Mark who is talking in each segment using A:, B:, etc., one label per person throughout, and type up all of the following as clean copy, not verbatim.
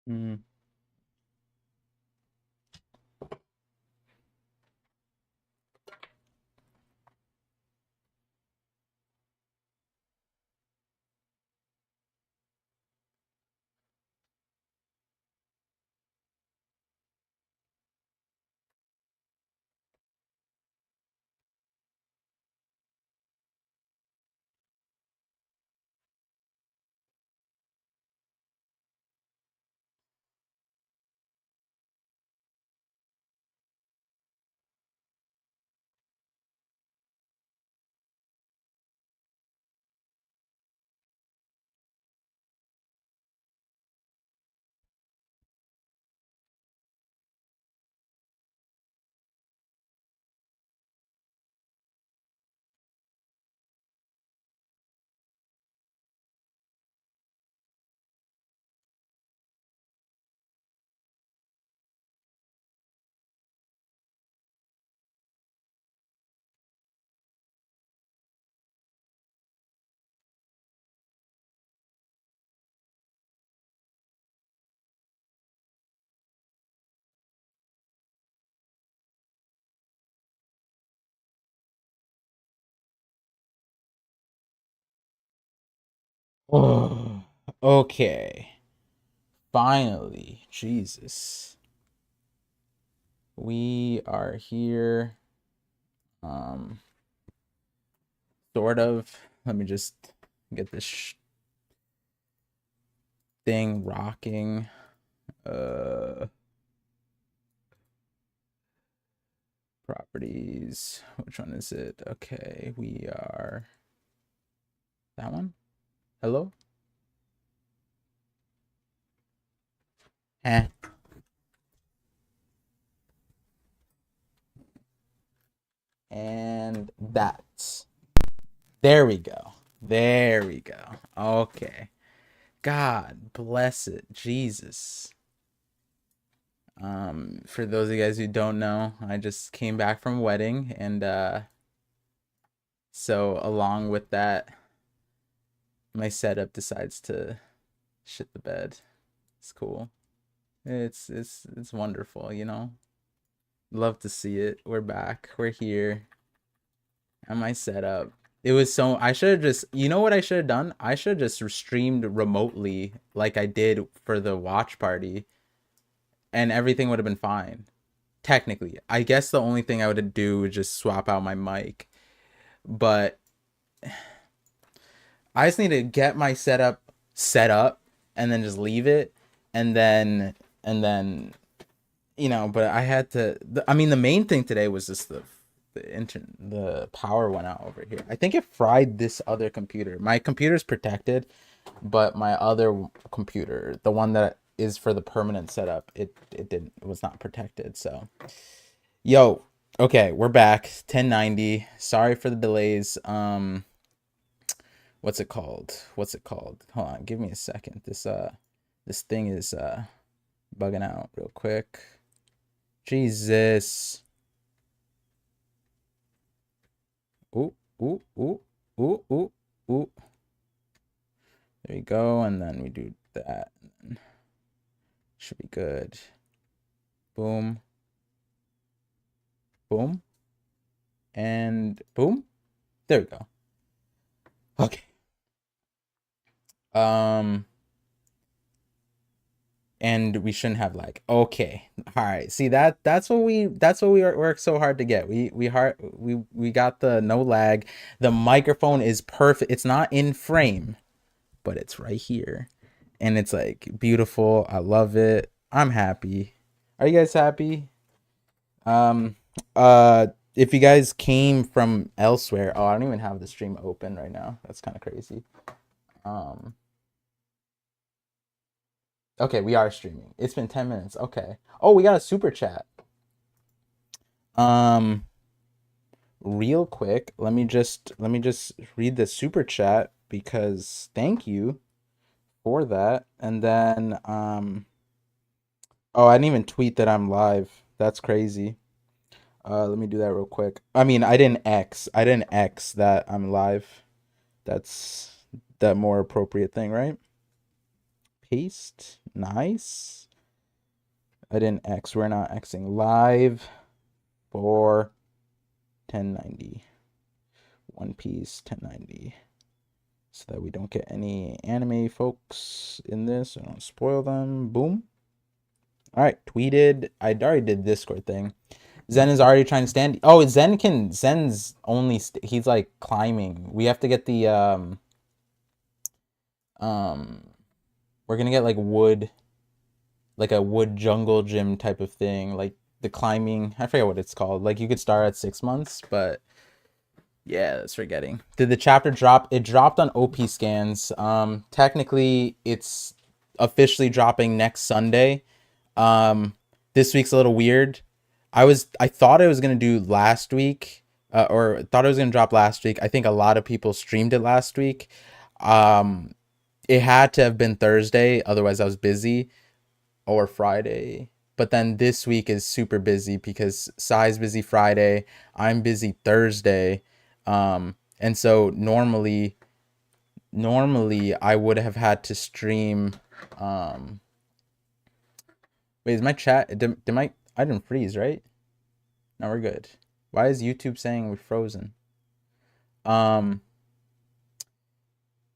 A: Mm. Oh, okay. Finally, Jesus. We are here. Um, sort of. Let me just get this thing rocking. Uh, Properties. Which one is it? Okay, we are that one. Hello? Eh. And that's there we go. There we go. Okay. God bless it. Jesus. For those of you guys who don't know, I just came back from a wedding, and so along with that, my setup decides to shit the bed. It's cool. It's wonderful, you know. Love to see it. We're back. We're here. And my setup. It was so I should have just you know what I should have done? I should have just streamed remotely like I did for the watch party, and everything would have been fine. Technically. I guess the only thing I would do is just swap out my mic. But I just need to get my setup set up and then just leave it, and then you know, but I had to I mean the main thing today was just the power went out over here. I think it fried this other computer. My computer's protected, but my other computer, the one that is for the permanent setup, it was not protected. So, yo, okay, we're back. 1090. Sorry for the delays. What's it called? What's it called? Hold on, give me a second. This thing is bugging out real quick. Jesus. Ooh, ooh, ooh, ooh, ooh, ooh. There you go, and then we do that. Should be good. Boom. Boom. And boom. There we go. Okay. Um and we shouldn't have like okay. All right. See that's what we work so hard to get. We got the no lag. The microphone is perfect. It's not in frame, but it's right here. And it's like beautiful. I love it. I'm happy. Are you guys happy? Um, if you guys came from elsewhere, oh, I don't even have the stream open right now. That's kind of crazy. Um, okay, we are streaming. It's been 10 minutes. Okay. Oh, we got a super chat. Um, Real quick, let me just read the super chat because thank you for that. And then oh, I didn't even tweet that I'm live. That's crazy. Let me do that real quick. I mean, I didn't X that I'm live. That's the more appropriate thing, right? paste. Nice. I didn't X. We're not Xing. Live for 1090. One Piece 1090. So that we don't get any anime folks in this. I don't spoil them. Boom. All right. Tweeted. I already did Discord thing. Zen is already trying to stand. Oh, Zen's only, he's like climbing. We have to get the, we're gonna get like wood, like a wood jungle gym type of thing. Like the climbing, I forget what it's called. Like you could start at 6 months, but yeah, that's forgetting. Did the chapter drop? It dropped on OP scans. Technically it's officially dropping next Sunday. This week's a little weird. I thought I was gonna do last week, or thought I was gonna drop last week. I think a lot of people streamed it last week. It had to have been Thursday, otherwise I was busy, or Friday. But then this week is super busy because Sai's busy Friday, I'm busy Thursday, and so normally I would have had to stream. Wait, is my chat? I didn't freeze, right? No, we're good. Why is YouTube saying we're frozen?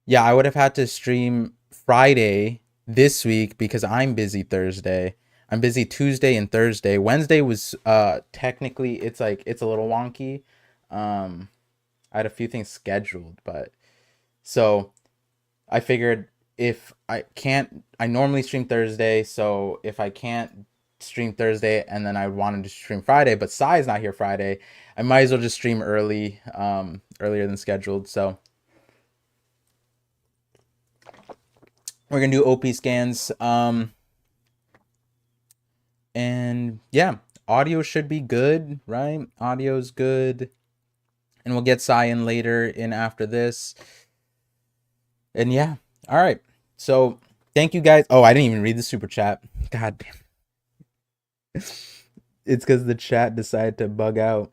A: Yeah, I would have had to stream Friday this week because I'm busy Thursday. I'm busy Tuesday and Thursday. Wednesday was technically it's a little wonky. I had a few things scheduled, but so I figured if I normally stream Thursday, so if I can't stream Thursday and then I wanted to stream Friday, but Sai's not here Friday, I might as well just stream early, earlier than scheduled. So we're gonna do OP scans, and yeah, audio should be good, right? Audio's good, and we'll get Sai in later in after this. And yeah, all right. So thank you guys. Oh, I didn't even read the super chat. God damn. It's because the chat decided to bug out,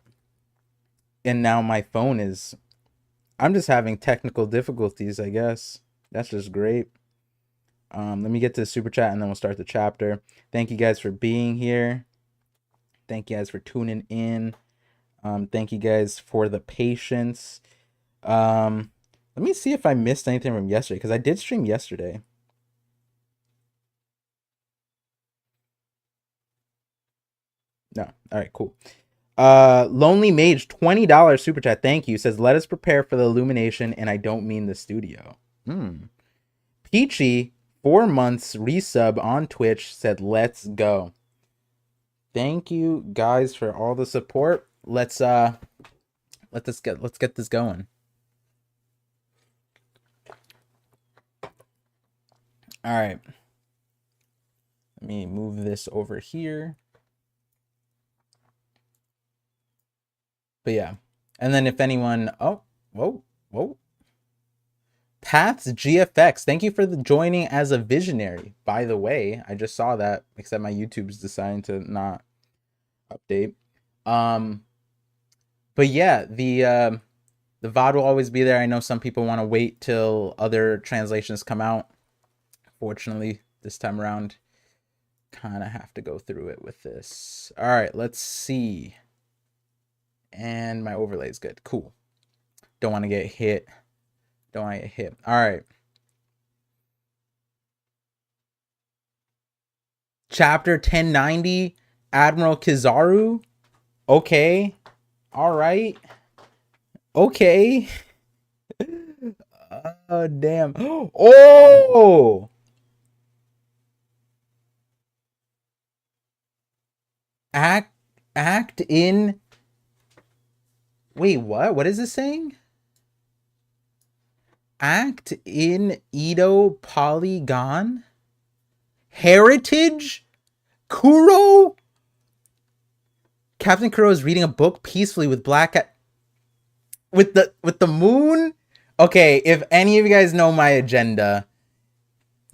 A: and now my phone is. I'm just having technical difficulties, I guess. That's just great. Let me get to the super chat and then we'll start the chapter. Thank you guys for being here. Thank you guys for tuning in. Thank you guys for the patience. Let me see if I missed anything from yesterday, because I did stream yesterday. No. All right, cool. Lonely Mage, $20 super chat. Thank you. Says, let us prepare for the illumination, and I don't mean the studio. Peachy, 4 months resub on Twitch, said, let's go. Thank you guys for all the support. Let's get this going. All right. Let me move this over here. But yeah. And then if anyone, whoa. Paths GFX, thank you for joining as a visionary. By the way, I just saw that, except my YouTube's deciding to not update. But yeah, the VOD will always be there. I know some people want to wait till other translations come out. Fortunately, this time around, kind of have to go through it with this. All right, let's see. And my overlay is good. Cool. Don't want to get hit. All right. Chapter 1090, Admiral Kizaru. Okay. All right. Okay. Oh, damn. Oh! Act in... Wait, what? What is this saying? Act in Edo Polygon? Heritage? Kuro? Captain Kuro is reading a book peacefully with with the moon? Okay, if any of you guys know my agenda,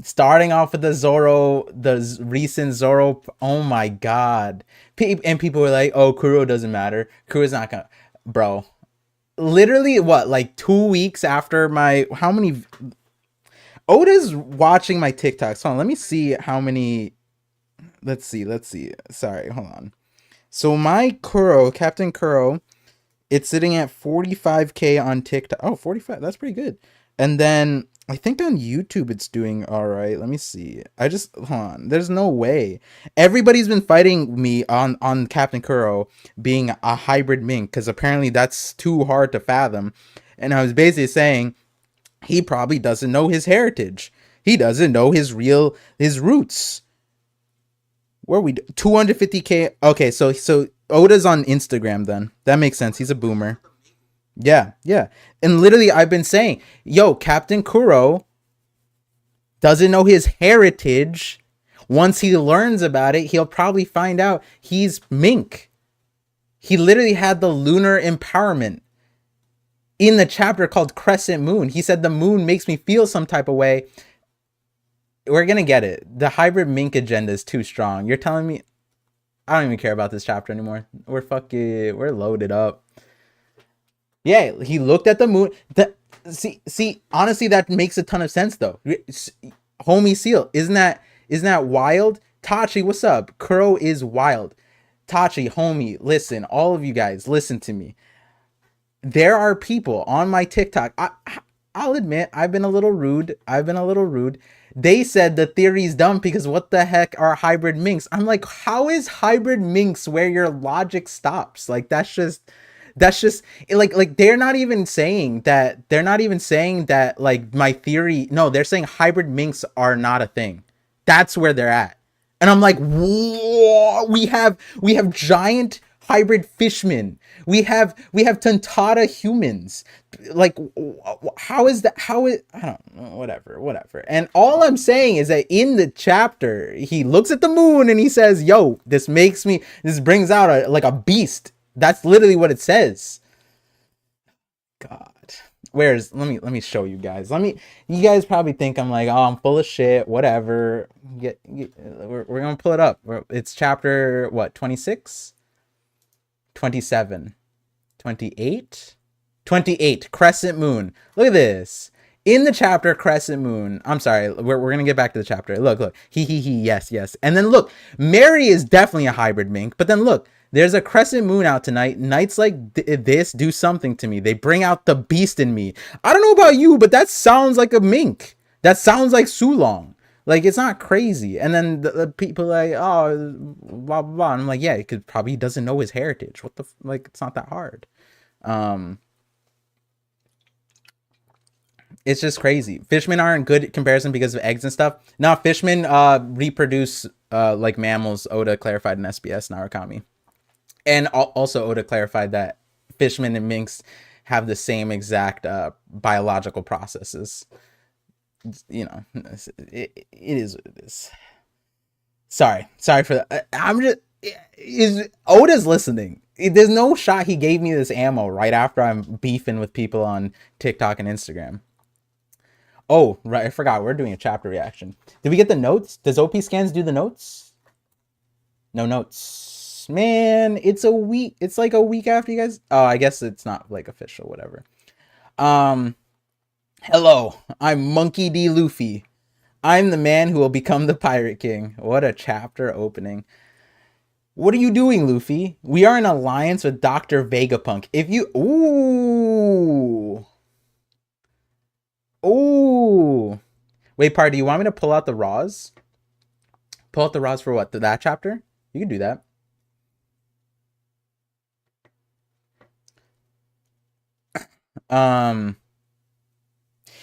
A: starting off with the recent Zoro, oh my god. And people were like, oh, Kuro doesn't matter. Kuro's not gonna... Bro. Literally, what, like 2 weeks after my... How many... Oda's watching my TikToks. Hold on, let me see how many. Let's see. Sorry, hold on. So my Kuro, Captain Kuro, it's sitting at 45K on TikTok. Oh, 45. That's pretty good. And then I think on YouTube it's doing all right. Let me see. Hold on. There's no way. Everybody's been fighting me on Captain Kuro being a hybrid mink because apparently that's too hard to fathom. And I was basically saying he probably doesn't know his heritage. He doesn't know his roots. Where we 250K. Okay, so Oda's on Instagram then. That makes sense. He's a boomer. Yeah. And literally I've been saying, yo, Captain Kuro doesn't know his heritage. Once he learns about it, he'll probably find out he's mink. He literally had the lunar empowerment in the chapter called Crescent Moon. He said the moon makes me feel some type of way. We're gonna get it. The hybrid mink agenda is too strong. You're telling me I don't even care about this chapter anymore. We're loaded up. Yeah, he looked at the moon. See, honestly, that makes a ton of sense though. Homie Seal, isn't that wild? Tachi, what's up? Kuro is wild. Tachi, homie, listen, all of you guys, listen to me. There are people on my TikTok. I'll admit, I've been a little rude. They said the theory's dumb because what the heck are hybrid minks? I'm like, how is hybrid minks where your logic stops? Like, that's just like they're not even saying that like my theory. No, they're saying hybrid minks are not a thing. That's where they're at. And I'm like, whoa, we have giant hybrid fishmen. We have Tantata humans. Like, how is that? I don't know. Whatever. And all I'm saying is that in the chapter, he looks at the moon and he says, "Yo, this brings out a beast." That's literally what it says. God. Let me show you guys. You guys probably think I'm like, oh, I'm full of shit, whatever. We're gonna pull it up. It's chapter what, 26? 27, 28, 28, Crescent Moon. Look at this. In the chapter Crescent Moon, I'm sorry, we're gonna get back to the chapter. Look, he, yes. And then look, Mary is definitely a hybrid mink, but then look, there's a Crescent Moon out tonight. Nights like this do something to me. They bring out the beast in me. I don't know about you, but that sounds like a mink. That sounds like Sulong. Like, it's not crazy. And then the people like, oh, blah, blah, blah. And I'm like, yeah, because probably he doesn't know his heritage. What the, like, it's not that hard. It's just crazy. Fishmen aren't good in comparison because of eggs and stuff. Now, fishmen reproduce like mammals. Oda clarified in SBS Narukami. And also Oda clarified that fishmen and minks have the same exact biological processes. You know, it is what it is. Sorry for that. Oda's listening. There's no shot he gave me this ammo right after I'm beefing with people on TikTok and Instagram. Oh, right, I forgot. We're doing a chapter reaction. Did we get the notes? Does OP Scans do the notes? No notes. Man, it's a week. It's like a week after you guys. Oh, I guess it's not like official, whatever. Hello, I'm Monkey D. Luffy. I'm the man who will become the Pirate King. What a chapter opening. What are you doing, Luffy? We are in alliance with Dr. Vegapunk. If you... Ooh. Ooh. Wait, Par, do you want me to pull out the Raws? Pull out the Raws for what? That chapter? You can do that.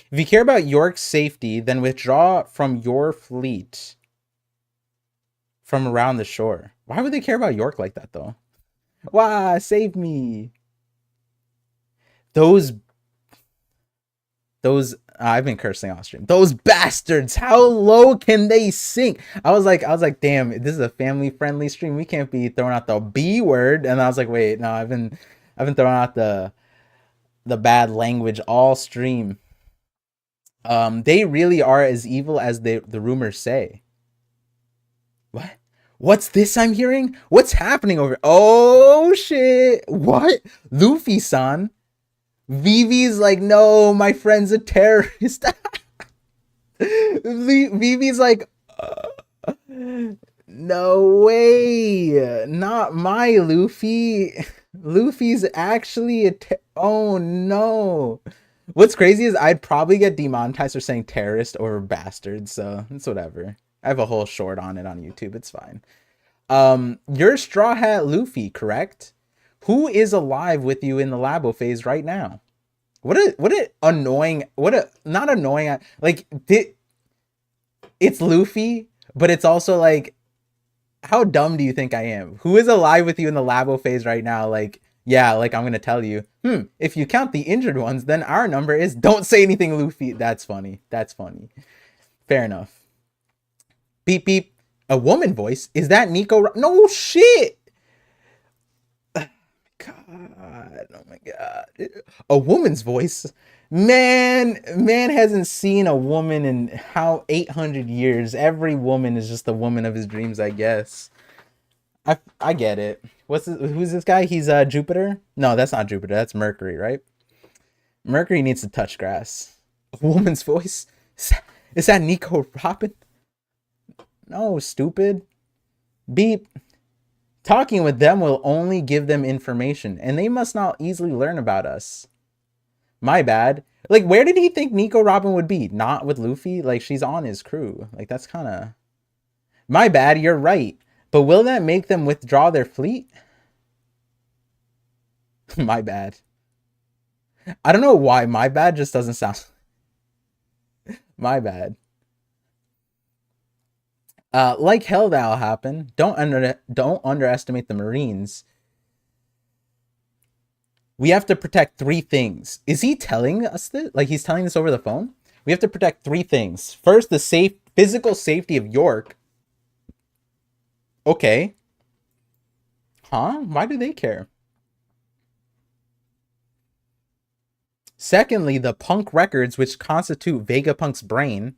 A: If you care about York's safety, then withdraw from your fleet from around the shore. Why would they care about York like that, though? Wow, save me. Those I've been cursing off stream. Those bastards, how low can they sink? I was like, damn, this is a family-friendly stream. We can't be throwing out the B word. And I was like, wait, no, I've been throwing out the bad language all stream. They really are as evil as the rumors say. What? What's this I'm hearing? What's happening over? Oh shit! What? Luffy-san? Vivi's like, no, my friend's a terrorist. Vivi's like, no way, not my Luffy. Luffy's actually oh no. What's crazy is I'd probably get demonetized for saying terrorist or bastard, so it's whatever. I have a whole short on it on YouTube. It's fine. You're Straw Hat Luffy, correct? Who is alive with you in the labo phase right now? What a annoying, not annoying, like, it's Luffy, but it's also like, how dumb do you think I am? Who is alive with you in the labo phase right now? Like, yeah, like, I'm gonna tell you, if you count the injured ones, then our number is, don't say anything, Luffy. That's funny. That's funny. Fair enough. Beep, beep. A woman voice? Is that Nico? No shit. God, oh my God. A woman's voice? Man hasn't seen a woman in how 800 years. Every woman is just the woman of his dreams, I guess. I get it. Who's this guy? He's Jupiter? No, that's not Jupiter. That's Mercury, right? Mercury needs to touch grass. A woman's voice? Is that Nico Robin? No, stupid. Beep. Talking with them will only give them information, and they must not easily learn about us. My bad. Like, where did he think Nico Robin would be? Not with Luffy? Like, she's on his crew. Like, that's kind of... My bad, you're right. But will that make them withdraw their fleet? My bad. I don't know why my bad just doesn't sound... My bad. Like hell that'll happen. Don't underestimate the Marines. We have to protect 3 things. Is he telling us this? Like, he's telling this over the phone? We have to protect 3 things. First, the physical safety of York. Okay. Huh? Why do they care? Secondly, the punk records which constitute Vegapunk's brain.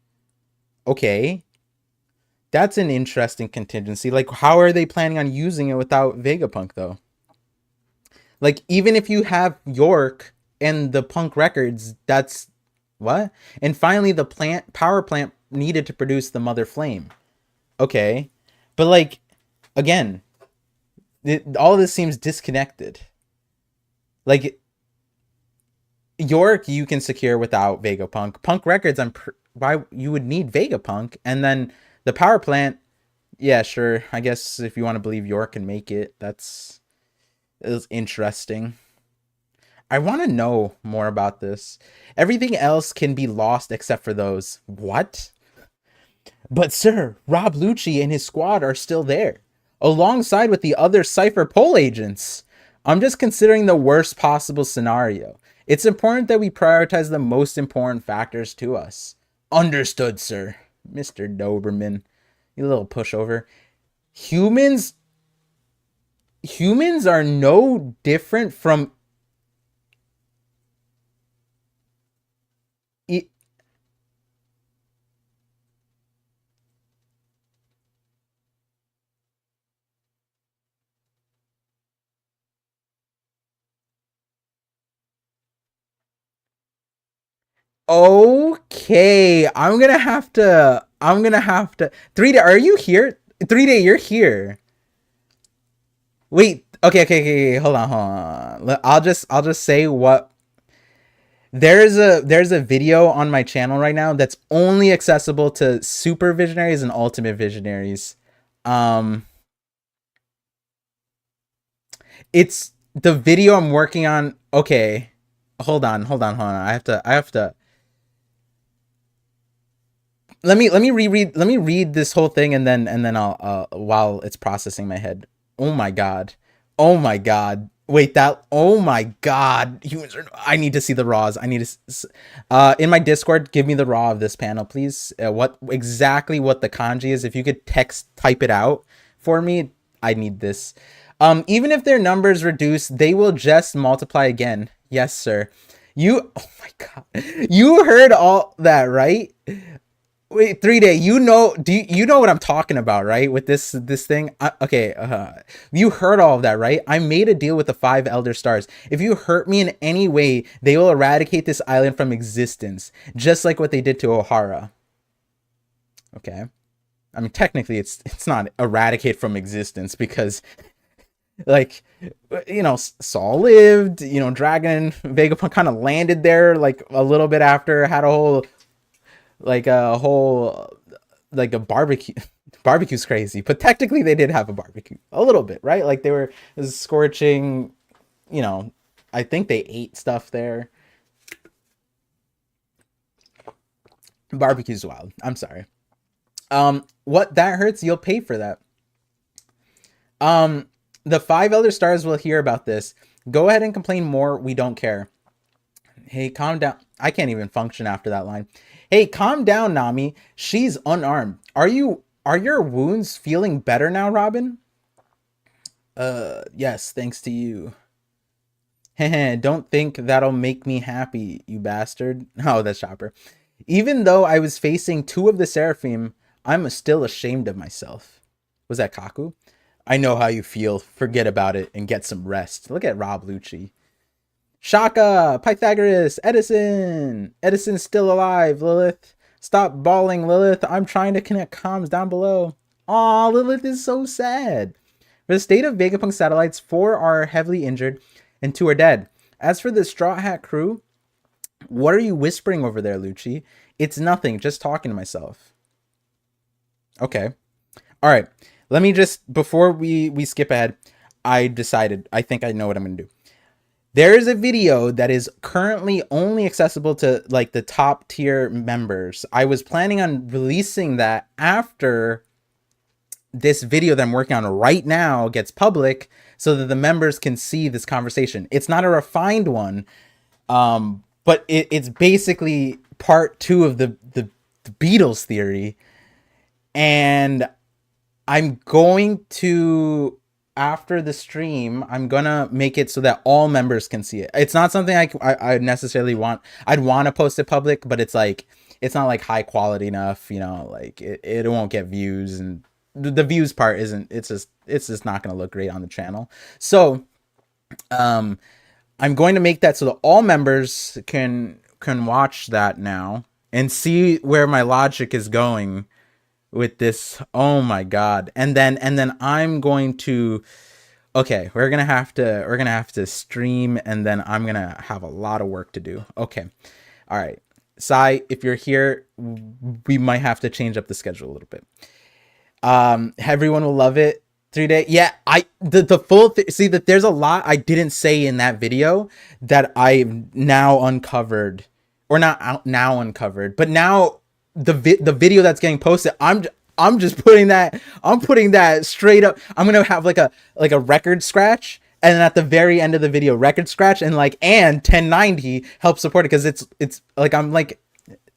A: Okay. That's an interesting contingency. Like, how are they planning on using it without Vegapunk, though? Like, even if you have York and the punk records, that's... What? And finally, the power plant needed to produce the Mother Flame. Okay. But, like, again, all of this seems disconnected. Like, York you can secure without Vegapunk. Punk records, why you would need Vegapunk, and then... The power plant, yeah, sure. I guess if you want to believe York can make it, it's interesting. I want to know more about this. Everything else can be lost except for those. What? But sir, Rob Lucci and his squad are still there, alongside with the other Cypher Pole agents. I'm just considering the worst possible scenario. It's important that we prioritize the most important factors to us. Understood, sir. Mr. Doberman, you little pushover. Humans are no different from... Okay, I'm gonna have to 3-Day, are you here? 3-Day, you're here. Wait, okay, hold on. I'll just say what... There's a video on my channel right now that's only accessible to super visionaries and ultimate visionaries. It's the video I'm working on. Okay, hold on. I have to let me read this whole thing, and then I'll while it's processing my head. Oh my god. Wait, that... Oh my god. I need to see the raws. I need to... in my Discord, give me the raw of this panel, please. What exactly what the kanji is. If you could type it out for me, I need this. Even if their numbers reduce, they will just multiply again. Yes, sir. Oh my god. You heard all that, right? Wait, 3-Day, you know what I'm talking about, right? With this thing? Okay, you heard all of that, right? I made a deal with the 5 Elder Stars. If you hurt me in any way, they will eradicate this island from existence, just like what they did to Ohara. Okay. I mean, technically, it's not eradicate from existence because, like, you know, Saul lived. You know, Dragon Vegapunk kind of landed there like a little bit after, had a whole like a barbecue. Barbecue's crazy, but technically they did have a barbecue a little bit, right? Like they were scorching. You know, I think they ate stuff there. Barbecue's wild. I'm sorry. What that hurts, you'll pay for that. The 5 Elder Stars will hear about this. Go ahead and complain more. We don't care. Hey, calm down. I can't even function after that line. Hey, calm down, Nami. She's unarmed. Are your wounds feeling better now, Robin? Yes, thanks to you. Don't think that'll make me happy, you bastard. Oh, that's Chopper. Even though I was facing 2 of the Seraphim, I'm still ashamed of myself. Was that Kaku? I know how you feel. Forget about it and get some rest. Look at Rob Lucci. Shaka, Pythagoras, Edison. Edison's still alive, Lilith. Stop bawling, Lilith. I'm trying to connect comms down below. Aw, Lilith is so sad. For the state of Vegapunk satellites, 4 are heavily injured and 2 are dead. As for the Straw Hat crew, what are you whispering over there, Lucci? It's nothing, just talking to myself. Okay. All right. Let me just, before we skip ahead, I think I know what I'm going to do. There is a video that is currently only accessible to like the top tier members. I was planning on releasing that after this video that I'm working on right now gets public so that the members can see this conversation. It's not a refined one, but it's basically part 2 of the Beatles theory. And I'm going to, after the stream, I'm gonna make it so that all members can see it. It's not something I necessarily want. I'd want to post it public, but it's like, it's not like high quality enough, you know, like it won't get views, and the views part isn't, it's just not going to look great on the channel. So, I'm going to make that so that all members can watch that now and see where my logic is going with this. Oh my God. And then I'm going to, okay, we're going to have to stream, and then I'm going to have a lot of work to do. Okay. All right. Sai, if you're here, we might have to change up the schedule a little bit. Everyone will love it. 3-day. Yeah, the full see that there's a lot I didn't say in that video that I've now uncovered, or not now uncovered, but now the video that's getting posted, I'm just putting that, I'm putting that straight up. I'm gonna have like a record scratch, and then at the very end of the video, record scratch, and 1090 help support it, because it's like I'm like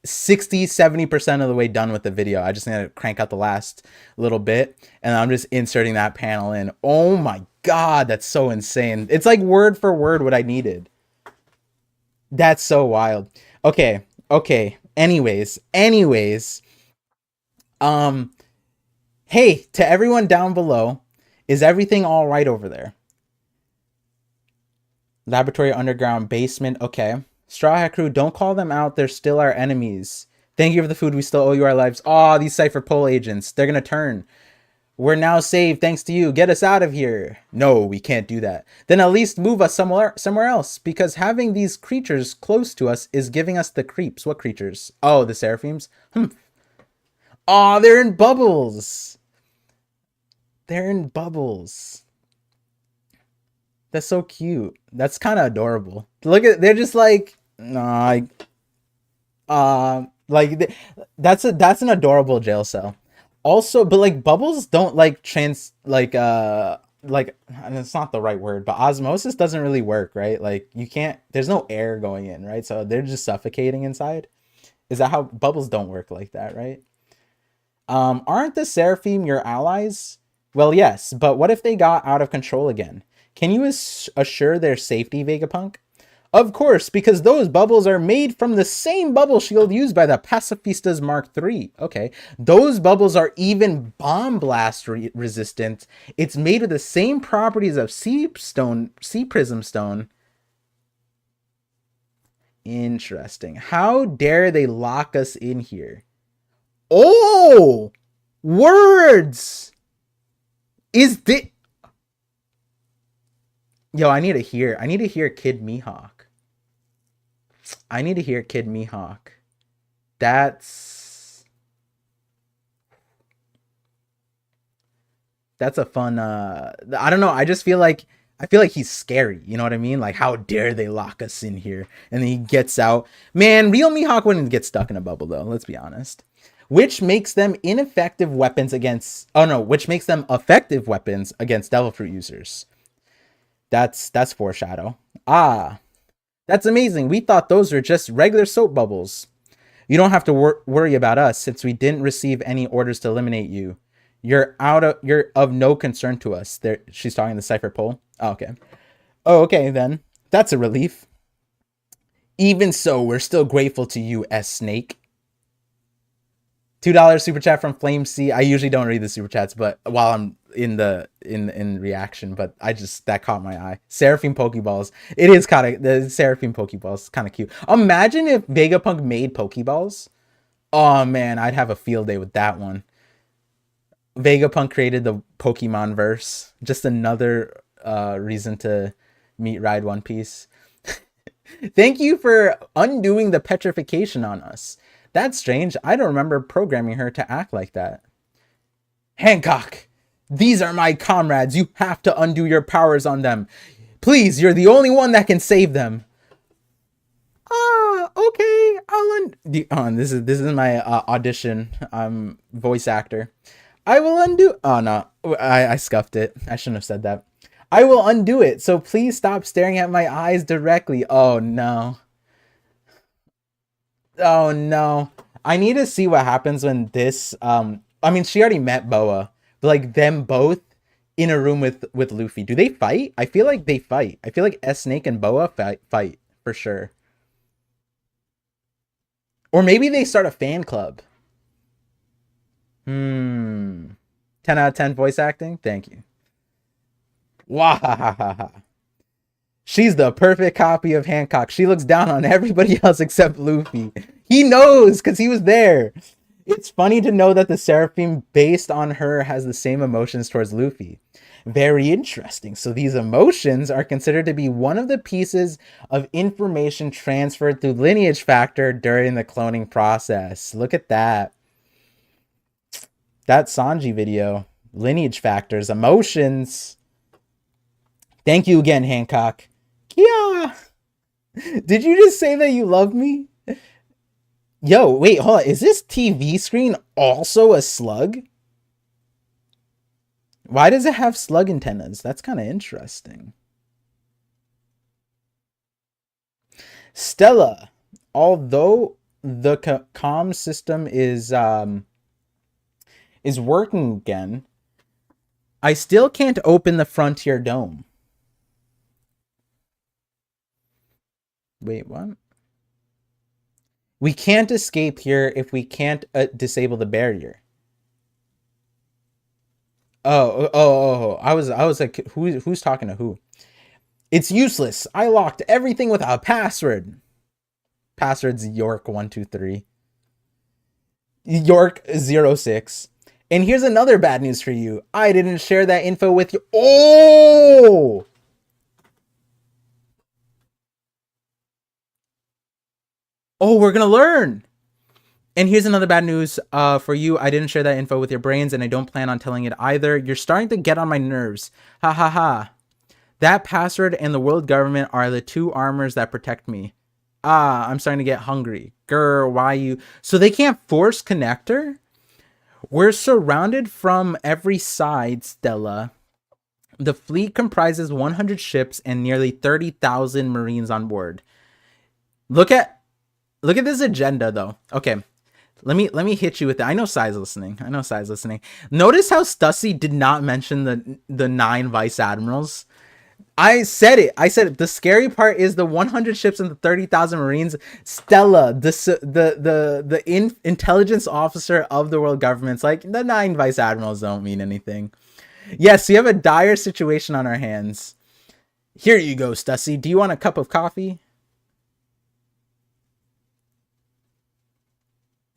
A: 60-70% of the way done with the video. I just need to crank out the last little bit, and I'm just inserting that panel in. Oh my God, that's so insane. It's like word for word what I needed. That's so wild. Okay. Anyways. Hey, to everyone down below, is everything all right over there? Laboratory, underground, basement. Okay. Straw Hat crew, don't call them out. They're still our enemies. Thank you for the food. We still owe you our lives. Oh, these Cypher Pole agents. They're going to turn. We're now saved thanks to you. Get us out of here. No, we can't do that. Then at least move us somewhere else, because having these creatures close to us is giving us the creeps. What creatures? Oh, the Seraphims? Oh, they're in bubbles. That's so cute. That's kind of adorable. Look at, they're just like, nah, that's an adorable jail cell. Also, but like bubbles don't and it's not the right word, but osmosis doesn't really work, right? Like you can't, there's no air going in, right? So they're just suffocating inside. Is that how bubbles don't work like that, right? Aren't the Seraphim your allies? Well, yes, but what if they got out of control again? Can you assure their safety, Vegapunk? Of course, because those bubbles are made from the same bubble shield used by the Pacifistas Mark III. Okay, those bubbles are even bomb blast resistant. It's made with the same properties of sea prism stone. Interesting. How dare they lock us in here? Oh, words. Is this? Yo, I need to hear Kid Mihawk. I need to hear Kid Mihawk. That's a fun I don't know, I feel like he's scary, you know what I mean? Like, how dare they lock us in here? And then he gets out. Man, real Mihawk wouldn't get stuck in a bubble though, let's be honest. Which makes them ineffective weapons against which makes them effective weapons against Devil Fruit users. That's foreshadow. Ah, that's amazing. We thought those were just regular soap bubbles. You don't have to worry about us since we didn't receive any orders to eliminate you. You're of no concern to us. There, she's talking to Cypher Pole. Oh, okay. Oh, okay then. That's a relief. Even so, we're still grateful to you, S Snake. $2 super chat from Flame C. I usually don't read the super chats, but while I'm in reaction, but that caught my eye. Seraphim Pokeballs. It is kind of the Seraphim Pokeballs, kind of cute. Imagine if Vegapunk made Pokeballs. Oh man, I'd have a field day with that one. Vegapunk created the Pokemon verse. Just another reason to ride One Piece. Thank you for undoing the petrification on us. That's strange. I don't remember programming her to act like that. Hancock, these are my comrades. You have to undo your powers on them. Please, you're the only one that can save them. Okay. This is my audition. I'm voice actor. I will undo. Oh no, I scuffed it. I shouldn't have said that. I will undo it. So please stop staring at my eyes directly. Oh no. Oh no. I need to see what happens when this I mean, she already met Boa, but like them both in a room with Luffy. Do they fight? I feel like they fight. I feel like S Snake and Boa fight for sure. Or maybe they start a fan club. 10 out of 10 voice acting. Thank you. Wahahaha. She's the perfect copy of Hancock. She looks down on everybody else except Luffy. He knows because he was there. It's funny to know that the Seraphim based on her has the same emotions towards Luffy. Very interesting. So these emotions are considered to be one of the pieces of information transferred through lineage factor during the cloning process. Look at that. That Sanji video. Lineage factors. Emotions. Thank you again, Hancock. Kia! Did you just say that you love me? Yo, wait, hold on. Is this TV screen also a slug? Why does it have slug antennas? That's kind of interesting. Stella, although the comm system is working again, I still can't open the Frontier Dome. Wait, what? We can't escape here if we can't disable the barrier. Oh. I was like, who's talking to who? It's useless. I locked everything with a password. Password's York123. York06. And here's another bad news for you. I didn't share that info with you. Oh! Oh, we're gonna learn. And here's another bad news for you. I didn't share that info with your brains, and I don't plan on telling it either. You're starting to get on my nerves. Ha ha ha. That password and the world government are the two armors that protect me. I'm starting to get hungry. Grr, why you? So they can't force connector? We're surrounded from every side, Stella. The fleet comprises 100 ships and nearly 30,000 Marines on board. Look at this agenda, though. Okay, let me hit you with that. I know Sai's listening. Notice how Stussy did not mention the 9 vice admirals. I said it. The scary part is the 100 ships and the 30,000 Marines. Stella, the intelligence officer of the world government's like, the 9 vice admirals don't mean anything. Yes, we have a dire situation on our hands. Here you go, Stussy. Do you want a cup of coffee?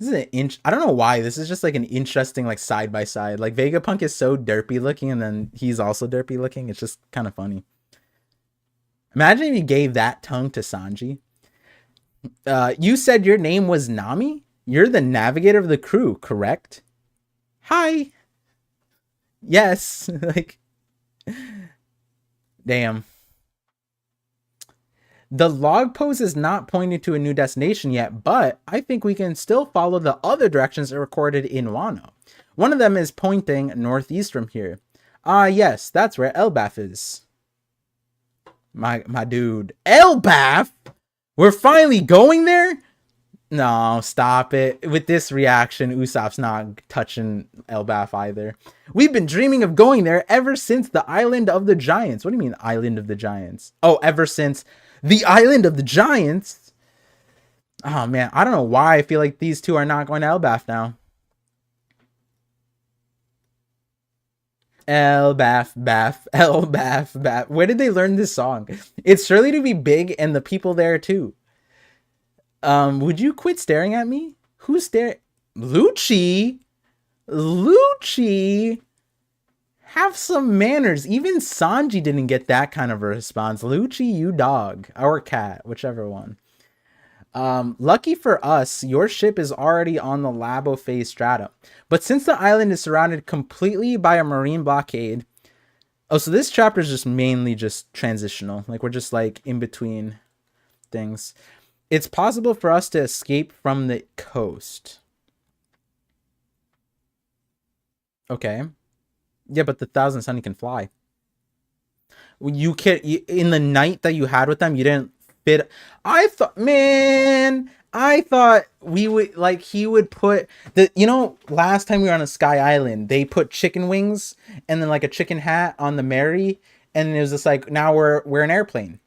A: This is an inch. I don't know why. This is just like an interesting like side by side. Like Vegapunk is so derpy looking, and then he's also derpy looking. It's just kind of funny. Imagine if you gave that tongue to Sanji. You said your name was Nami? You're the navigator of the crew, correct? Hi. Yes. Like, damn. The log post is not pointing to a new destination yet, but I think we can still follow the other directions recorded in Wano. One of them is pointing northeast from here. Ah, yes, that's where Elbaf is. My dude. Elbaf? We're finally going there? No, stop it. With this reaction, Usopp's not touching Elbaf either. We've been dreaming of going there ever since the Island of the Giants. What do you mean, Island of the Giants? Oh, ever since the Island of the Giants? Oh, man. I don't know why I feel like these two are not going to Elbaf now. Elbaf, Baf, Elbaf, Baf. Where did they learn this song? It's surely to be big and the people there too. Would you quit staring at me? Who's staring? Lucci? Lucci? Have some manners. Even Sanji didn't get that kind of a response. Lucci, you dog. Or cat, whichever one. Lucky for us, your ship is already on the Labo phase strata. But since the island is surrounded completely by a marine blockade... Oh, so this chapter is just mainly just transitional. Like, we're just, like, in between things. It's possible for us to escape from the coast. Okay. Yeah, but the Thousand Sunny can fly. You can... In the night that you had with them, you didn't fit... I thought... Man... I thought we would, like, he would put the, you know, last time we were on a Sky Island, they put chicken wings and then like a chicken hat on the Mary, and it was just like, now we're an airplane.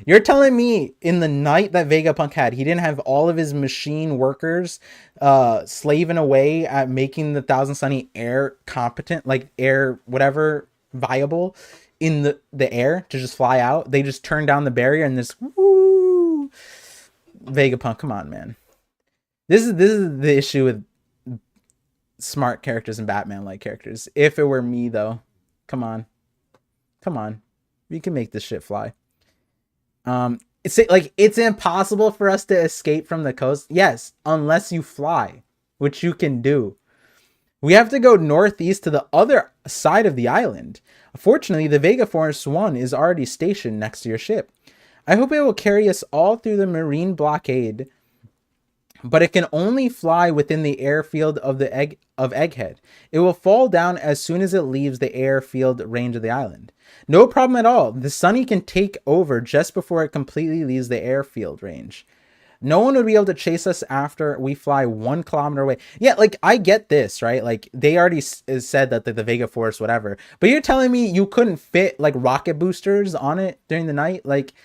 A: You're telling me in the night that Vegapunk had, he didn't have all of his machine workers slaving away at making the Thousand Sunny air competent, like air whatever viable in the air to just fly out? They just turned down the barrier and this woo. Vegapunk, come on, man. This is the issue with smart characters and Batman-like characters. If it were me, though, come on, we can make this shit fly. It's impossible for us to escape from the coast. Yes, unless you fly, which you can do. We have to go northeast to the other side of the island. Fortunately, the Vega Force 1 is already stationed next to your ship. I hope it will carry us all through the marine blockade, but it can only fly within the airfield of Egghead. It will fall down as soon as it leaves the airfield range of the island. No problem at all. The Sunny can take over just before it completely leaves the airfield range. No one would be able to chase us after we fly 1 kilometer away. Yeah, like, I get this, right? Like, they already said that the Vega Force, whatever. But you're telling me you couldn't fit, like, rocket boosters on it during the night? Like...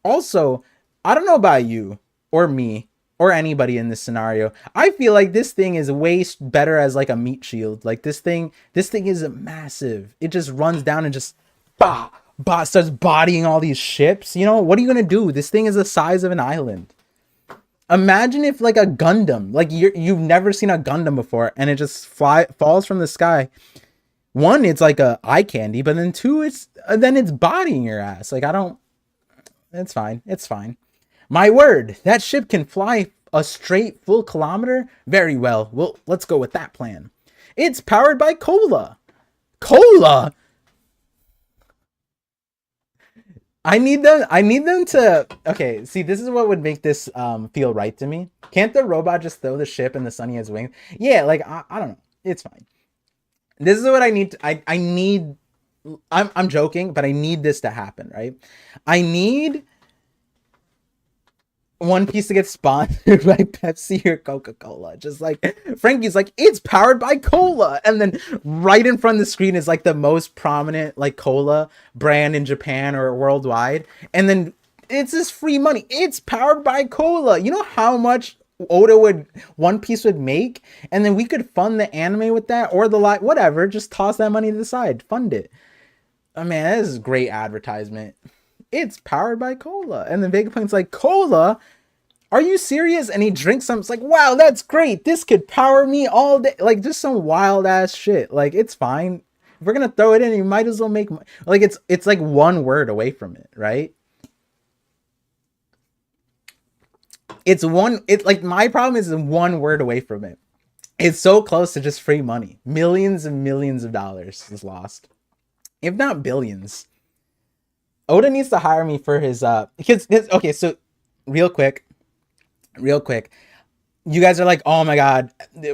A: Also, I don't know about you or me or anybody in this scenario. I feel like this thing is way better as like a meat shield. Like this thing is massive. It just runs down and just starts bodying all these ships. You know, what are you going to do? This thing is the size of an island. Imagine if like a Gundam, like you've never seen a Gundam before and it just falls from the sky. 1, it's like a eye candy, but then 2, it's bodying your ass. Like, it's fine. It's fine. My word, that ship can fly a straight full kilometer? Very well. Well, let's go with that plan. It's powered by cola. Cola? I need them to... Okay, see, this is what would make this feel right to me. Can't the robot just throw the ship and the Sunny has wings? Yeah, like, I don't know. It's fine. This is what I need. I need... I'm joking, but I need this to happen, right? I need One Piece to get sponsored by Pepsi or Coca-Cola. Just like Frankie's like, it's powered by cola, and then right in front of the screen is like the most prominent like cola brand in Japan or worldwide, and then it's just free money. It's powered by cola. You know how much One Piece would make, and then we could fund the anime with that, or the whatever. Just toss that money to the side, fund it. Oh man, this is great advertisement. It's powered by cola. And then Vegapunk's like, cola? Are you serious? And he drinks some. It's like, wow, that's great. This could power me all day. Like, just some wild ass shit. Like, it's fine. If we're gonna throw it in, you might as well make like it's like one word away from it, right? It's one. It's like my problem is one word away from it. It's so close to just free money. Millions and millions of dollars is lost, if not billions. Oda needs to hire me for his because okay, so real quick, you guys are like, oh my god,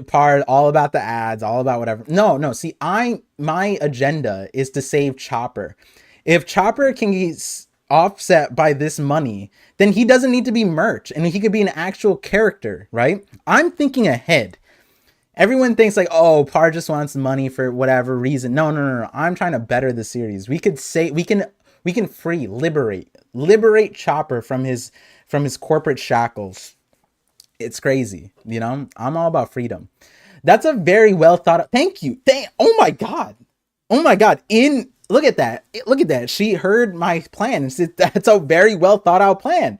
A: part all about the ads, all about whatever. No, see, my agenda is to save Chopper. If Chopper can get offset by this money, then he doesn't need to be merch and he could be an actual character, right? I'm thinking ahead. Everyone thinks like, oh, Par just wants money for whatever reason. No. I'm trying to better the series. We can liberate Chopper from his corporate shackles. It's crazy, you know. I'm all about freedom. That's a very well thought out. Thank you. Oh my god. Look at that. She heard my plan. That's a very well thought out plan.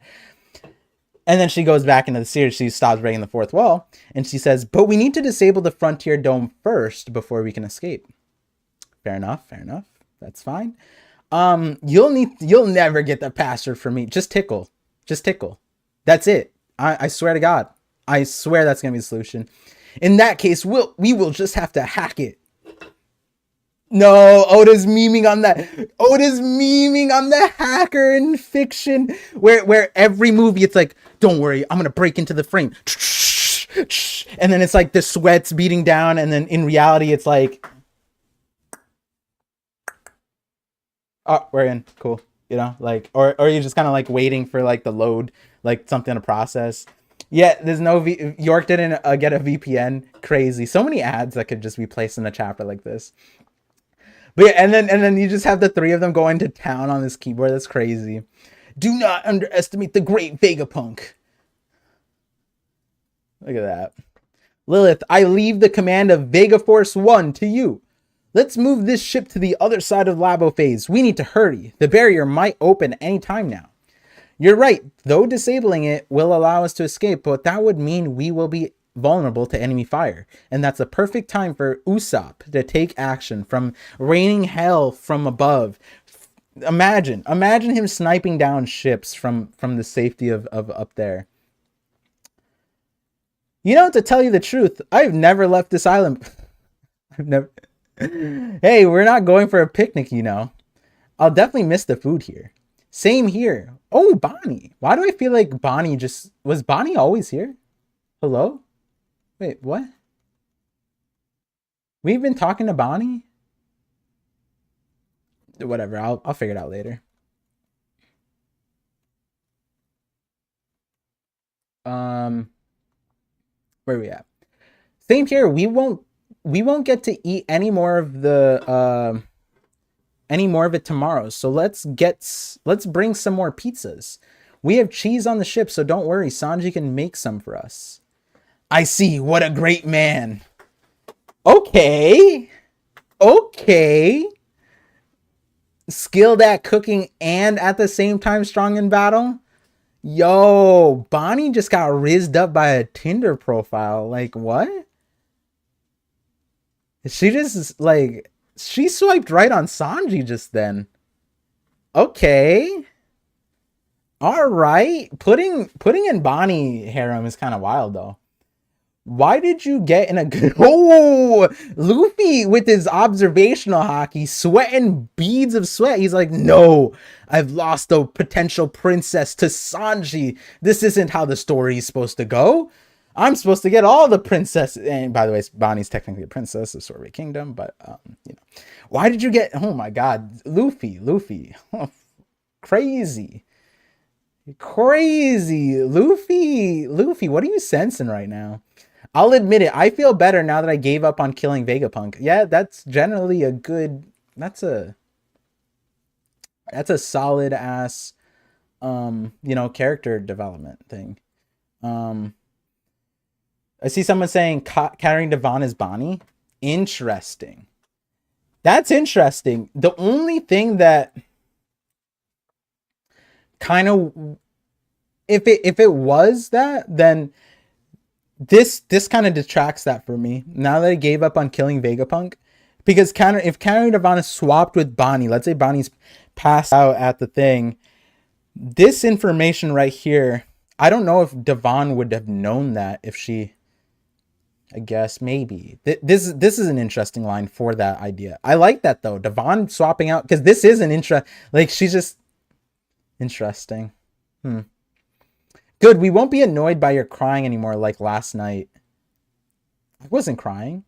A: And then she goes back into the series. She stops breaking the fourth wall. And she says, but we need to disable the frontier dome first before we can escape. Fair enough. That's fine. You'll never get the password from me. Just tickle. That's it. I swear to God. I swear that's going to be the solution. In that case, we will just have to hack it. No, Oda's memeing on that. Oda's memeing on the hacker in fiction, where every movie it's like, don't worry, I'm gonna break into the frame, and then it's like the sweat's beating down, and then in reality it's like, oh, we're in, cool, you know, like, or you're just kind of like waiting for like the load, like something to process. Yeah, there's no York didn't get a VPN. Crazy, so many ads that could just be placed in a chapter like this. But yeah, and then you just have the three of them going to town on this keyboard. That's crazy. Do not underestimate the great Vegapunk. Look at that. Lilith, I leave the command of Vega Force 1 to you. Let's move this ship to the other side of Labo phase. We need to hurry. The barrier might open any time now. You're right. Though disabling it will allow us to escape, but that would mean we will be vulnerable to enemy fire, and that's a perfect time for Usopp to take action from raining hell from above. Imagine him sniping down ships from the safety of up there. You know, to tell you the truth, I've never left this island. I've never. Hey, we're not going for a picnic, you know. I'll definitely miss the food here. Same here. Oh, Bonnie. Why do I feel like Bonnie was Bonnie always here? Hello? Wait, what? We've been talking to Bonnie? Whatever, I'll figure it out later. Where are we at? Same here. We won't get to eat any more of it tomorrow. So let's bring some more pizzas. We have cheese on the ship, so don't worry. Sanji can make some for us. I see. What a great man. Okay. Skilled at cooking and at the same time strong in battle. Yo, Bonnie just got rizzed up by a Tinder profile. Like, what? She just, like, she swiped right on Sanji just then. Okay. All right. Putting in Bonnie harem is kind of wild, though. Why did you get in a good... Oh, Luffy with his observational hockey, sweating beads of sweat. He's like, no, I've lost a potential princess to Sanji. This isn't how the story is supposed to go. I'm supposed to get all the princesses. And by the way, Bonnie's technically a princess of Sorbet Kingdom, but, you know. Why did you get... Oh, my God. Luffy. Crazy. Luffy, what are you sensing right now? I'll admit it. I feel better now that I gave up on killing Vegapunk. Yeah, that's generally a good... That's a solid ass, you know, character development thing. I see someone saying carrying Devon is Bonnie. Interesting. That's interesting. The only thing that kind of if it was that, then this kind of detracts that for me. Now that I gave up on killing Vegapunk, because if Counter Devon is swapped with Bonnie, let's say Bonnie's passed out at the thing, this information right here, I don't know if Devon would have known that if she. I guess maybe this is an interesting line for that idea. I like that though. Devon swapping out, because this is an like she's just interesting. Good. We won't be annoyed by your crying anymore like last night. I wasn't crying.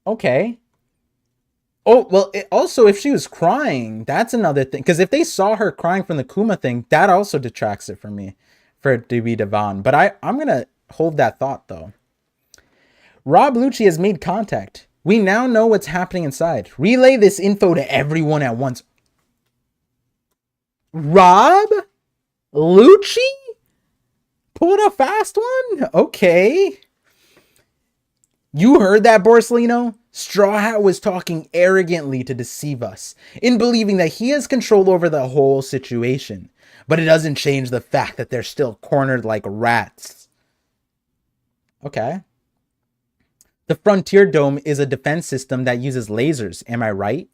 A: Okay. Oh, well, also, if she was crying, that's another thing. Because if they saw her crying from the Kuma thing, that also detracts it from me for it to be Devon. But I'm going to hold that thought, though. Rob Lucci has made contact. We now know what's happening inside. Relay this info to everyone at once. Rob Lucci? Pulled a fast one? Okay. You heard that, Borsellino? Straw Hat was talking arrogantly to deceive us, in believing that he has control over the whole situation. But it doesn't change the fact that they're still cornered like rats. Okay. The Frontier Dome is a defense system that uses lasers, am I right?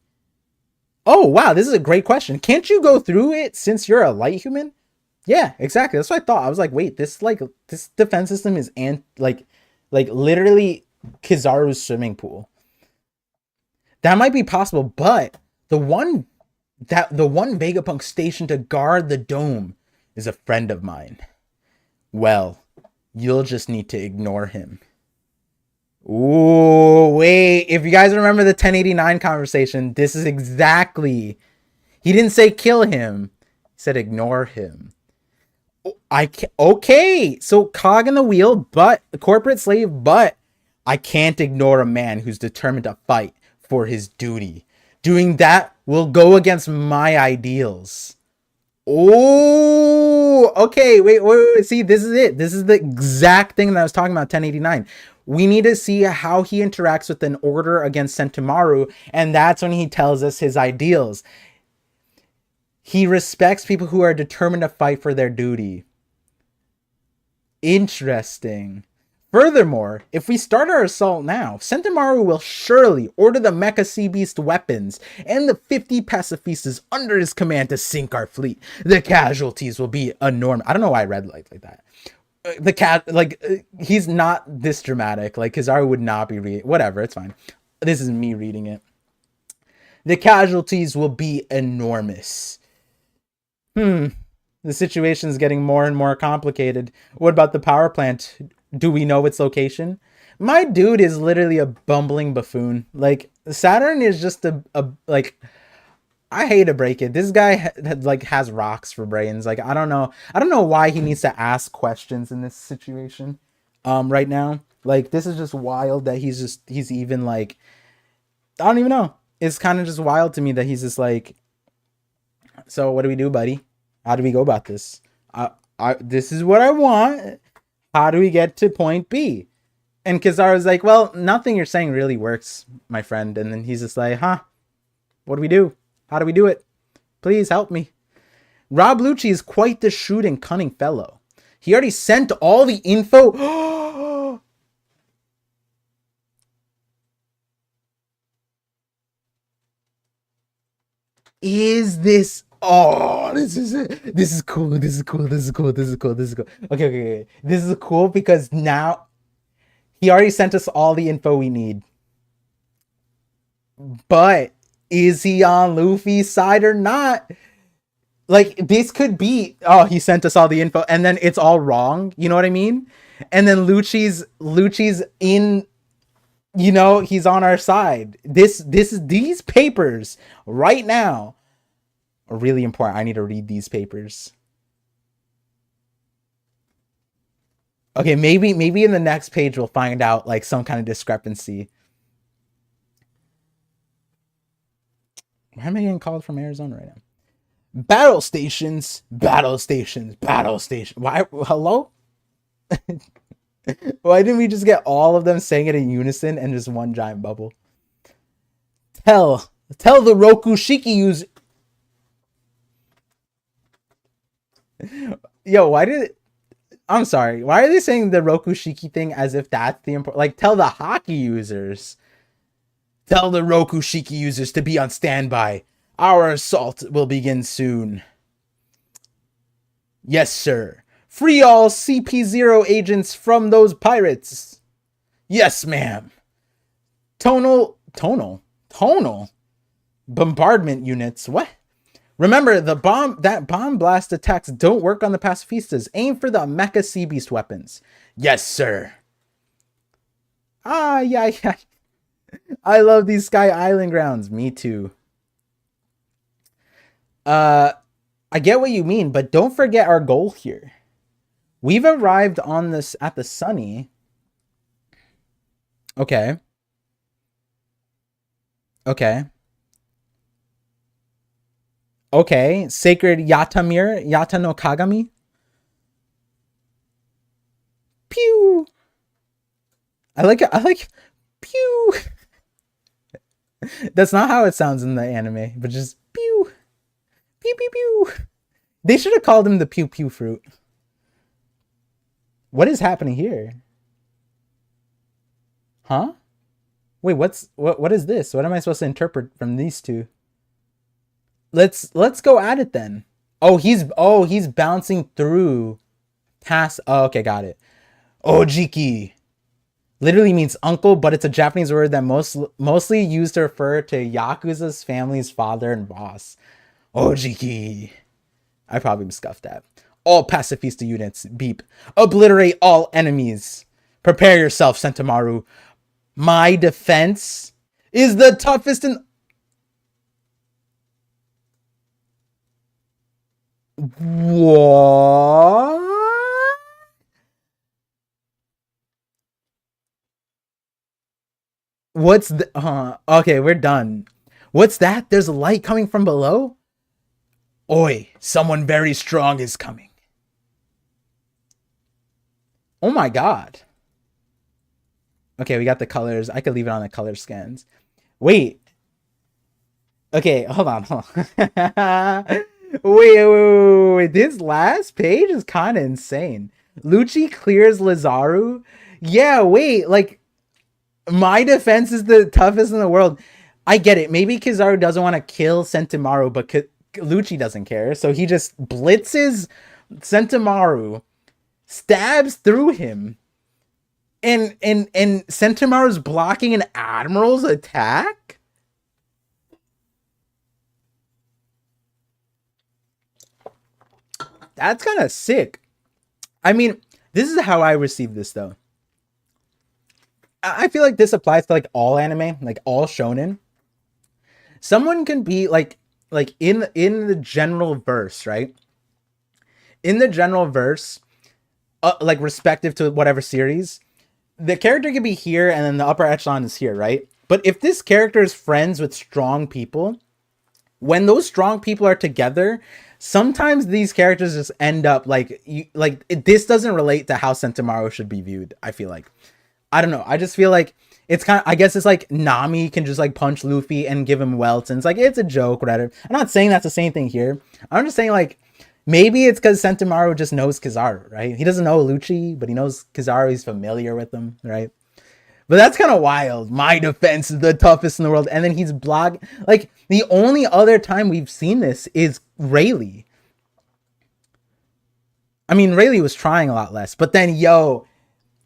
A: Oh, wow, this is a great question. Can't you go through it since you're a light human? Yeah, exactly. That's what I thought. I was like, wait, this defense system is like literally Kizaru's swimming pool. That might be possible, but the one Vegapunk stationed to guard the dome is a friend of mine. Well, you'll just need to ignore him. Ooh, wait. If you guys remember the 1089 conversation, this is exactly. He didn't say kill him. He said ignore him. Okay, so cog in the wheel, but corporate slave, but I can't ignore a man who's determined to fight for his duty. Doing that will go against my ideals. Oh, okay, wait. See, this is it. This is the exact thing that I was talking about 1089. We need to see how he interacts with an order against Sentomaru, and that's when he tells us his ideals. He respects people who are determined to fight for their duty. Interesting. Furthermore, if we start our assault now, Sentomaru will surely order the Mecha Sea Beast weapons and the 50 pacifistas under his command to sink our fleet. The casualties will be enormous. I don't know why I read like that. He's not this dramatic. Like, Kizaru would not be reading. Whatever, it's fine. This is me reading it. The casualties will be enormous. The situation is getting more and more complicated. What about the power plant? Do we know its location? My dude is literally a bumbling buffoon. Like, Saturn is just like, I hate to break it. This guy has rocks for brains. Like, I don't know why he needs to ask questions in this situation right now. Like, this is just wild that he's even like, I don't even know. It's kind of just wild to me that he's just like, so what do we do, buddy? How do we go about this? This is what I want. How do we get to point B? And Kizaru's like, well, nothing you're saying really works, my friend. And then he's just like, what do we do? How do we do it? Please help me. Rob Lucci is quite the shrewd and cunning fellow. He already sent all the info. Is this... Oh, this is it. This is cool. This is cool. Okay. This is cool because now he already sent us all the info we need. But is he on Luffy's side or not? Like, this could be, oh, he sent us all the info and then it's all wrong. You know what I mean? And then Lucci's in, he's on our side. These papers right now are really important. I need to read these papers. Okay, maybe in the next page we'll find out like some kind of discrepancy. Why am I getting called from Arizona right now? Battle stations. Why? Hello? Why didn't we just get all of them saying it in unison and just one giant bubble? Tell the Roku Shiki user. Yo, why did I'm sorry. Why are they saying the Rokushiki thing as if that's the important? Like, tell the hockey users. Tell the Rokushiki users to be on standby. Our assault will begin soon. Yes, sir. Free all CP0 agents from those pirates. Yes, ma'am. Tonal bombardment units. What? Remember, that bomb blast attacks don't work on the pacifistas. Aim for the Mecha Sea Beast weapons. Yes, sir. Yeah. I love these Sky Island grounds. Me too. I get what you mean, but don't forget our goal here. We've arrived on this at the Sunny. Okay. Okay. Okay. Sacred Yatamir, Yata no Kagami. Pew. I like pew. That's not how it sounds in the anime, but just pew. Pew pew pew. They should have called him the pew pew fruit. What is happening here? Huh? Wait, what is this? What am I supposed to interpret from these two? Let's go at it then. Oh, he's bouncing through past. Oh, okay, got it. Ojiki literally means uncle, but it's a Japanese word that mostly used to refer to Yakuza's family's father and boss. Ojiki. I probably scuffed that. All pacifista units, beep. Obliterate all enemies. Prepare yourself, Sentamaru. My defense is the toughest in... What? What's the... Okay, we're done. What's that? There's a light coming from below? Oi, someone very strong is coming. Oh my god. Okay, we got the colors. I could leave it on the color scans. Wait. Okay, hold on. Wait. This last page is kind of insane. Lucci clears Lazaru. Yeah, wait. Like, my defense is the toughest in the world. I get it. Maybe Kizaru doesn't want to kill Sentimaru, but Lucci doesn't care. So he just blitzes Sentimaru, stabs through him, and Sentimaru's blocking an admiral's attack? That's kind of sick. I mean, this is how I receive this, though. I feel like this applies to, like, all anime, like, all shonen. Someone can be, like in the general verse, right? In the general verse, like, respective to whatever series, the character can be here, and then the upper echelon is here, right? But if this character is friends with strong people, when those strong people are together, sometimes these characters just end up this doesn't relate to how Sentimaru should be viewed. I feel like, I don't know. I just feel like it's kind of, I guess it's like Nami can just like punch Luffy and give him welts, and it's like, it's a joke, whatever. I'm not saying that's the same thing here. I'm just saying, like, maybe it's because Sentimaru just knows Kizaru, right? He doesn't know Lucci, but he knows Kizaru. He's familiar with him, right? But that's kind of wild. My defense is the toughest in the world. And then he's blocked. Like, the only other time we've seen this is Rayleigh. I mean, Rayleigh was trying a lot less. But then, yo,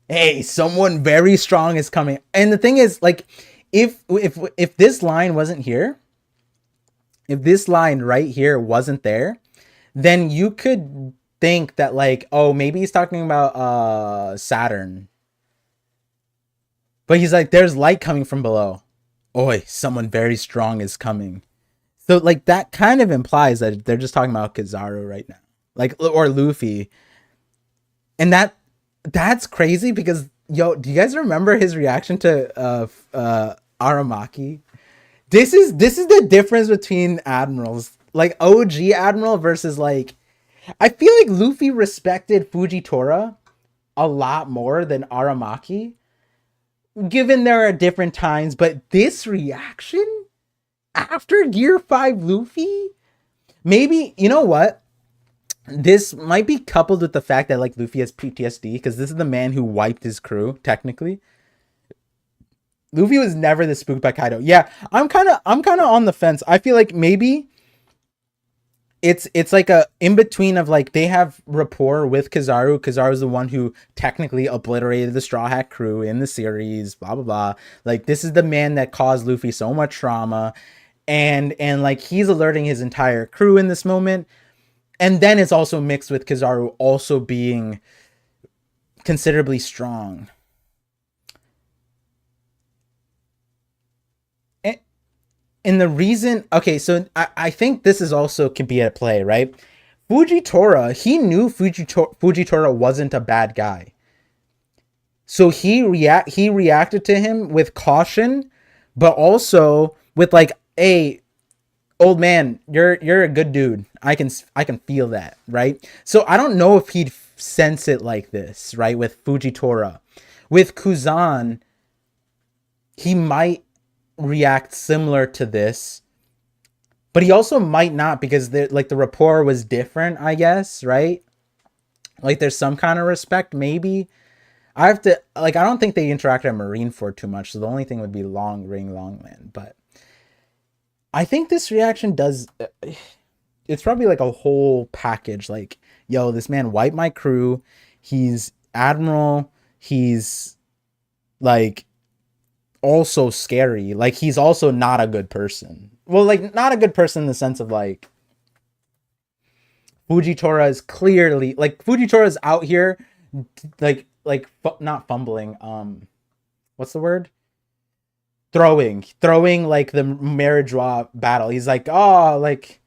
A: hey, someone very strong is coming. And the thing is, like, if this line wasn't here, if this line right here wasn't there, then you could think that, like, oh, maybe he's talking about Saturn. But he's like, there's light coming from below. Oi, someone very strong is coming. So, like, that kind of implies that they're just talking about Kizaru right now. Like, or Luffy. And that's crazy because, yo, do you guys remember his reaction to Aramaki? This is the difference between admirals. Like, OG Admiral versus, like, I feel like Luffy respected Fujitora a lot more than Aramaki, given there are different times. But this reaction after Gear 5 Luffy, maybe, you know what? This might be coupled with the fact that like Luffy has PTSD because this is the man who wiped his crew. Technically, Luffy was never this spooked by Kaido. Yeah, I'm kind of on the fence. I feel like maybe it's like a in between of like they have rapport with Kizaru. Kizaru's the one who technically obliterated the Straw Hat crew in the series. Blah blah blah. Like this is the man that caused Luffy so much trauma, and like he's alerting his entire crew in this moment. And then it's also mixed with Kizaru also being considerably strong. And the reason, okay, so I think this is also could be at play, right? Fujitora, he knew Fujitora wasn't a bad guy. So he reacted to him with caution, but also with like, hey, old man, you're a good dude. I can feel that, right? So I don't know if he'd sense it like this, right? With Fujitora. With Kuzan, he might react similar to this, but he also might not because like the rapport was different, I guess, right? Like there's some kind of respect, maybe. I have to like I don't think they interacted at Marineford too much, so the only thing would be Long Ring Longland. But I think this reaction does it's probably like a whole package. Like, yo, this man wiped my crew. He's admiral. He's like also scary. Like he's also not a good person. Well, like not a good person in the sense of like Fujitora is clearly like Fujitora is out here not fumbling. What's the word? Throwing like the marriage battle. He's like, oh, like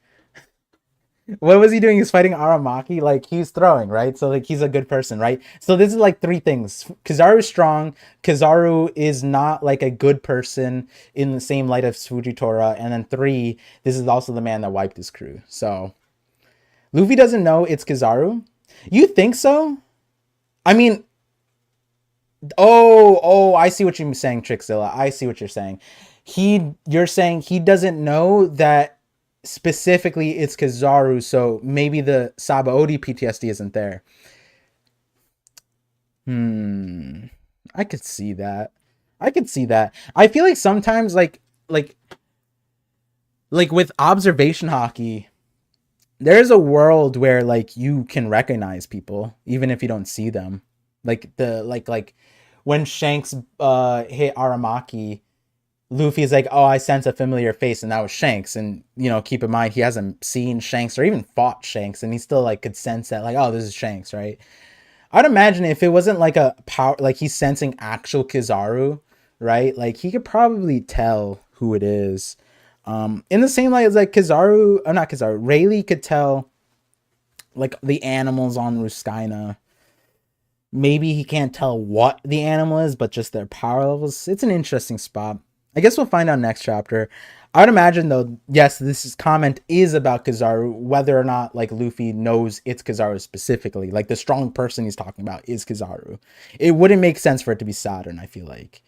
A: what was he doing? He's fighting Aramaki. Like he's throwing, right? So like he's a good person, right? So this is like three things. Kizaru's strong. Kizaru is not like a good person in the same light as Fujitora. And then three, this is also the man that wiped his crew. So Luffy doesn't know it's Kizaru. You think so? I mean, I see what you're saying, Trixzilla. I see what you're saying. You're saying he doesn't know that specifically it's Kizaru, so maybe the Sabaody PTSD isn't there. I could see that. I could see that. I feel like sometimes like with observation haki, there's a world where like you can recognize people even if you don't see them. Like the like when Shanks hit Aramaki, Luffy's like, oh, I sense a familiar face, and that was Shanks. And you know, keep in mind he hasn't seen Shanks or even fought Shanks, and he still like could sense that, like, oh, this is Shanks, right? I'd imagine if it wasn't like a power, like he's sensing actual Kizaru, right? Like he could probably tell who it is. In the same light as like Kizaru, or not Kizaru, Rayleigh could tell like the animals on Ruskaina. Maybe he can't tell what the animal is, but just their power levels. It's an interesting spot. I guess we'll find out next chapter. I would imagine though, yes, this comment is about Kizaru, whether or not like Luffy knows it's Kizaru specifically. Like the strong person he's talking about is Kizaru. It wouldn't make sense for it to be Saturn, I feel like.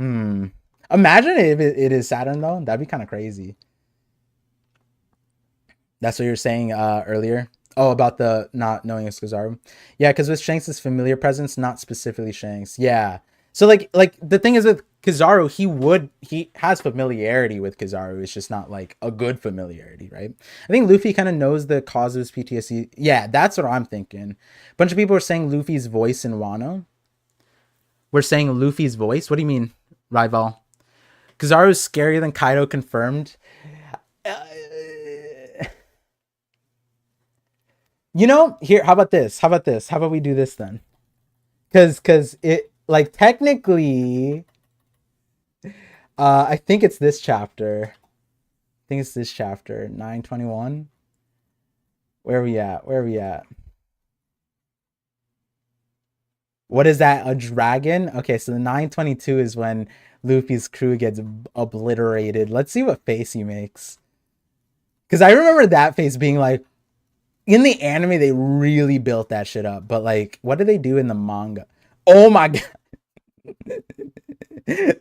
A: Imagine if it is Saturn though. That'd be kind of crazy. That's what you were saying earlier. Oh, about the not knowing it's Kizaru. Yeah, because with Shanks' familiar presence, not specifically Shanks. Yeah. So like the thing is with Kizaru, he has familiarity with Kizaru. It's just not like a good familiarity, right? I think Luffy kind of knows the cause of his PTSD. Yeah, that's what I'm thinking. A bunch of people are saying Luffy's voice in Wano. We're saying Luffy's voice. What do you mean, rival? Kizaru's scarier than Kaido confirmed. You know, here, how about this? How about we do this then? Cause it like technically I think it's this chapter. I think it's this chapter, 921. Where are we at? What is that? A dragon? Okay, so the 922 is when Luffy's crew gets obliterated. Let's see what face he makes. Because I remember that face being like, in the anime, they really built that shit up. But like, what do they do in the manga? Oh my god.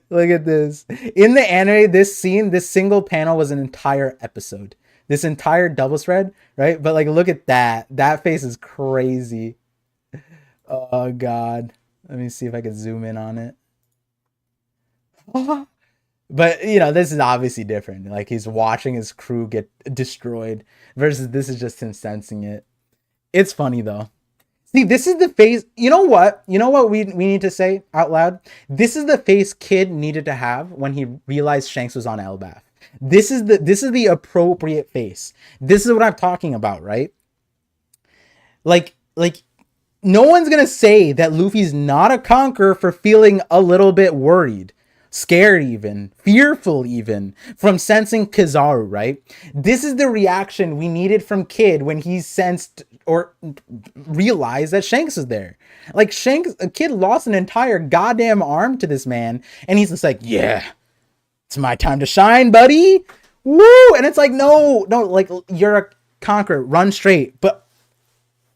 A: Look at this. In the anime, this single panel was an entire episode. This entire double spread, right? But like, look at that. That face is crazy. Oh God. Let me see if I can zoom in on it. But you know, this is obviously different. Like he's watching his crew get destroyed versus this is just him sensing it. It's funny though. See, this is the face. You know what? You know what we need to say out loud? This is the face Kid needed to have when he realized Shanks was on Elbaf. This is the appropriate face. This is what I'm talking about, right? Like no one's gonna say that Luffy's not a conqueror for feeling a little bit worried, scared, even fearful, even from sensing Kizaru, right? This is the reaction we needed from Kid when he sensed or realized that Shanks is there. Like Shanks, a Kid lost an entire goddamn arm to this man, and he's just like, yeah, it's my time to shine, buddy. Woo! And it's like, no, like you're a conqueror, run straight, but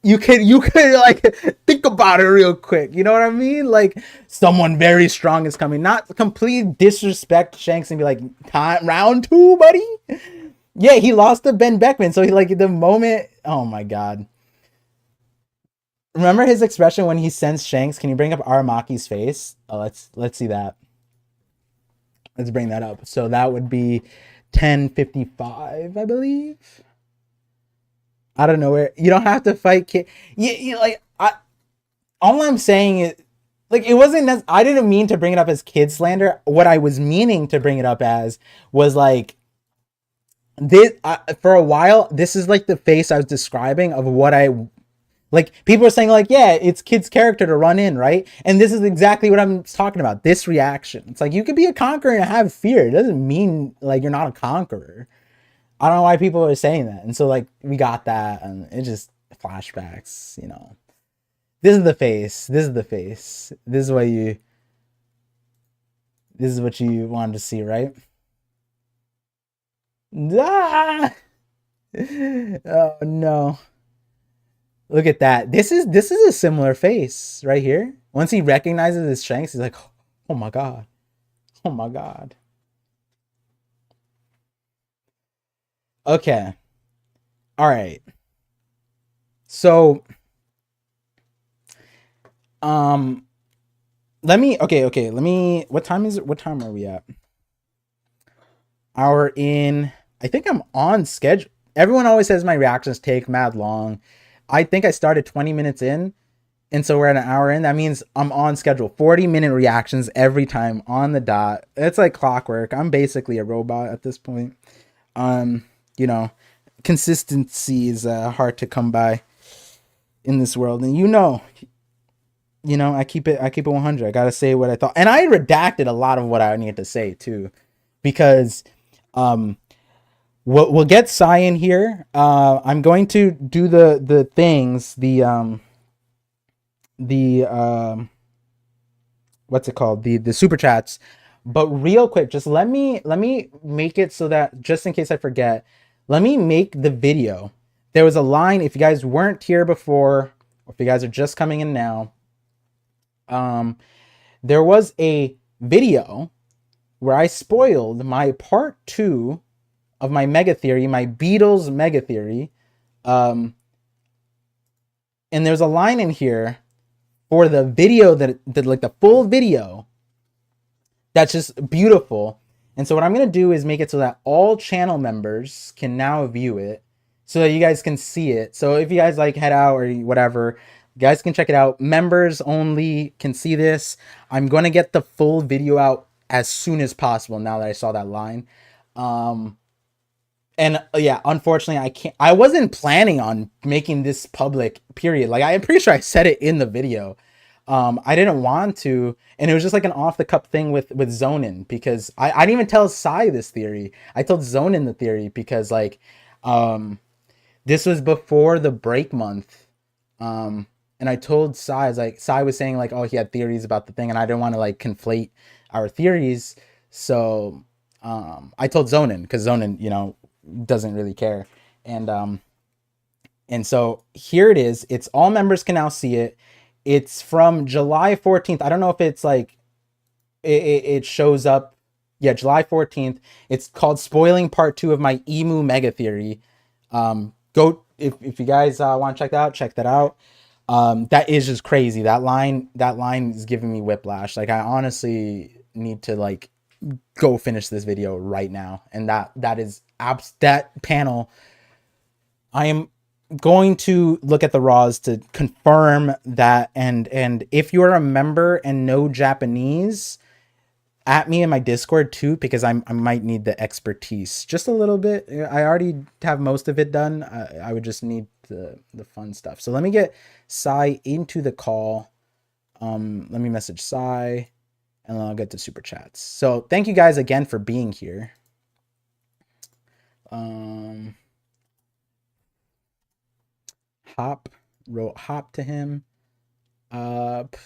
A: you could like think about it real quick. You know what I mean? Like someone very strong is coming. Not completely disrespect Shanks and be like, time round 2, buddy. Yeah, he lost to Ben Beckman. So he like the moment. Oh my God. Remember his expression when he sensed Shanks? Can you bring up Aramaki's face? Oh, let's see that. Let's bring that up. So that would be 10:55, I believe. I don't know where. You don't have to fight Kid. You like all I'm saying is like it wasn't. I didn't mean to bring it up as kid slander. What I was meaning to bring it up as was like this. For a while, this is like the face I was describing of what I like. People are saying like, yeah, it's Kid's character to run in, right? And this is exactly what I'm talking about. This reaction. It's like you could be a conqueror and have fear. It doesn't mean like you're not a conqueror. I don't know why people are saying that. And so like we got that and it just flashbacks, you know. This is the face. This is the face. This is what you wanted to see, right? Ah! Oh no. Look at that. This is a similar face right here. Once he recognizes his Shanks, he's like, oh my God. Oh my God. Okay. All right. So, let me, let me, what time is it? What time are we at? Hour in, I think I'm on schedule. Everyone always says my reactions take mad long. I think I started 20 minutes in. And so we're at an hour in. That means I'm on schedule. 40-minute reactions every time on the dot. It's like clockwork. I'm basically a robot at this point. You know, consistency is hard to come by in this world, and you know, I keep it 100. I gotta say what I thought, and I redacted a lot of what I needed to say too, because we'll get Sai in here. I'm going to do the things, the what's it called, the super chats, but real quick, just let me make it so that just in case I forget. Let me make the video. There was a line, if you guys weren't here before, or if you guys are just coming in now, there was a video where I spoiled my part 2 of my mega theory, my Beatles mega theory. And there's a line in here for the video that like the full video that's just beautiful. And so what I'm going to do is make it so that all channel members can now view it so that you guys can see it. So if you guys like head out or whatever, you guys can check it out. Members only can see this. I'm going to get the full video out as soon as possible now that I saw that line. And yeah, unfortunately I wasn't planning on making this public, period. Like I'm pretty sure I said it in the video. I didn't want to, and it was just like an off the cup thing with Zonin, because I didn't even tell Sai this theory. I told Zonin the theory because like this was before the break month, and I told Sai, Sai was saying like, oh, he had theories about the thing, and I didn't want to like conflate our theories, so I told Zonin, because Zonin, you know, doesn't really care, and so here it is. It's all members can now see it. It's from July 14th. I don't know if it's like it shows up Yeah, July 14th. It's called Spoiling Part 2 of my Emu Mega Theory. Go if you guys want to check that out. That is just crazy. That line is giving me whiplash. Like, I honestly need to like go finish this video right now. And that panel, I am going to look at the raws to confirm that. And if you're a member and know Japanese, at me in my Discord too, because I might need the expertise just a little bit. I already have most of it done. I would just need the fun stuff. So let me get Sai into the call. Let me message Sai, and then I'll get to super chats. So thank you guys again for being here. Wrote hop to him. Okay,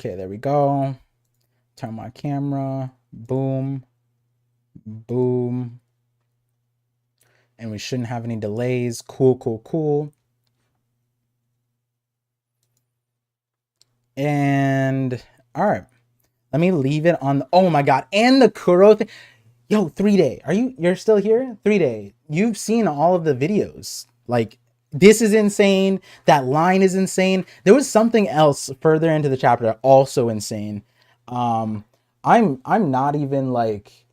A: there we go. Turn my camera. Boom. Boom. And we shouldn't have any delays. Cool. And all right. Let me leave it on. Oh my God. And the Kuro thing. Yo, 3-Day. You're still here? 3-Day. You've seen all of the videos. Like, this is insane. That line is insane. There was something else further into the chapter also insane. I'm not even like,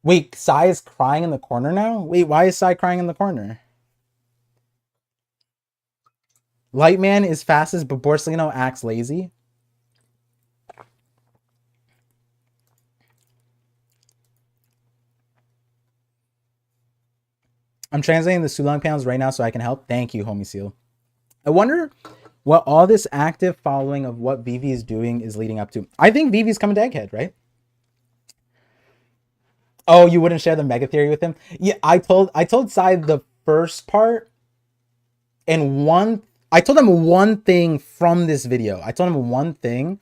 A: wait, Sai is crying in the corner now? Wait, why is Sai crying in the corner? Lightman is fastest, but Borsellino acts lazy. I'm translating the Sulong panels right now so I can help. Thank you, Homie Seal. I wonder what all this active following of what Vivi is doing is leading up to. I think Vivi's coming to Egghead, right? Oh, you wouldn't share the mega theory with him? Yeah, I told Sai the first part, and I told him one thing from this video. I told him one thing.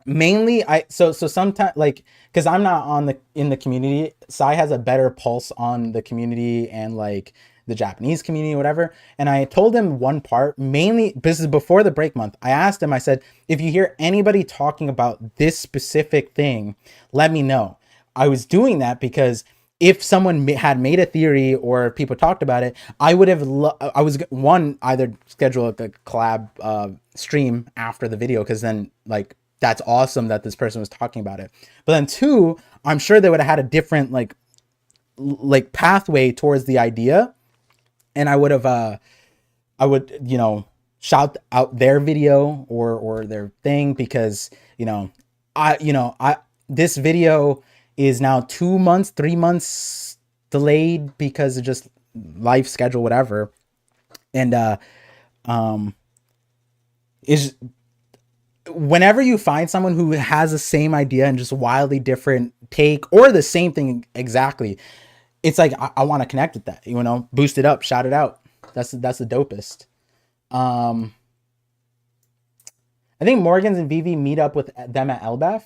A: Mainly so sometimes, like, because I'm not in the community, Sai has a better pulse on the community and like the Japanese community or whatever. And I told him one part, mainly this is before the break month. I asked him, I said, if you hear anybody talking about this specific thing, let me know. I was doing that because if someone had made a theory or people talked about it, I would have I was either schedule a collab stream after the video, because then like that's awesome that this person was talking about it. But then two, I'm sure they would have had a different like pathway towards the idea, and I would, shout out their video or their thing, because this video is now 2 months, 3 months delayed because of just life schedule, whatever. And is whenever you find someone who has the same idea and just wildly different take or the same thing exactly, it's like I want to connect with that, boost it up, shout it out. That's the dopest. I think Morgans and Vivi meet up with them at Elbaf.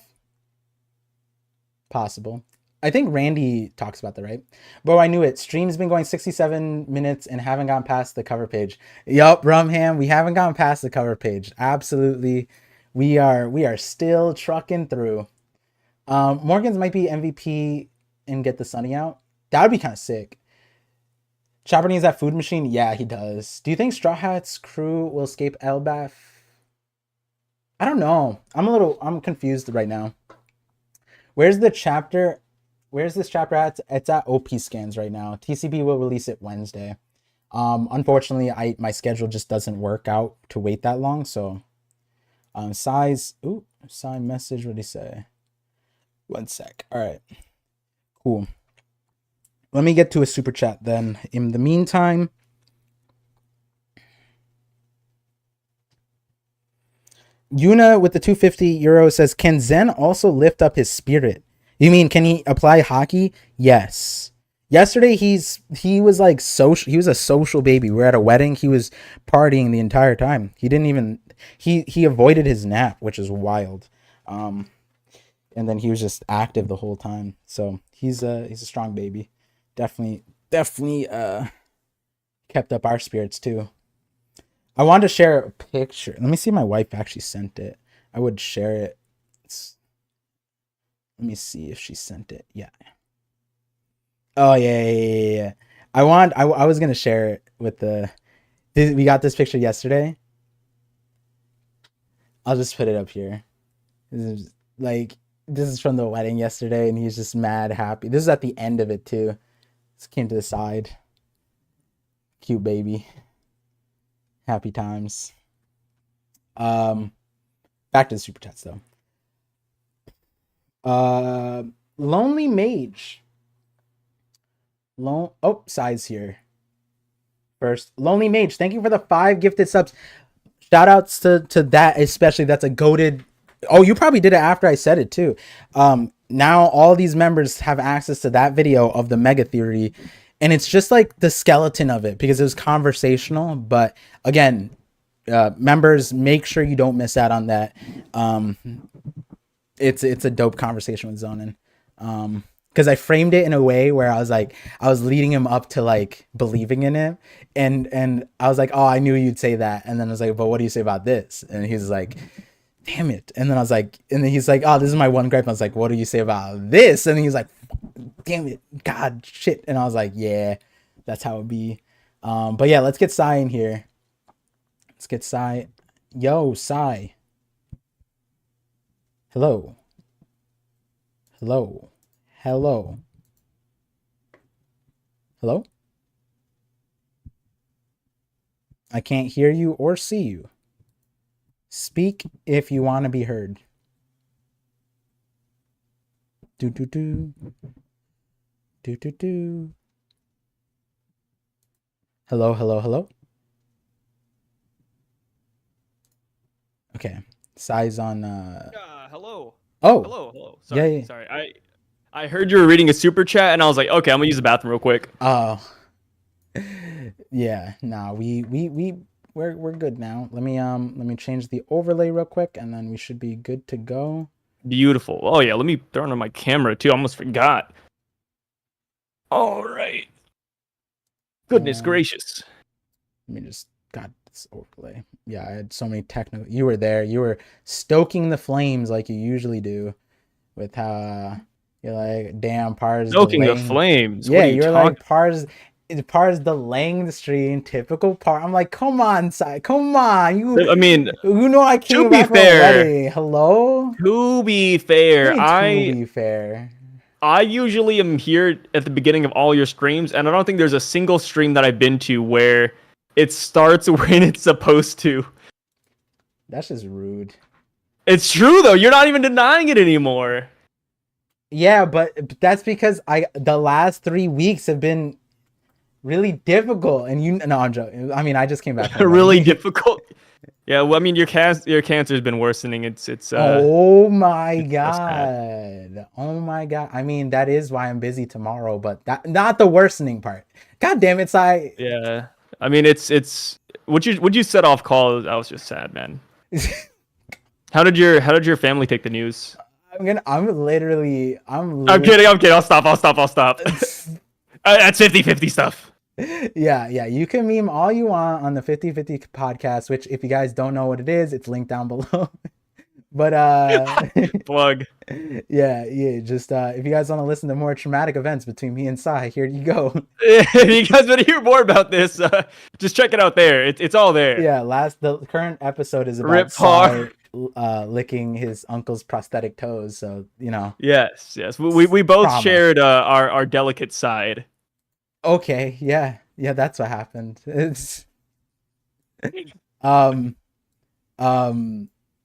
A: Possible. I think Randy talks about that, right? Bro, I knew it. Stream's been going 67 minutes and haven't gone past the cover page. Yup, Rumham, we haven't gone past the cover page. Absolutely. We are still trucking through. Morgans might be MVP and get the Sunny out. That would be kind of sick. Chopper needs that food machine? Yeah, he does. Do you think Straw Hat's crew will escape Elbaf? I don't know. I'm confused right now. Where's this chapter at? It's at OP Scans right now. TCB will release it Wednesday. Unfortunately, my schedule just doesn't work out to wait that long. So, Sai message. What did he say? 1 sec. All right, cool. Let me get to a super chat then. In the meantime, Yuna with the 250 euros says, can Zen also lift up his spirit? You mean, can he apply hockey? Yes. Yesterday, he was like social. He was a social baby. We're at a wedding. He was partying the entire time. He didn't even, he avoided his nap, which is wild. And then he was just active the whole time. So he's a strong baby. Definitely kept up our spirits too. I wanted to share a picture. Let me see if my wife actually sent it. I would share it. Let me see if she sent it. Yeah. Oh yeah. I was gonna share it with we got this picture yesterday. I'll just put it up here. This is from the wedding yesterday, and he's just mad happy. This is at the end of it too. This came to the side. Cute baby. Happy times. Back to the super chats though. Lonely Mage. Size here. First, Lonely Mage, thank you for the 5 gifted subs. Shout outs to that, especially. That's a goated. Oh, you probably did it after I said it too. Now all these members have access to that video of the mega theory, and it's just like the skeleton of it because it was conversational. But again, members, make sure you don't miss out on that. It's a dope conversation with Zonin. Because I framed it in a way where I was leading him up to like believing in it, and I was like, oh, I knew you'd say that, and then I was like, but what do you say about this? And he's like, damn it. And then I was like, and then he's like, oh, this is my one gripe. I was like, what do you say about this? And he's like, damn it, God, shit. And I was like, yeah, that's how it be. But yeah, let's get Sai in here. Let's get Sai. Yo, Sai. Hello. Hello. Hello. Hello? I can't hear you or see you. Speak if you want to be heard. Do do do. Do do do. Hello, hello, hello. Okay. Sai's on
B: hello.
A: Oh.
B: Hello. Sorry.
A: Yeah.
B: Sorry. I heard you were reading a super chat and I was like, okay, I'm gonna use the bathroom real quick.
A: Oh. Yeah, nah, we're good now. Let me change the overlay real quick and then we should be good to go.
B: Beautiful. Oh yeah, let me turn on my camera too. I almost forgot. All right. Goodness gracious.
A: Let me just got this overlay. Yeah, I had so many technical. You were there. You were stoking the flames like you usually do with how you're like, damn, Par's
B: stoking the flames.
A: Yeah, you're like Par's delaying the stream. Typical Par. I'm like, come on, Sai, come on. You know I came back from a wedding. Hello.
B: To be fair,
A: I
B: usually am here at the beginning of all your streams, and I don't think there's a single stream that I've been to where it starts when it's supposed to.
A: That's just rude.
B: It's true though. You're not even denying it anymore.
A: Yeah, but that's because the last 3 weeks have been really difficult, and no, I'm joking. I mean, I just came back.
B: Really difficult. Yeah, well, I mean, your cancer's been worsening. It's.
A: Oh my god! Oh my god! I mean, that is why I'm busy tomorrow, but that not the worsening part. God damn it, Sai.
B: Yeah, I mean, it's. Would you set off call? I was just sad, man. How did your family take the news?
A: I'm kidding.
B: I'm kidding. I'll stop. That's 50-50 stuff.
A: Yeah. You can meme all you want on the 50-50 podcast, which if you guys don't know what it is, it's linked down below. But
B: plug.
A: Yeah. Just if you guys want to listen to more traumatic events between me and Sai, here you go.
B: If you guys want to hear more about this, just check it out there. It's all there.
A: Yeah. the current episode is about Sai licking his uncle's prosthetic toes. So you know.
B: Yes. We both shared our delicate side.
A: Okay. Yeah. That's what happened. It's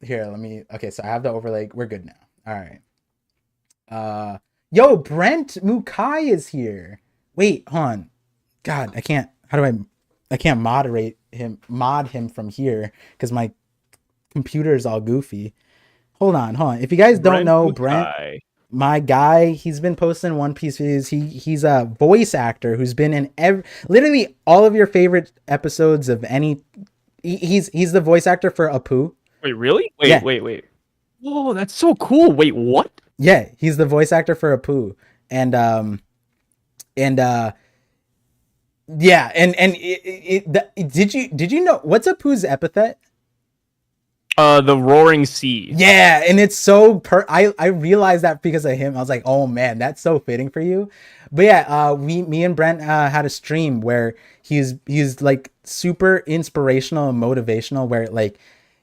A: here, let me. Okay, so I have the overlay. We're good now. All right. Yo, Brent Mukai is here. Wait, hold on. God, I can't. I can't mod him from here because my computer is all goofy. Hold on. If you guys don't know Brent, my guy, he's been posting One Piece videos. He's a voice actor who's been in literally all of your favorite episodes of any. He's the voice actor for Apu.
B: Wait, really? Wait. Oh, that's so cool. Wait, what?
A: Yeah, he's the voice actor for Apu. And did you know what's Apu's epithet?
B: The Roaring Sea.
A: Yeah, and it's so I realized that because of him. I was like, oh man, that's so fitting for you. But yeah, me and Brent had a stream where he's like super inspirational and motivational, where like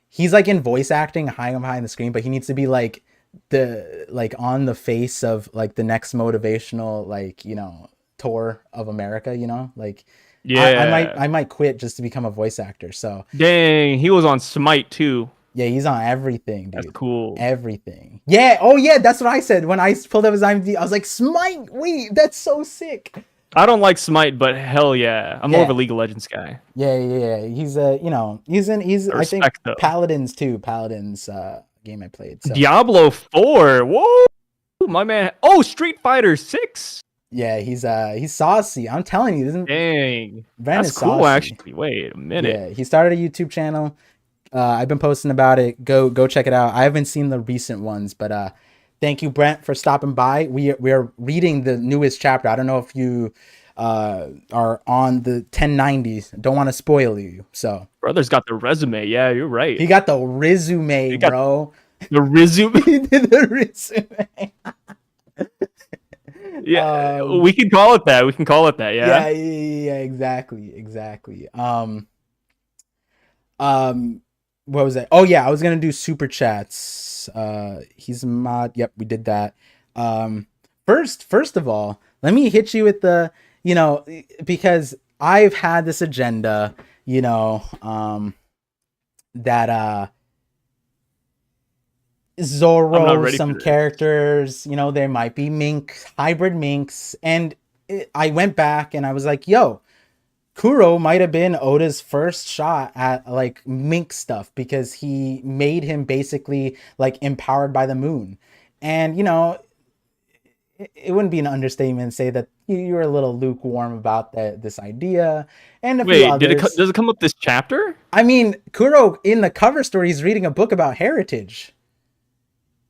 A: he's like in voice acting high on behind the screen, but he needs to be like on the face of like the next motivational, like, you know, tour of America, you know, like
B: Yeah.
A: I might quit just to become a voice actor. So
B: Dang, he was on Smite too.
A: yeah, he's on everything,
B: That's
A: dude.
B: cool.
A: Everything. Yeah. Oh yeah, that's what I said when I pulled up his IMDb. I was like, Smite. Wait, that's so sick.
B: I don't like Smite, but hell yeah, I'm more of a
A: Yeah.
B: League of Legends guy.
A: Yeah. He's you know, he's I think
B: Respect though.
A: Paladins too. Paladins game I played. So
B: Diablo 4. Whoa, my man. Oh, Street Fighter 6.
A: yeah, he's saucy. I'm telling you, isn't
B: Dang,
A: Brent
B: that's
A: is
B: cool.
A: saucy.
B: Actually, wait a minute.
A: Yeah, he started a YouTube channel. I've been posting about it. Go check it out. I haven't seen the recent ones, but thank you, Brent, for stopping by. We are reading the newest chapter. I don't know if you are on the 1090s. Don't want to spoil you. So
B: Brother's got the resume. Yeah, you're right.
A: he got the resume,
B: got
A: bro.
B: The resume.
A: He did the resume.
B: Yeah, we can call it that. We can call it that. Yeah.
A: Yeah, exactly. What was that? Oh yeah, I was gonna do super chats. He's a mod. Yep, we did that. First of all, let me hit you with the, you know, because I've had this agenda, you know, that Zoro, some characters, you know, there might be hybrid minks, and I went back and I was like, yo, Kuro might have been Oda's first shot at like mink stuff, because he made him basically like empowered by the moon. And you know, it wouldn't be an understatement to say that you were a little lukewarm about this idea. And few others.
B: Does it come up this chapter?
A: I mean, Kuro in the cover story is reading a book about heritage.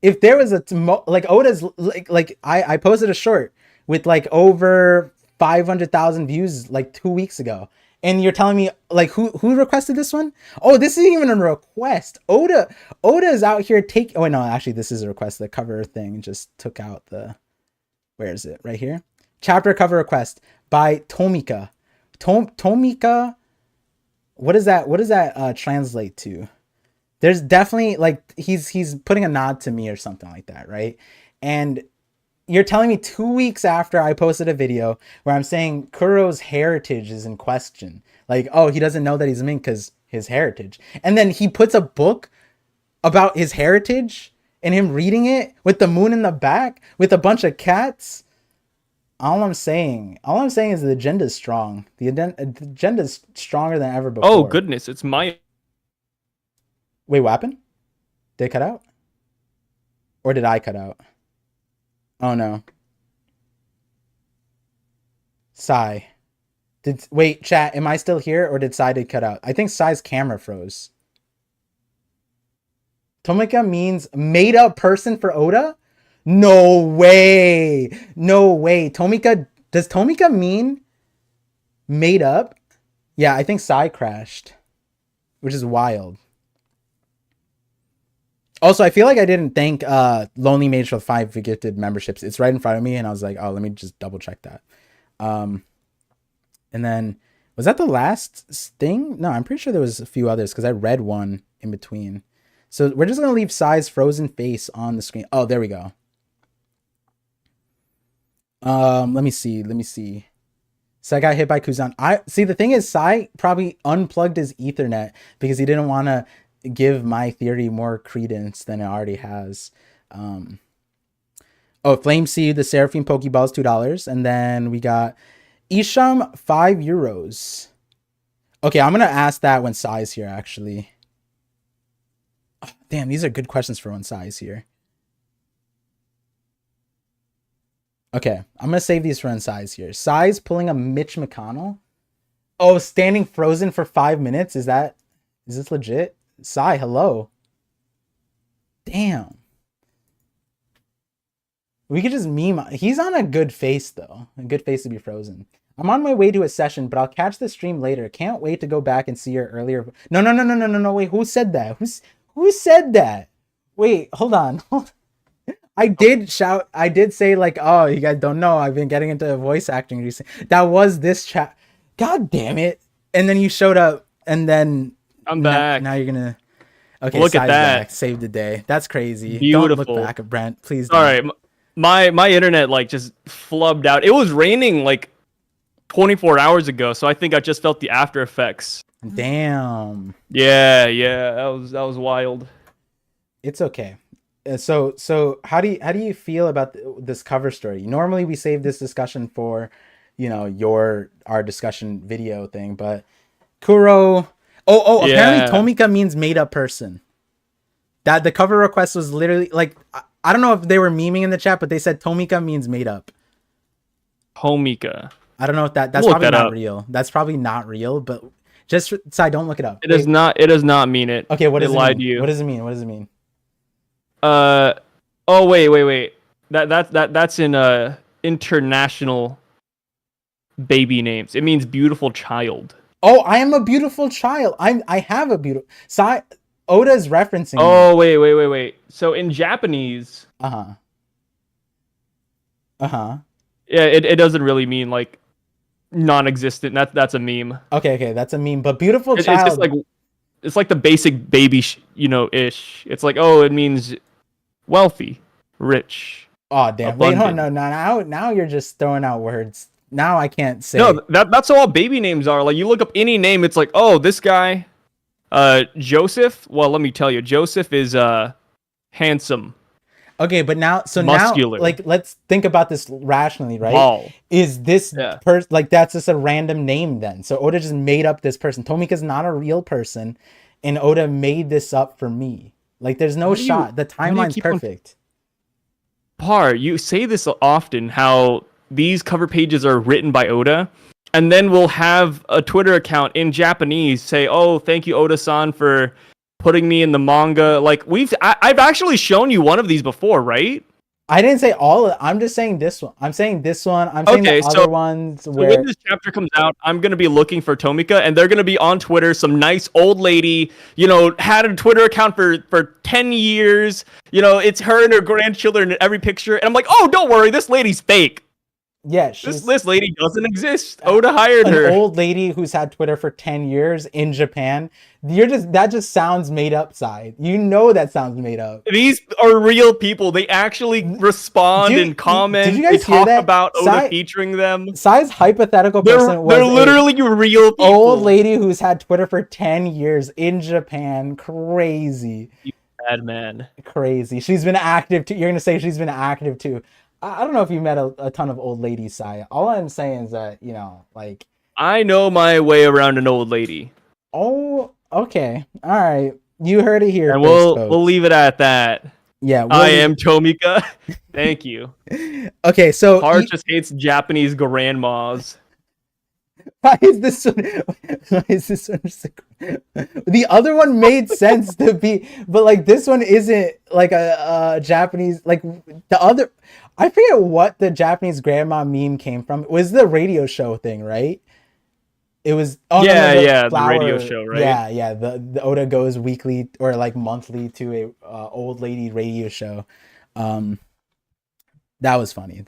A: If there was like Oda's like I posted a short with like over 500,000 views like 2 weeks ago, and you're telling me like who requested this one? Oh, this isn't even a request. Oda is out here oh no, actually this is a request. The cover thing just took out the, where is it? Right here. Chapter cover request by Tomika. Tomika. What does that translate to? There's definitely like he's putting a nod to me or something like that, right? And you're telling me 2 weeks after I posted a video where I'm saying Kuro's heritage is in question. Like, oh, he doesn't know that he's mink because his heritage. And then he puts a book about his heritage and him reading it with the moon in the back with a bunch of cats. All I'm saying is the agenda is strong. The agenda is stronger than ever before.
B: Oh, goodness. It's my...
A: Wait, what happened? Did it cut out? Or did I cut out? Oh no. Sai. Wait, chat, am I still here or did Sai cut out? I think Sai's camera froze. Tomika means made up person for Oda? No way. Does Tomika mean made up? Yeah, I think Sai crashed, which is wild. Also, I feel like I didn't thank Lonely Mage for 5 gifted memberships. It's right in front of me, and I was like, oh, let me just double check that. And then, was that the last thing? No, I'm pretty sure there was a few others, because I read one in between. So we're just going to leave Sai's frozen face on the screen. Oh, there we go. Let me see. Sai got hit by Kuzan. The thing is, Sai probably unplugged his Ethernet because he didn't want to give my theory more credence than it already has. Flame Seed, the Seraphim Pokeballs, $2. And then we got Isham, €5. Okay, I'm gonna ask that when Sai's here, actually. Oh, damn, these are good questions for when Sai's here. Okay, I'm gonna save these for when Sai's here. Sai's pulling a Mitch McConnell. Oh, standing frozen for 5 minutes. Is this legit? Sai, hello. Damn. We could just meme. He's on a good face, though. A good face to be frozen. I'm on my way to a session, but I'll catch the stream later. Can't wait to go back and see your earlier. No. Wait, who said that? Who said that? Wait, hold on. I did say like, oh, you guys don't know, I've been getting into voice acting recently. That was this chat. God damn it. And then you showed up, and then
B: I'm back.
A: Now you're gonna. Okay,
B: look at that.
A: Back. Save the day. That's crazy.
B: Beautiful.
A: Don't look back, Brent. Please.
B: All right, my internet like just flubbed out. It was raining like 24 hours ago, so I think I just felt the after effects.
A: Damn.
B: Yeah, that was wild.
A: It's okay. So how do you feel about this cover story? Normally we save this discussion for, our discussion video thing, but Kuro. Oh, yeah. Apparently Tomika means made up person. That the cover request was literally like, I don't know if they were memeing in the chat, but they said Tomika means made up.
B: Tomika.
A: I don't know if that's probably not real. That's probably not real, but just don't look it up.
B: It does not mean it.
A: Okay, what does it mean?
B: To you.
A: What does it mean? What does it mean?
B: Oh wait. That's in international baby names. It means beautiful child.
A: Oh, I am a beautiful child. I have a beautiful. Oda is referencing.
B: Oh, wait. So in Japanese.
A: Yeah,
B: it doesn't really mean like non-existent. That's a meme.
A: Okay, that's a meme. But beautiful child.
B: It's just like it's like the basic baby, ish. It's like, oh, it means wealthy, rich.
A: Oh damn! Abundant. Wait, no. Now you're just throwing out words. Now I can't say.
B: No, that's all baby names are. Like you look up any name, it's like, oh, this guy, Joseph. Well, let me tell you, Joseph is handsome.
A: Okay, but
B: muscular.
A: Now, like, let's think about this rationally, right?
B: Ball.
A: Is this person like that's just a random name then? So Oda just made up this person. Tomika's not a real person, and Oda made this up for me. Like, there's no shot. The timeline's perfect.
B: You say this often, how these cover pages are written by Oda, and then we'll have a Twitter account in Japanese say, "Oh, thank you, Oda-san, for putting me in the manga." Like I've actually shown you one of these before, right?
A: I didn't say all of. I'm just saying this one. I'm saying this one. I'm saying the other ones. Where...
B: when this chapter comes out, I'm gonna be looking for Tomika, and they're gonna be on Twitter. Some nice old lady, had a Twitter account for 10 years. It's her and her grandchildren in every picture, and I'm like, oh, don't worry, this lady's fake.
A: Yeah,
B: this lady doesn't exist. Oda hired her.
A: An old lady who's had Twitter for 10 years in Japan. That just sounds made up, Sai. That sounds made up.
B: These are real people. They actually respond and comment.
A: Did you guys hear that?
B: About Oda featuring them.
A: Sai's hypothetical person was
B: they're literally real people.
A: Old lady who's had Twitter for 10 years in Japan. Crazy.
B: You bad man.
A: Crazy. She's been active too. You're gonna say she's been active too. I don't know if you met a ton of old ladies, Sai. All I'm saying is that, like...
B: I know my way around an old lady.
A: Oh, okay. All right. You heard it here.
B: And we'll leave it at that.
A: Yeah.
B: I am Tomika. Thank you.
A: Okay, so...
B: Hard just hates Japanese grandmas.
A: Why is this one the other one made sense to be, but like this one isn't like a Japanese, like the other. I forget what the Japanese grandma meme came from. It was the radio show thing, right? It was
B: the radio show, right?
A: Yeah. The Oda goes weekly or like monthly to a old lady radio show. That was funny.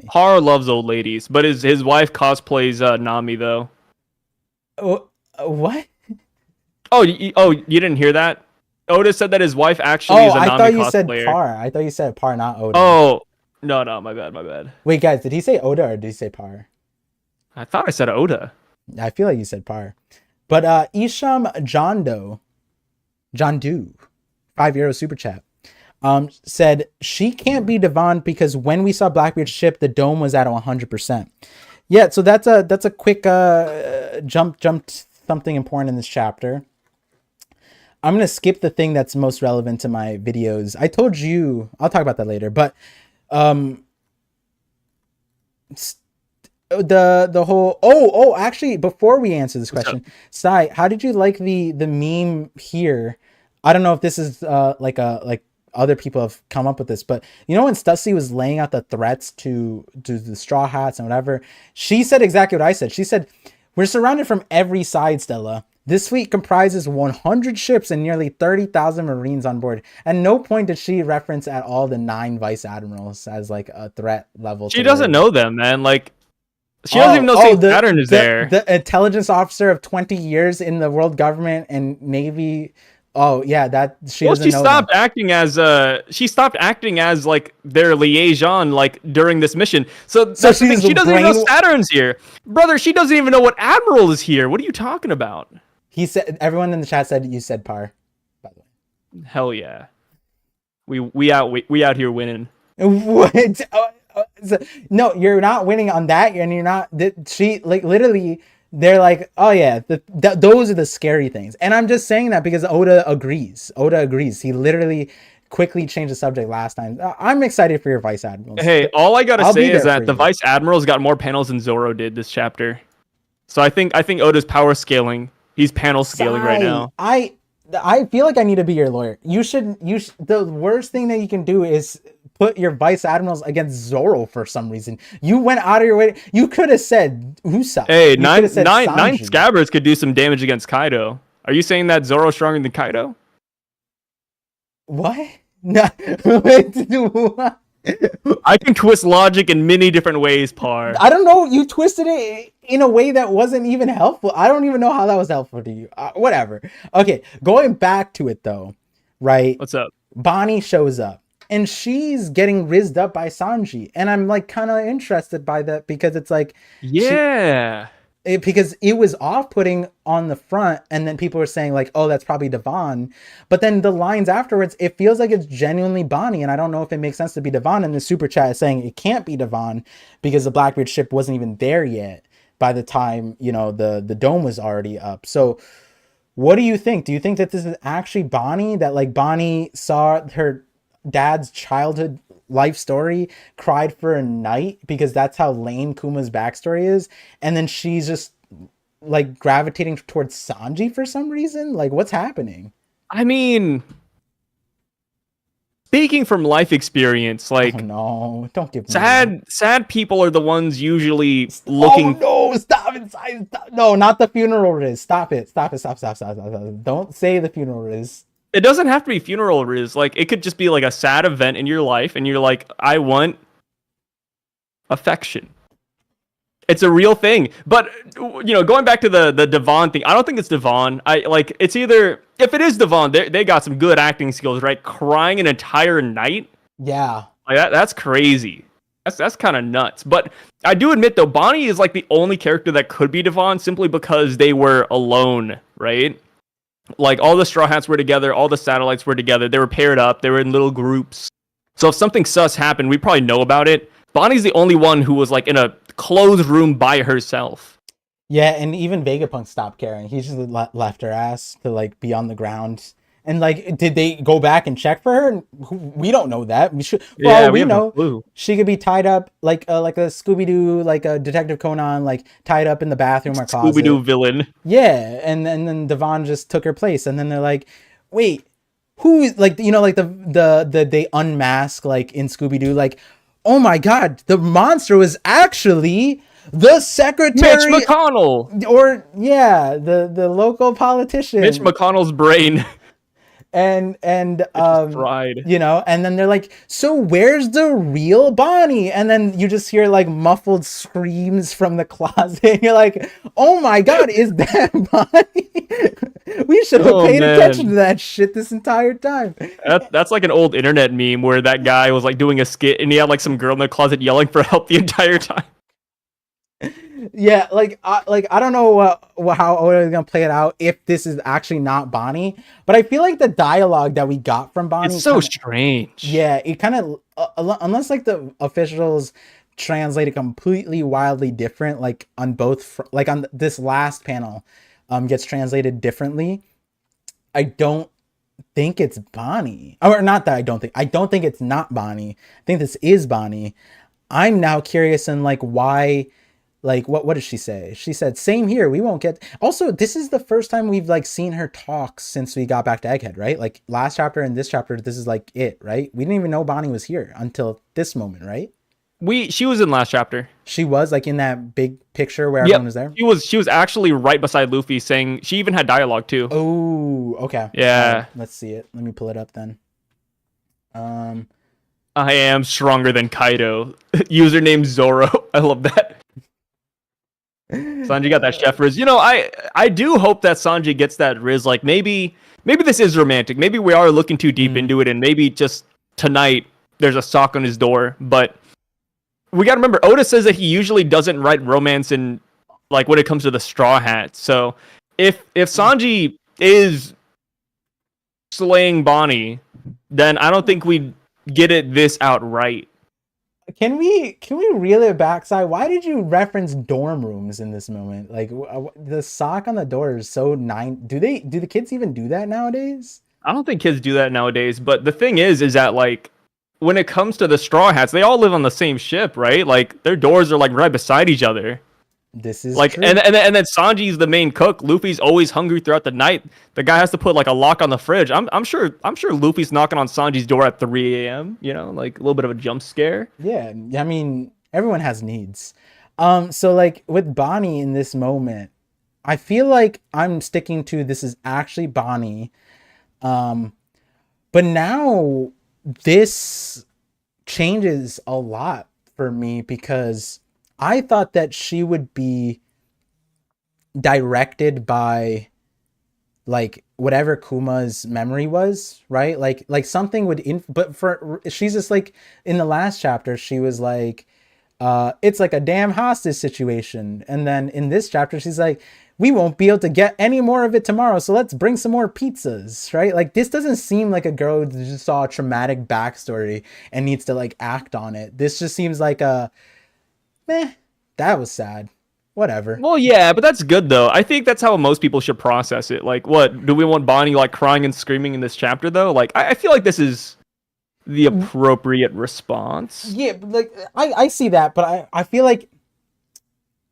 B: Haru loves old ladies, but his wife cosplays Nami though.
A: What?
B: Oh, you didn't hear that? Oda said that his wife actually is a Nami cosplayer.
A: I thought you said Par. I thought you said Par, not Oda.
B: Oh, no, my bad.
A: Wait, guys, did he say Oda or did he say Par?
B: I thought I said Oda.
A: I feel like you said Par. But Isham John Doe, €5 super chat. Said she can't be Devon because when we saw Blackbeard's ship, the dome was at 100%. Yeah, so that's a quick jump something important in this chapter. I'm gonna skip the thing that's most relevant to my videos. I told you I'll talk about that later, but the whole actually before we answer this question, Sai, how did you like the meme here? I don't know if this is like other people have come up with this, but when Stussy was laying out the threats to the Straw Hats and whatever, she said exactly what I said. She said, "We're surrounded from every side, Stella. This fleet comprises 100 ships and nearly 30,000 Marines on board. At no point did she reference at all the 9 vice admirals as like a threat level.
B: She doesn't know them, man. Like, she doesn't even know Saturn is there.
A: The intelligence officer of 20 years in the world government and Navy. Oh yeah, that she doesn't know.
B: She stopped acting as like their liaison like during this mission. So that's the thing. She doesn't even know Saturn's here, brother. She doesn't even know what admiral is here. What are you talking about?
A: He said. Everyone in the chat said you said par. By the way,
B: hell yeah, we out here winning.
A: What? No, you're not winning on that, and you're not. She like literally. They're like, oh yeah, those are the scary things. And I'm just saying that because Oda agrees. He literally quickly changed the subject last time. I'm excited for your vice admirals.
B: Hey, all I gotta say is that the vice admirals got more panels than Zoro did this chapter. So I think Oda's power scaling. He's panel scaling right now.
A: I feel like I need to be your lawyer. You should. The worst thing that you can do is put your vice admirals against Zoro for some reason. You went out of your way. You could have said Usopp.
B: Hey, nine scabbards could do some damage against Kaido. Are you saying that Zoro's stronger than Kaido?
A: What? No. What?
B: I can twist logic in many different ways, Par.
A: I don't know. You twisted it in a way that wasn't even helpful. I don't even know how that was helpful to you. Whatever. Okay, going back to it though, right?
B: What's up?
A: Bonnie shows up. And she's getting rizzed up by Sanji. And I'm like kind of interested by that because it's like...
B: Yeah.
A: Because it was off-putting on the front. And then people were saying like, oh, that's probably Devon. But then the lines afterwards, it feels like it's genuinely Bonnie. And I don't know if it makes sense to be Devon. And the super chat is saying it can't be Devon because the Blackbeard ship wasn't even there yet by the time, you know, the dome was already up. So what do you think? Do you think that this is actually Bonnie? That like Bonnie saw her dad's childhood life story, cried for a night because that's how lame Kuma's backstory is, and then she's just like gravitating towards Sanji for some reason? Like, what's happening?
B: I mean, speaking from life experience, like,
A: oh no, don't give me
B: sad people are the ones usually looking.
A: Oh no, stop it! Stop. No, not the funeral riz. Stop it! Stop. Don't say the funeral riz.
B: It doesn't have to be funeral riz. Like, it could just be like a sad event in your life, and you're like, I want affection. It's a real thing. But, you know, going back to the Devon thing, I don't think it's Devon. It's either, if it is Devon, they got some good acting skills, right? Crying an entire night.
A: Yeah.
B: Like that's crazy. That's kind of nuts. But I do admit, though, Bonnie is like the only character that could be Devon simply because they were alone, right? Like, all the Straw Hats were together, all the satellites were together, they were paired up, they were in little groups. So if something sus happened, we probably know about it. Bonnie's the only one who was, like, in a closed room by herself.
A: Yeah, and even Vegapunk stopped caring. He just left her ass to, like, be on the ground. And, like, did they go back and check for her? We don't know that. We know no clue. She could be tied up like a Scooby-Doo, like a Detective Conan, like tied up in the bathroom or closet.
B: Scooby-Doo villain.
A: Yeah, and then Devon just took her place. And then they're like, wait, who, like, you know, like they unmask, like, in Scooby-Doo, like, oh my God, the monster was actually the secretary.
B: Mitch McConnell.
A: Or, yeah, the local politician.
B: Mitch McConnell's brain.
A: And
B: fried.
A: You know, and then they're like, so where's the real Bonnie? And then you just hear like muffled screams from the closet. And you're like, oh my God, is that Bonnie? We should have paid attention to that shit this entire time.
B: That's like an old internet meme where that guy was like doing a skit and he had like some girl in the closet yelling for help the entire time.
A: Yeah, I don't know how Oda is gonna play it out if this is actually not Bonnie, but I feel like the dialogue that we got from Bonnie,
B: it's so strange.
A: Yeah, it kind of unless like the officials translate it completely wildly different, like on both, like on this last panel, gets translated differently. I don't think it's Bonnie, or not that I don't think it's not Bonnie. I think this is Bonnie. I'm now curious in like why. Like, what did she say? She said, same here. We won't get... Also, this is the first time we've, like, seen her talk since we got back to Egghead, right? Like, last chapter and this chapter, this is, like, it, right? We didn't even know Bonnie was here until this moment, right?
B: She was in last chapter.
A: She was like in that big picture where
B: Yep.
A: everyone was there.
B: She was actually right beside Luffy, saying she even had dialogue too.
A: Oh, okay.
B: Yeah.
A: Right, let's see it. Let me pull it up then.
B: I am stronger than Kaido. Username Zoro. I love that. Sanji got that chef Riz. You know, I do hope that Sanji gets that Riz. Like maybe this is romantic. Maybe we are looking too deep into it, and maybe just tonight there's a sock on his door. But we gotta remember, Oda says that he usually doesn't write romance in like when it comes to the Straw Hats. So if Sanji is slaying Bonnie, then I don't think we get it this outright.
A: Can we reel it back, Sai? Why did you reference dorm rooms in this moment? Like the sock on the door is so do the kids even do that nowadays?
B: I don't think kids do that nowadays, but the thing is that like when it comes to the Straw Hats, they all live on the same ship, right? Like their doors are like right beside each other.
A: This is
B: like
A: true.
B: and then Sanji's the main cook. Luffy's always hungry throughout the night. The guy has to put like a lock on the fridge. I'm sure Luffy's knocking on Sanji's door at 3 a.m. You know, like a little bit of a jump scare.
A: Yeah, I mean everyone has needs. So like with Bonnie in this moment, I feel like I'm sticking to this is actually Bonnie. But now this changes a lot for me because I thought that she would be directed by like whatever Kuma's memory was, right? Like something would but for she's just like in the last chapter she was like it's like a damn hostage situation, and then in this chapter she's like we won't be able to get any more of it tomorrow, so let's bring some more pizzas, right? Like this doesn't seem like a girl who just saw a traumatic backstory and needs to like act on it. This just seems like a meh, that was sad. Whatever.
B: Well, yeah, but that's good though. I think that's how most people should process it. Like, what do we want Bonnie like crying and screaming in this chapter though? Like, I feel like this is the appropriate response.
A: Yeah, like I see that, but I feel like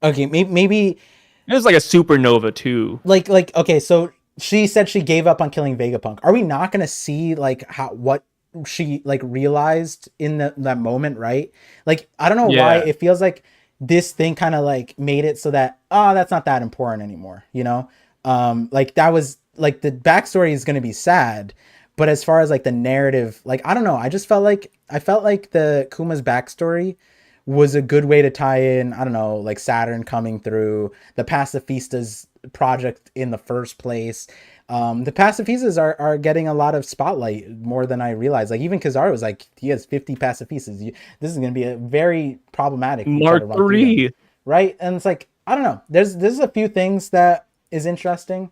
A: okay, maybe
B: it was like a supernova too.
A: Like okay, so she said she gave up on killing Vegapunk. Are we not gonna see like what she like realized in that moment, right? Like I don't know why it feels like this thing kind of like made it so that that's not that important anymore, you know? Like that was like the backstory is gonna be sad, but as far as like the narrative, like I don't know, I felt like the Kuma's backstory was a good way to tie in, I don't know, like Saturn coming through, the Pacifistas project in the first place. The Pacifistas are getting a lot of spotlight more than I realized. Like even Kizaru was like, he has 50 Pacifistas. This is going to be a very problematic
B: Mark III,
A: right? And it's like, I don't know. There's a few things that is interesting.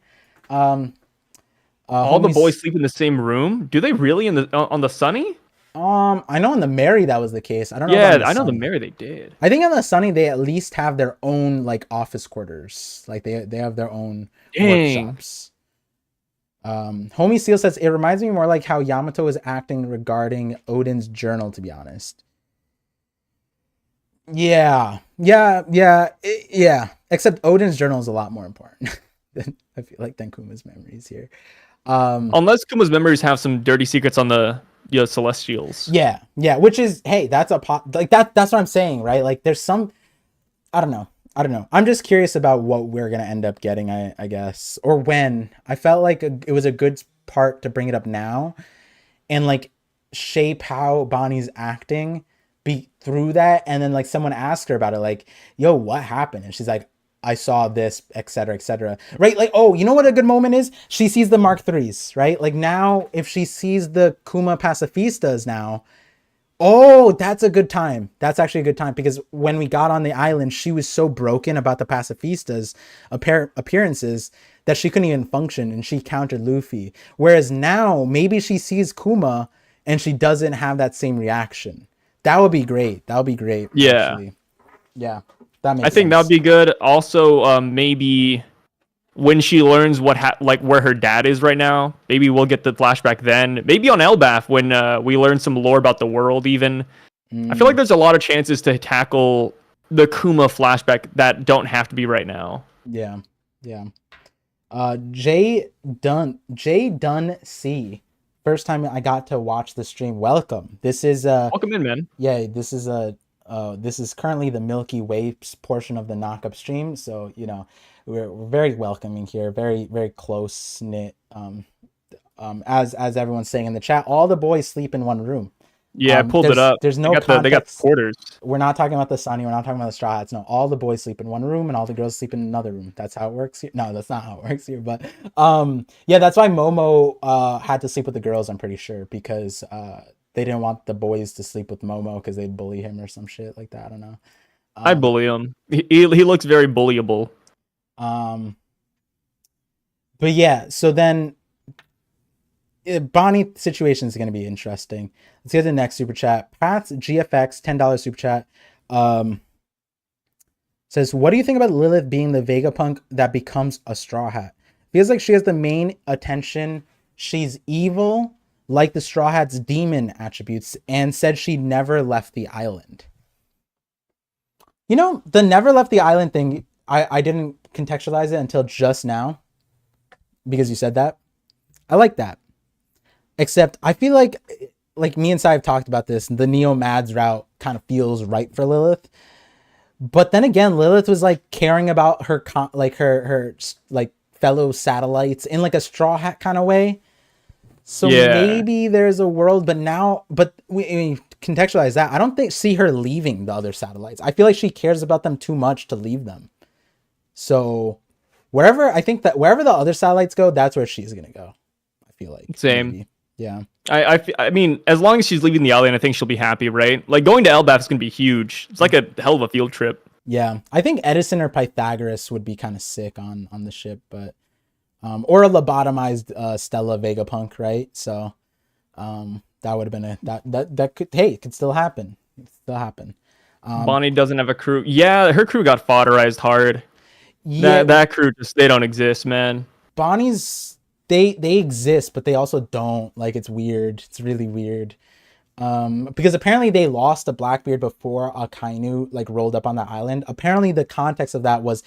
B: All the boys sleep in the same room. Do they really on the Sunny?
A: I know on the Mary that was the case. I don't know.
B: Yeah, I know the Mary they did.
A: I think on the Sunny they at least have their own like office quarters. Like they have their own workshops. Homie Seal says it reminds me more like how Yamato was acting regarding Odin's journal, to be honest. Yeah. Except Odin's journal is a lot more important than I feel like than Kuma's memories here.
B: Unless Kuma's memories have some dirty secrets on the Celestials.
A: Yeah, which is, hey, that's like that's what I'm saying, right? Like there's some, I don't know. I'm just curious about what we're gonna end up getting, I guess, or when. I felt like it was a good part to bring it up now and like shape how Bonnie's acting be through that, and then like someone asked her about it, like, yo, what happened? And she's like, I saw this, etc., right? Like, oh, you know what a good moment is? She sees the Mark IIIs, right? Like now, if she sees the Kuma Pacifistas now, oh, that's a good time. That's actually a good time, because when we got on the island, she was so broken about the Pacifistas' appearances that she couldn't even function, and she countered Luffy. Whereas now, maybe she sees Kuma and she doesn't have that same reaction. That would be great. Yeah. Actually. Yeah.
B: I think that would be good. Also, maybe when she learns like where her dad is right now, maybe we'll get the flashback then. Maybe on Elbaf when we learn some lore about the world even. I feel like there's a lot of chances to tackle the Kuma flashback that don't have to be right now.
A: Yeah. J Dunn C. First time I got to watch the stream. Welcome. This is
B: welcome in, man.
A: Yeah, this is a this is currently the Milky Way portion of the Knockup stream, so you know we're very welcoming here, very very close knit. As everyone's saying in the chat, all the boys sleep in one room.
B: Yeah, I pulled it up.
A: There's no
B: They got the
A: context.
B: quarters.
A: We're not talking about the Sunny. We're not talking about the Straw Hats. No, all the boys sleep in one room and all the girls sleep in another room. That's how it works here. No, that's not how it works here. But yeah, that's why Momo had to sleep with the girls. I'm pretty sure because they didn't want the boys to sleep with Momo because they'd bully him or some shit like that. I don't know.
B: I bully him. He looks very bullyable.
A: But yeah, so then Bonnie situation is going to be interesting. Let's get to the next super chat. Pat's GFX $10 super chat says, "What do you think about Lilith being the Vegapunk that becomes a Straw Hat? Feels like she has the main attention. She's evil, like the Straw Hat's demon attributes, and said she never left the island." You know, the never left the island thing, I didn't contextualize it until just now because you said that. I like that. Except I feel like me and Sai have talked about this, the Neo Mads route kind of feels right for Lilith. But then again, Lilith was like caring about her her fellow satellites in like a Straw Hat kind of way. So maybe there's a world, but we contextualize that. I don't see her leaving the other satellites. I feel like she cares about them too much to leave them. So wherever the other satellites go, that's where she's gonna go. I feel like
B: same.
A: Maybe. Yeah.
B: I mean, as long as she's leaving the island, I think she'll be happy, right? Like going to Elbaf is gonna be huge. It's like a hell of a field trip.
A: Yeah, I think Edison or Pythagoras would be kind of sick on the ship, but or a lobotomized Stella Vegapunk, right? So that would have been that could still happen. It could still happen.
B: Bonnie doesn't have a crew. Yeah, her crew got fodderized hard.
A: Yeah,
B: that crew they don't exist, man.
A: Bonnie's they exist, but they also don't. Like it's weird. It's really weird. Because apparently they lost a Blackbeard before Akainu like rolled up on the island. Apparently the context of that was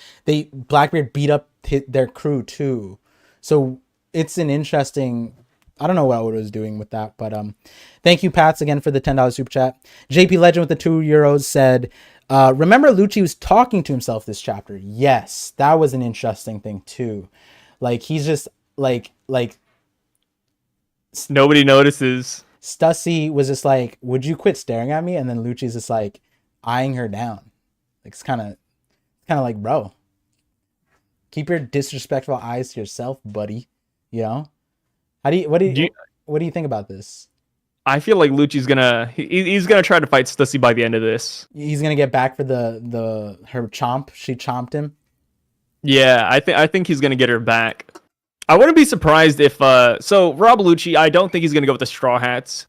A: Blackbeard beat up their crew too. So it's an interesting. I don't know what Oda was doing with that, but thank you, Pats, again for the $10 super chat. JP Legend with the €2 said, remember Lucci was talking to himself this chapter. Yes, that was an interesting thing too. Like he's just like
B: nobody notices.
A: Stussy was just like, would you quit staring at me? And then Lucci's just like eyeing her down. Like it's kind of like, bro, keep your disrespectful eyes to yourself, buddy. You know? What do you think about this?
B: I feel like Lucci's he's gonna try to fight Stussy by the end of this.
A: He's gonna get back for her chomp. She chomped him.
B: Yeah, I think he's gonna get her back. I wouldn't be surprised if so Rob Lucci, I don't think he's gonna go with the Straw Hats.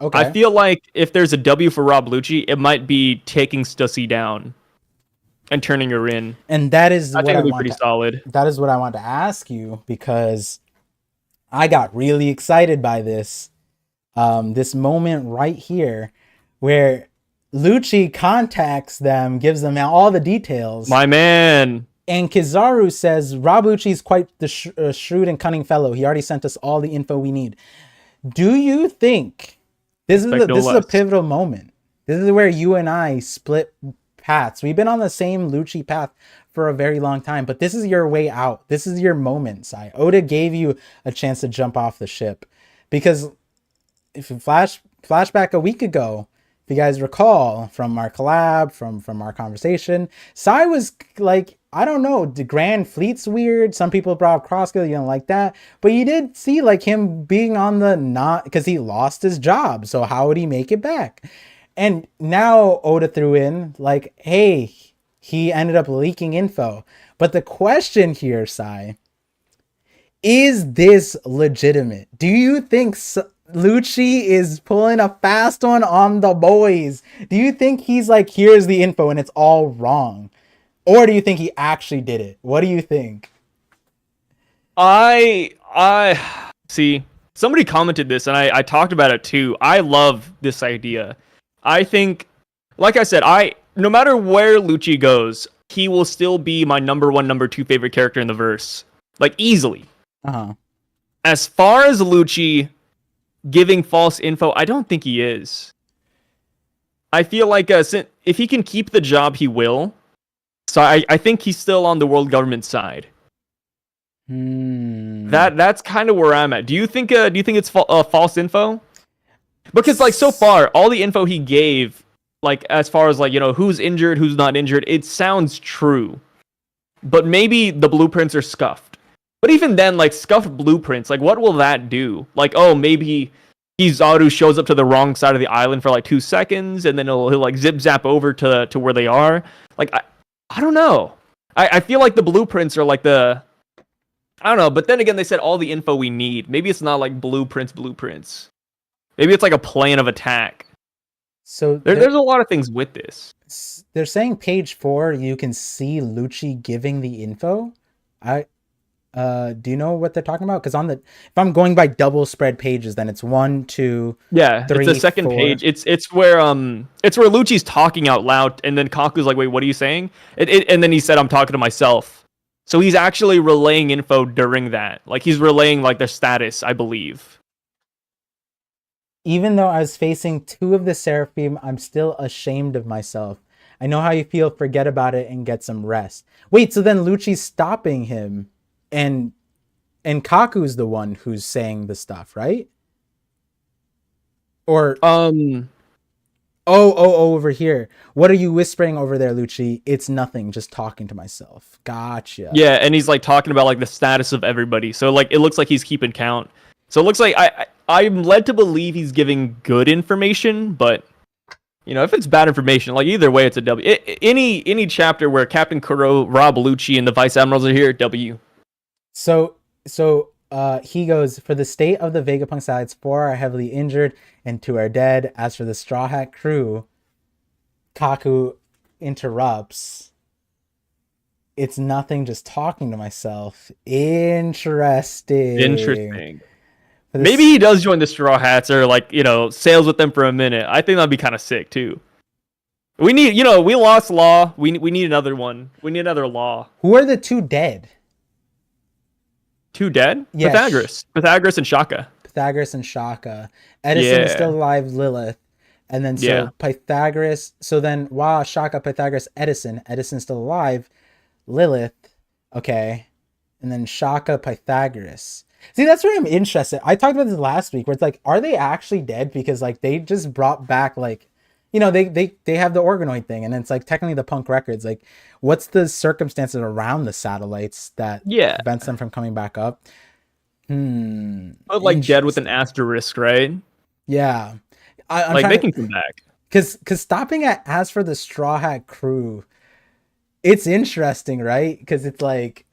B: Okay. I feel like if there's a W for Rob Lucci, it might be taking Stussy down and turning her in.
A: And that is
B: I think it'll be pretty solid.
A: That is what I want to ask you because I got really excited by this. This moment right here where Lucci contacts them, gives them all the details.
B: My man.
A: And Kizaru says, Rob Lucci is quite the shrewd and cunning fellow. He already sent us all the info we need. Do you think this is a pivotal moment? This is where you and I split paths. We've been on the same Lucci path for a very long time, but this is your way out. This is your moment, Sai. Oda gave you a chance to jump off the ship. Because if you flashback a week ago, if you guys recall from our collab, from our conversation, Sai was like, I don't know, the Grand Fleet's weird. Some people brought up Crosskill, you don't like that. But you did see like him being on the because he lost his job. So how would he make it back? And now Oda threw in like, hey, he ended up leaking info. But the question here, Sai, is this legitimate? Do you think Lucci is pulling a fast one on the boys? Do you think he's like, here's the info and it's all wrong? Or do you think he actually did it? What do you think?
B: I see. Somebody commented this, and I talked about it too. I love this idea. I think, like I said, no matter where Lucci goes, he will still be my number 1, number 2 favorite character in the verse. Like, easily.
A: Uh-huh.
B: As far as Lucci giving false info, I don't think he is. I feel like if he can keep the job, he will. So I think he's still on the world government side. That's kind of where I'm at. Do you think it's false info? Because like so far, all the info he gave, like as far as like who's injured, who's not injured, it sounds true. But maybe the blueprints are scuffed. But even then, like scuffed blueprints, like what will that do? Like, oh, maybe Kizaru shows up to the wrong side of the island for like 2 seconds, and then he'll like zip zap over to where they are. Like I don't know. I feel like the blueprints are like I don't know. But then again, they said all the info we need. Maybe it's not like blueprints. Maybe it's like a plan of attack.
A: So
B: there's a lot of things with this.
A: They're saying page 4, you can see Lucci giving the info. Do you know what they're talking about? Because if I'm going by double spread pages, then it's 1, 2,
B: yeah,
A: 3,
B: it's the second
A: 4.
B: page. It's where Lucci's talking out loud, and then Kaku's like, "Wait, what are you saying?" And then he said, "I'm talking to myself." So he's actually relaying info during that. Like he's relaying like their status, I believe.
A: Even though I was facing 2 of the Seraphim, I'm still ashamed of myself. I know how you feel. Forget about it and get some rest. Wait, so then Lucci's stopping him, and Kaku's the one who's saying the stuff, right? Or over here. What are you whispering over there, Lucci? It's nothing. Just talking to myself. Gotcha.
B: Yeah, and he's like talking about like the status of everybody. So like it looks like he's keeping count. So it looks like I'm led to believe he's giving good information, but if it's bad information, like either way, it's a W. Any chapter where Captain Kuro, Rob Lucci, and the Vice Admirals are here, W.
A: So he goes, for the state of the Vegapunk sides, 4 are heavily injured and 2 are dead. As for the Straw Hat crew, Kaku interrupts. It's nothing, just talking to myself. Interesting.
B: Maybe he does join the Straw Hats or like, sails with them for a minute. I think that'd be kind of sick too. We need, we lost Law. We need another one. We need another Law.
A: Who are the 2 dead?
B: 2 dead?
A: Yeah.
B: Pythagoras and Shaka.
A: Edison is still alive, Lilith. And then Pythagoras. So then Shaka, Pythagoras, Edison's still alive, Lilith. Okay. And then Shaka, Pythagoras. See, that's where I'm interested. I talked about this last week where it's like, are they actually dead? Because like they just brought back like, they have the organoid thing, and it's like technically the punk records. Like, what's the circumstances around the satellites that prevents them from coming back up?
B: But like dead with an asterisk, right?
A: Yeah, I'm
B: like they can come back.
A: Because stopping at as for the Straw Hat crew, it's interesting, right? Because it's like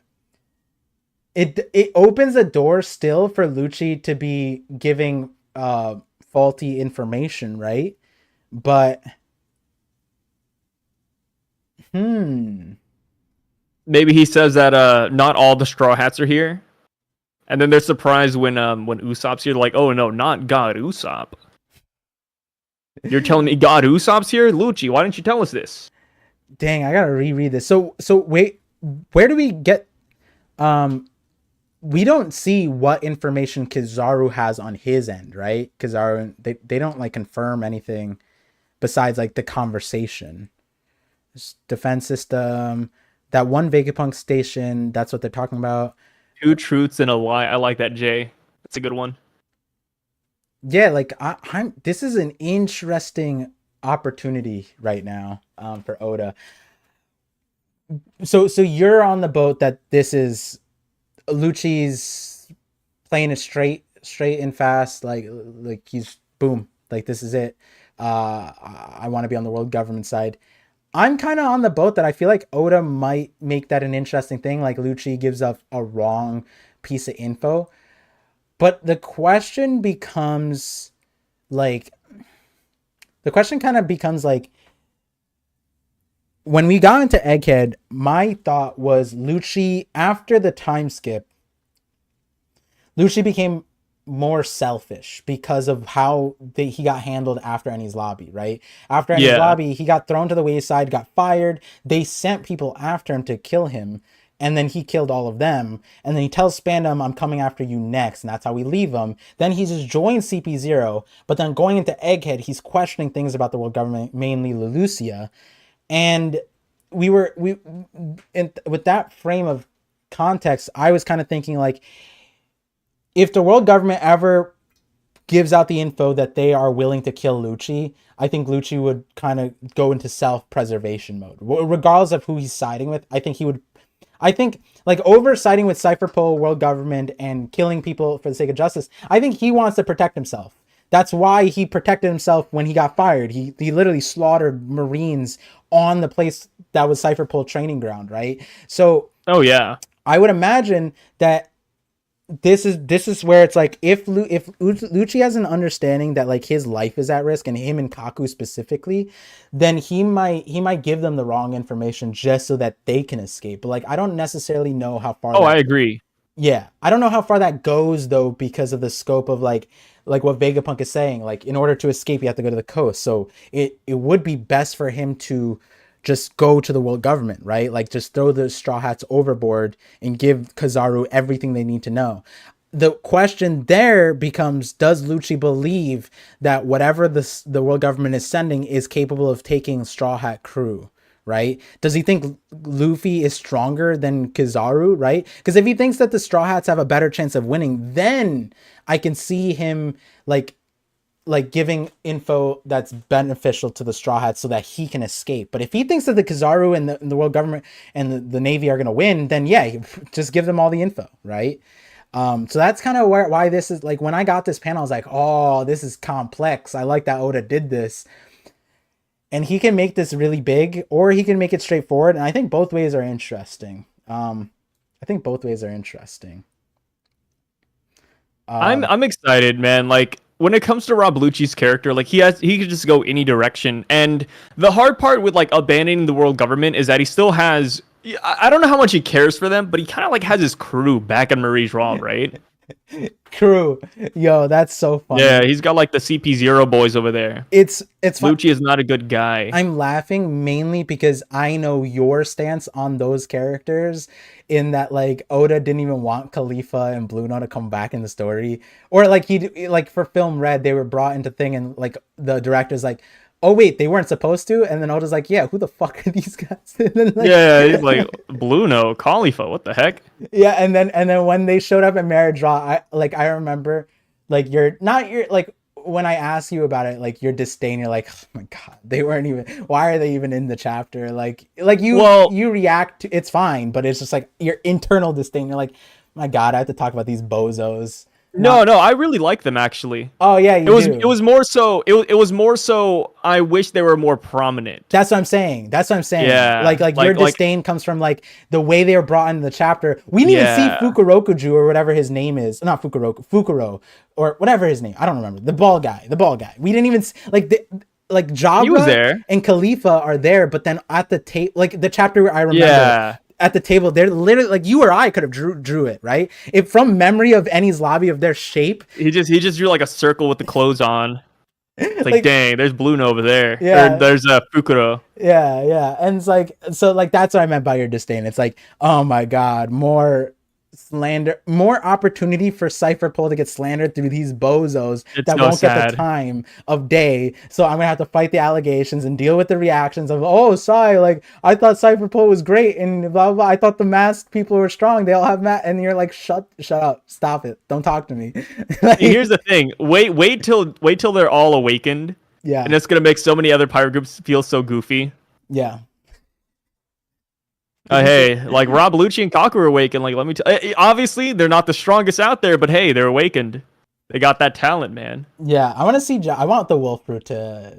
A: it opens a door still for Lucci to be giving faulty information, right? But maybe
B: he says that not all the Straw Hats are here, and then they're surprised when Usopp's here. They're like, oh no, not God Usopp. You're telling me God Usopp's here, Lucci? Why didn't you tell us this?
A: Dang, I gotta reread this. So wait, where do we get? We don't see what information Kizaru has on his end, right? Kizaru, they don't like confirm anything besides like the conversation. Defense system, that one Vegapunk station, that's what they're talking about.
B: 2 truths and a lie. I like that, Jay. That's a good one.
A: Yeah, like this is an interesting opportunity right now for Oda. So you're on the boat that this is Lucci's playing it straight and fast, like he's boom, like this is it. I want to be on the world government side. I'm kind of on the boat that I feel like Oda might make that an interesting thing, like Lucci gives up a wrong piece of info. But the question becomes like, when we got into Egghead, my thought was Lucci, after the time skip, Lucci became more selfish because of how he got handled after Eni's lobby, right? After Eni's lobby, he got thrown to the wayside, got fired. They sent people after him to kill him.
C: and then he killed all of them, and then he tells Spandam, I'm coming after you next, and that's how we leave him. Then he just joins CP0, but then going into Egghead, he's questioning things about the world government, mainly Lelucia, and with that frame of context, I was kind of thinking like, if the world government ever gives out the info that they are willing to kill Lucci, I think Lucci would kind of go into self-preservation mode. Regardless of who he's siding with, I think like over siding with Cypherpole, world government, and killing people for the sake of justice, I think he wants to protect himself. That's why he protected himself when he got fired. He literally slaughtered Marines on the place that was Cypherpole training ground, right? So,
B: oh yeah,
C: I would imagine that this is where it's like, if Lucci has an understanding that like his life is at risk, and him and Kaku specifically, then he might give them the wrong information just so that they can escape. But like, I don't necessarily know how far.
B: I agree.
C: Yeah, I don't know how far that goes though, because of the scope of like what Vegapunk is saying. Like, in order to escape, you have to go to the coast. So it would be best for him to just go to the world government, right? Like, just throw the Straw Hats overboard and give Kizaru everything they need to know. The question there becomes, does Lucci believe that whatever the world government is sending is capable of taking Straw Hat crew, right? Does he think Luffy is stronger than Kizaru, right? Because if he thinks that the Straw Hats have a better chance of winning, then I can see him like giving info that's beneficial to the Straw Hats so that he can escape. But if he thinks that the Kizaru and the world government and the Navy are going to win, then yeah, just give them all the info, right? So that's kind of why this is like, when I got this panel, I was like, oh, this is complex. I like that Oda did this. And he can make this really big, or he can make it straightforward. And I think both ways are interesting. I'm
B: excited, man. Like, when it comes to Rob Lucci's character, like he could just go any direction. And the hard part with like abandoning the world government is that he still has, I don't know how much he cares for them, but he kind of like has his crew back in Marie's Raw, right?
C: Crew, yo, that's so funny.
B: Yeah, he's got like the CP0 boys over there.
C: It's
B: Lucci is not a good guy.
C: I'm laughing mainly because I know your stance on those characters, in that like Oda didn't even want Khalifa and Bluno to come back in the story, or like he like for Film Red, they were brought into thing, and like the director's like, oh wait, they weren't supposed to, and then Oda's like, yeah, who the fuck are these guys? And then, like,
B: yeah, he's like, Bluno, Khalifa, what the heck?
C: Yeah, and then when they showed up in Marriage Raw, I remember like when I asked you about it, like your disdain, you're like, oh my god, they weren't even, why are they even in the chapter? Like you react to, it's fine, but it's just like your internal disdain. You're like, my god, I have to talk about these bozos.
B: No, I really like them actually.
C: Oh yeah,
B: it was more so I wish they were more prominent.
C: That's what I'm saying. Yeah. Like your disdain comes from like the way they were brought into the chapter. We didn't even see Fukurokuju or whatever his name is. Not Fukuro or whatever his name. I don't remember. The bald guy. We didn't even like Jabra and Khalifa are there, but then at the tape, like the chapter where I remember at the table, they're literally like, you or I could have drew it, right? If from memory of Eni's lobby of their shape,
B: he just drew like a circle with the clothes on. It's like dang, there's Bluno over there.
C: Yeah,
B: or there's Fukuro.
C: Yeah, and it's like, so like that's what I meant by your disdain. It's like, oh my god, more slander, more opportunity for Cypherpole to get slandered through these bozos that won't get the time of day. So I'm gonna have to fight the allegations and deal with the reactions of, oh, like I thought Cypherpole was great and blah, blah, blah. I thought the masked people were strong. They all have and you're like, shut up, stop it, don't talk to me.
B: Like, here's the thing. Wait till they're all awakened.
C: Yeah,
B: and it's gonna make so many other pirate groups feel so goofy.
C: Yeah.
B: Hey, like Rob Lucci and Kaku are awakened. Like, let me obviously they're not the strongest out there, but hey, they're awakened. They got that talent, man.
C: Yeah, I want to see. I want the Wolf Fruit to.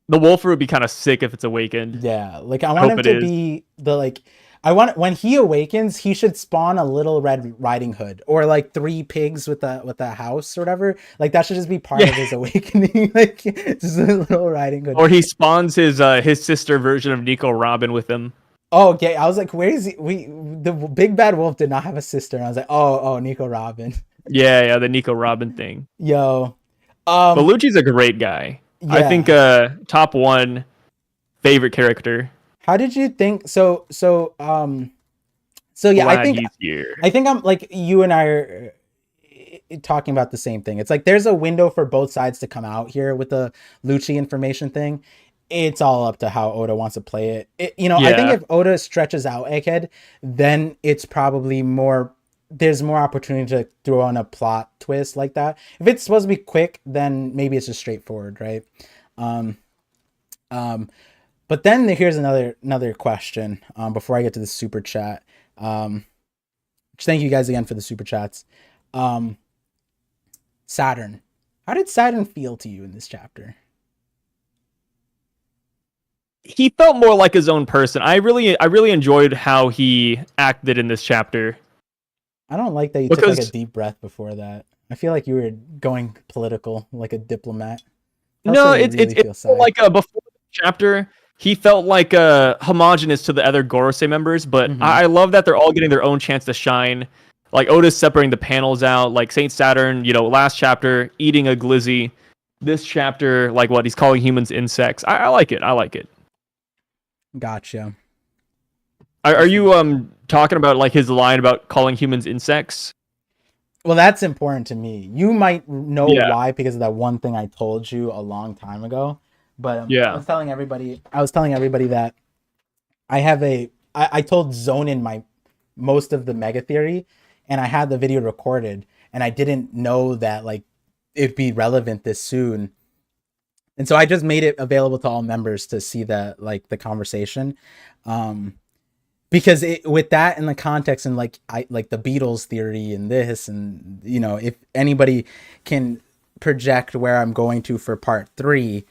B: The Wolf Fruit would be kind of sick if it's awakened.
C: Yeah, like I want him to be the like. I want, when he awakens, he should spawn a little Red Riding Hood or like 3 pigs with a house or whatever. Like that should just be part of his awakening. Like just a little Riding Hood.
B: Or he spawns his sister version of Nico Robin with him.
C: Oh, okay. I was like, where is he? The big bad wolf did not have a sister, and I was like, oh, Nico Robin.
B: Yeah, the Nico Robin thing.
C: Yo,
B: but Lucci's a great guy. Yeah. I think top 1 favorite character.
C: How did you think? So yeah,
B: Glad he's here.
C: I think I'm like you and I are talking about the same thing. It's like there's a window for both sides to come out here with the Lucci information thing. It's all up to how Oda wants to play it. I think
B: Yeah.
C: if Oda stretches out Egghead, then it's probably more. There's more opportunity to throw on a plot twist like that. If it's supposed to be quick, then maybe it's just straightforward, right? Um, but then here's another question. Before I get to the super chat, thank you guys again for the super chats. Saturn, how did Saturn feel to you in this chapter?
B: He felt more like his own person. I really enjoyed how he acted in this chapter.
C: I don't like that you took like a deep breath before that. I feel like you were going political, like a diplomat.
B: No, it's like before the chapter, he felt like homogenous to the other Gorosei members, but I love that they're all getting their own chance to shine. Like Oda's separating the panels out, like Saint Saturn, last chapter eating a glizzy. This chapter, like what he's calling humans insects. I like it. I like it.
C: Gotcha.
B: Are you talking about like his line about calling humans insects?
C: Well, that's important to me. You might know why because of that one thing I told you a long time ago. But I was telling everybody that I told Zonin most of the mega theory, and I had the video recorded, and I didn't know that like it'd be relevant this soon. And so I just made it available to all members to see the conversation. Because with that in the context and like the Beatles theory and this, and if anybody can project where I'm going to for part 3,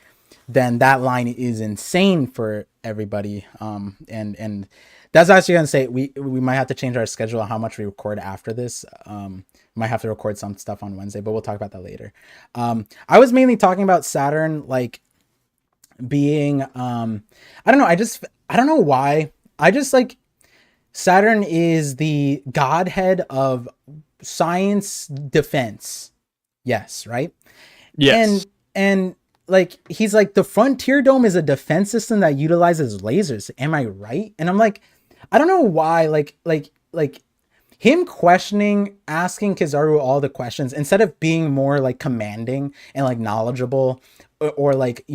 C: then that line is insane for everybody. And that's actually gonna say we might have to change our schedule on how much we record after this. Might have to record some stuff on Wednesday, but we'll talk about that later. I was mainly talking about Saturn like being I don't know, I don't know why. I just like Saturn is the godhead of science defense. Yes, right?
B: Yes.
C: And like he's like the Frontier Dome is a defense system that utilizes lasers. Am I right? And I'm like, I don't know why like him asking Kizaru all the questions instead of being more like commanding and like knowledgeable or like,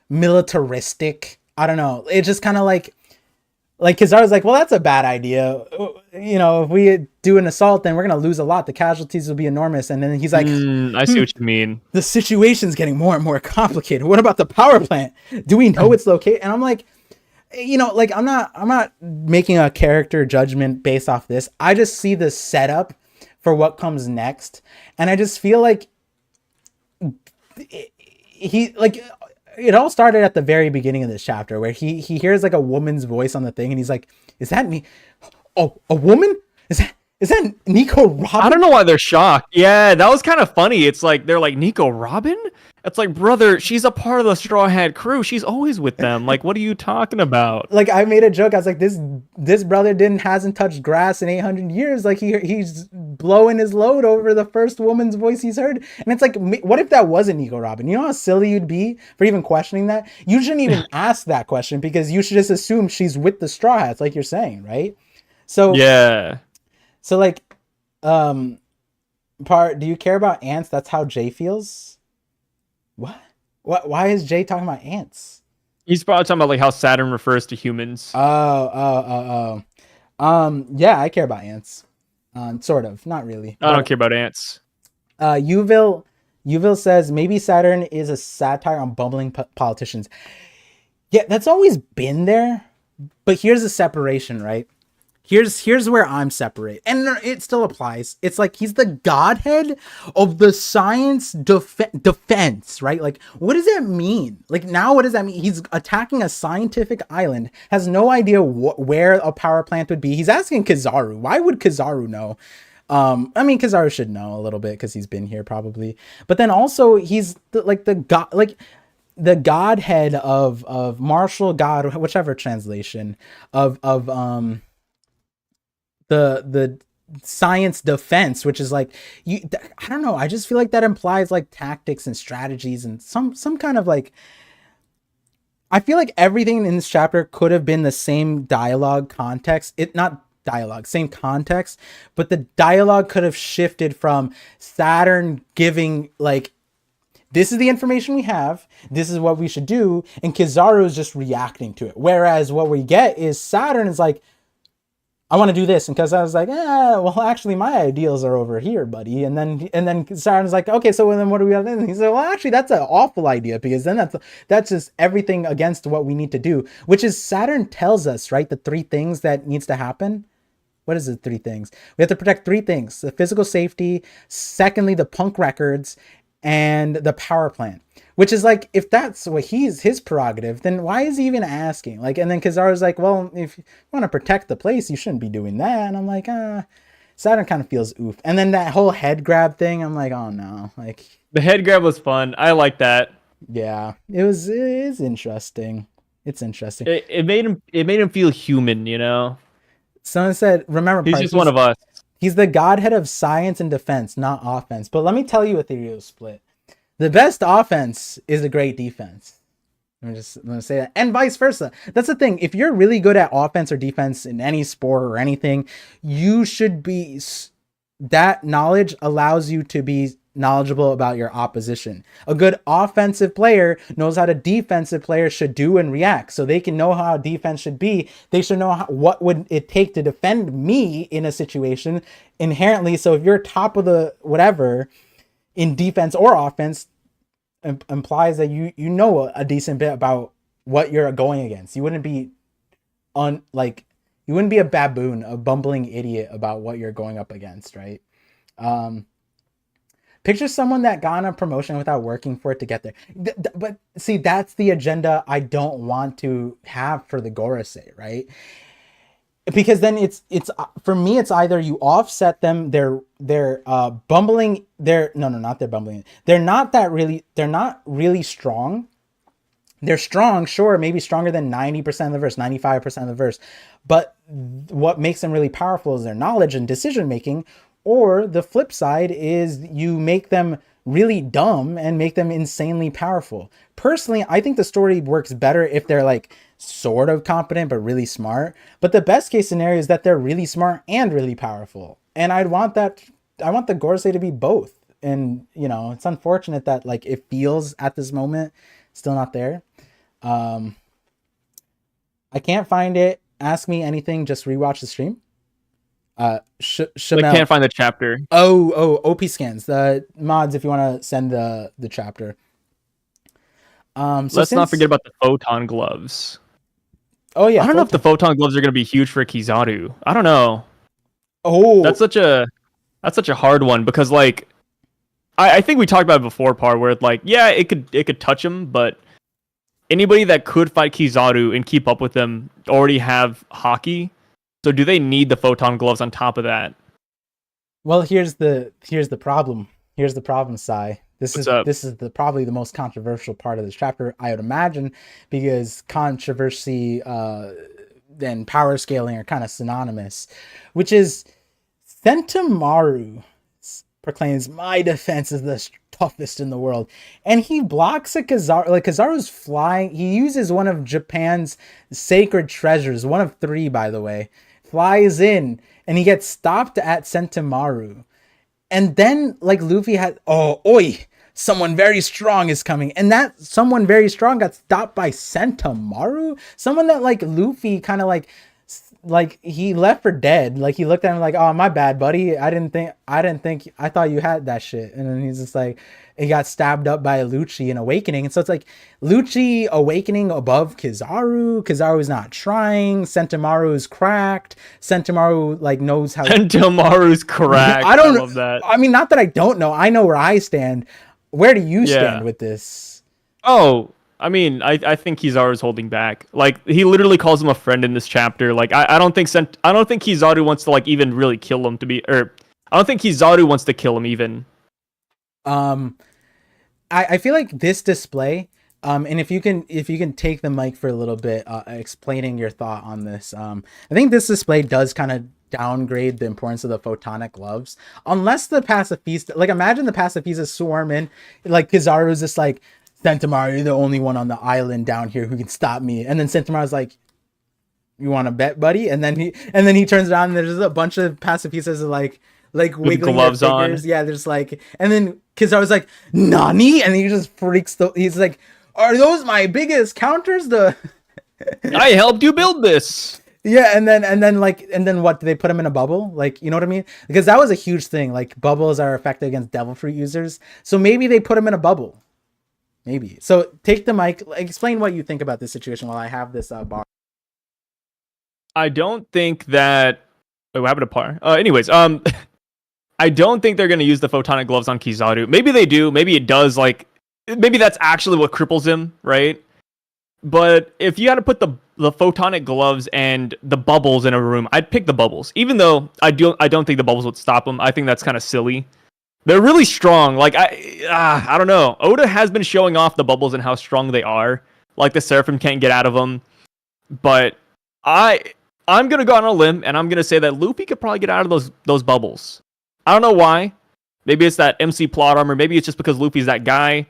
C: militaristic. I don't know. It just kind of like Kizaru's like, well, that's a bad idea. If we do an assault, then we're going to lose a lot. The casualties will be enormous. And then he's like,
B: I see what you mean.
C: The situation's getting more and more complicated. What about the power plant? Do we know its location? And I'm like, I'm not making a character judgment based off this. I just see the setup for what comes next. And I just feel like it all started at the very beginning of this chapter where he hears like a woman's voice on the thing and he's like, is that me? Oh, a woman? Is that Nico Robin?
B: I don't know why they're shocked. Yeah, that was kind of funny. It's like they're like, Nico Robin? It's like, brother, she's a part of the Straw Hat crew. She's always with them. Like, what are you talking about?
C: Like, I made a joke. I was like, this brother hasn't touched grass in 800 years. Like, he's blowing his load over the first woman's voice he's heard. And it's like, what if that wasn't Nico Robin? You know how silly you'd be for even questioning that? You shouldn't even ask that question because you should just assume she's with the Straw Hats, like you're saying, right? So
B: yeah.
C: So like, do you care about ants? That's how Jay feels. What? Why is Jay talking about ants?
B: He's probably talking about like how Saturn refers to humans.
C: Oh. Yeah, I care about ants. Sort of, not really.
B: I don't care about ants.
C: Yuvil says maybe Saturn is a satire on bumbling politicians. Yeah, that's always been there. But here's the separation, right? Here's where I'm separate, and it still applies. It's like he's the godhead of the science defense, right? Like, what does that mean? Like, now what does that mean? He's attacking a scientific island, has no idea where a power plant would be. He's asking Kizaru. Why would Kizaru know? I mean, Kizaru should know a little bit because he's been here probably. But then also he's the godhead of martial god, whichever translation of the science defense, which is like I don't know. I just feel like that implies like tactics and strategies and some kind of like I feel like everything in this chapter could have been the same dialogue context. It not dialogue, same context, but the dialogue could have shifted from Saturn giving like, this is the information we have, this is what we should do, and Kizaru is just reacting to it. Whereas what we get is Saturn is like, I want to do this, and Kizaru's like, well, actually, my ideals are over here, buddy. And then Saturn's like, okay, so then what do we have? And he's like, well, actually, that's an awful idea, because then that's just everything against what we need to do. Which is Saturn tells us, right, the 3 things that needs to happen. What is the 3 things? We have to protect 3 things: the physical safety, secondly, the punk records, and the power plant. Which is like, if that's what his prerogative, then why is he even asking? Like, and then Kizaru's like, well, if you want to protect the place, you shouldn't be doing that. And I'm like, Saturn kind of feels oof. And then that whole head grab thing, I'm like, oh no. Like,
B: the head grab was fun. I like that.
C: Yeah, it is interesting. It's interesting.
B: It made him feel human, you know?
C: Someone said, remember,
B: he's just one of us.
C: He's the godhead of science and defense, not offense. But let me tell you a theory of split. The best offense is a great defense. I'm gonna say that, and vice versa. That's the thing. If you're really good at offense or defense in any sport or anything, you should be. That knowledge allows you to be knowledgeable about your opposition. A good offensive player knows how the defensive player should do and react, so they can know how defense should be. They should know what would it take to defend me in a situation inherently. So if you're top of the whatever in defense or offense, implies that you know a decent bit about what you're going against. You wouldn't be you wouldn't be a baboon, a bumbling idiot about what you're going up against, right? Picture someone that got a promotion without working for it to get there. But see, that's the agenda I don't want to have for the Gorosei, right? Because then it's for me, it's either you offset them, they're bumbling, they're not they're bumbling, they're not really strong. They're strong, sure, maybe stronger than 90% of the verse, 95% of the verse, but what makes them really powerful is their knowledge and decision making. Or the flip side is you make them really dumb and make them insanely powerful. Personally, I think the story works better if they're like sort of competent but really smart. But the best case scenario is that they're really smart and really powerful. And I want the Gorosei to be both. And you know, it's unfortunate that like it feels at this moment still not there. I can't find it. Ask me anything, just rewatch the stream.
B: I can't find the chapter.
C: OP scans. The mods, if you want to send the chapter.
B: Let's not forget about the photon gloves.
C: Oh yeah,
B: I don't know if the photon gloves are going to be huge for Kizaru. I don't know.
C: Oh,
B: that's such a hard one, because like I think we talked about it before, where like, yeah, it could touch him, but anybody that could fight Kizaru and keep up with them already have Haki. So do they need the photon gloves on top of that?
C: Well, here's the problem. Here's the problem, Sai. This is probably the most controversial part of this chapter, I would imagine, because controversy and power scaling are kind of synonymous, which is Sentomaru proclaims, my defense is the toughest in the world, and he blocks a Kizaru. Like, Kizaru's flying. He uses one of Japan's sacred treasures, one of 3, by the way, flies in, and he gets stopped at Sentomaru. And then, like, Luffy had, someone very strong is coming. And that someone very strong got stopped by Sentomaru? Someone that, like, Luffy kind of, like, he left for dead. Like, he looked at him like, oh, my bad, buddy. I thought you had that shit. And then he's just like, he got stabbed up by Lucci in Awakening. And so it's like, Lucci awakening above Kizaru. Kizaru's not trying. Sentomaru's cracked. Sentomaru, like, knows how.
B: Sentomaru's cracked.
C: I don't
B: love that.
C: I mean, not that I don't know. I know where I stand. Where do you stand with this?
B: Oh, I mean, I think Kizaru's holding back. Like, he literally calls him a friend in this chapter. Like, I don't think Kizaru wants to, like, even really kill him I don't think Kizaru wants to kill him even.
C: I feel like this display, and if you can take the mic for a little bit, explaining your thought on this, I think this display does kind of downgrade the importance of the photonic gloves, unless the pacifista, like, imagine the pacifistas swarm in, like, Kizaru's just like Sentomaru, you're the only one on the island down here who can stop me. And then Sentomaru's like, you want to bet, buddy? And then he turns around and there's a bunch of pacifistas like wiggling their
B: gloves on.
C: fingers. Yeah, there's like, and then Kizaru's like, Nani? And he just freaks. He's like, are those my biggest counters?
B: I helped you build this.
C: Yeah, and then what? Do they put him in a bubble? Like, you know what I mean? Because that was a huge thing. Like, bubbles are effective against devil fruit users. So maybe they put him in a bubble. Maybe. So take the mic. Explain what you think about this situation while I have this bar.
B: I don't think that. Wait, what happened to Par? Anyways, I don't think they're going to use the photonic gloves on Kizaru. Maybe they do. Maybe it does. Like, maybe that's actually what cripples him, right? But if you had to put the photonic gloves and the bubbles in a room, I'd pick the bubbles. Even though I don't think the bubbles would stop him. I think that's kind of silly. They're really strong. Like, I don't know. Oda has been showing off the bubbles and how strong they are. Like, the Seraphim can't get out of them. But I'm going to go on a limb, and I'm going to say that Luffy could probably get out of those bubbles. I don't know why. Maybe it's that MC plot armor. Maybe it's just because Luffy's that guy.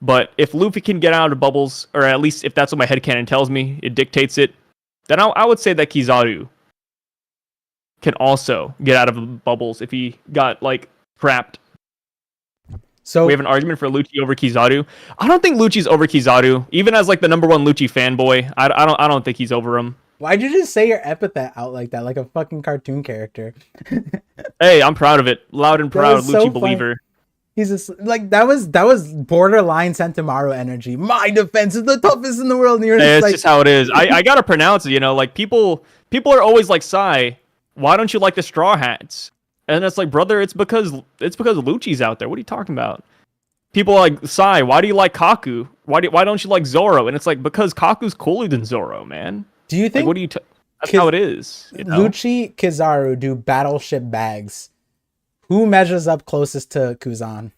B: But if Luffy can get out of bubbles, or at least if that's what my headcanon tells me, it dictates it, then I would say that Kizaru can also get out of bubbles if he got, like, trapped. So we have an argument for Lucci over Kizaru. I don't think Lucci's over Kizaru. Even as, like, the number one Lucci fanboy, I don't think he's over him.
C: Why'd you just say your epithet out like that, like a fucking cartoon character?
B: Hey, I'm proud of it. Loud and proud, Lucci
C: so
B: believer.
C: He's just like that was borderline Sentomaru energy. My defense is the toughest in the world. And you're
B: hey, it's
C: like...
B: just how it is. I gotta pronounce it. You know, like people are always like, Sai, why don't you like the Straw Hats? And it's like, brother, it's because Lucci's out there. What are you talking about? People are like, Sai, why do you like Kaku? Why don't you like Zoro? And it's like, because Kaku's cooler than Zoro, man.
C: Do you think?
B: Like, what do you? That's how it is. You know?
C: Lucci, Kizaru do battleship bags. Who measures up closest to Kuzan?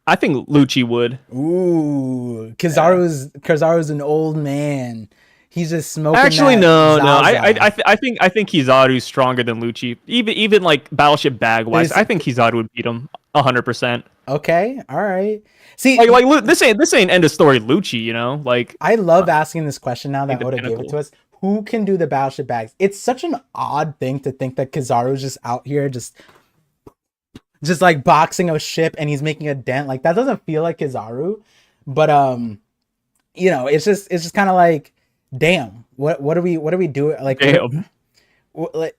B: I think Lucci would.
C: Ooh, Kizaru's an old man. He's just smoking.
B: Actually, no.
C: Zaza.
B: I think Kizaru's stronger than Lucci. Even like battleship bag wise, I think Kizaru would beat him 100%.
C: Okay, all right. See,
B: like this ain't end of story Lucci. You know, like
C: I love asking this question now that Oda gave it to us. Who can do the battleship bags? It's such an odd thing to think that Kizaru's just out here just like boxing a ship and he's making a dent. Like that doesn't feel like Kizaru. But you know, it's just kind of like, damn, what do we do? Like,
B: damn.
C: Like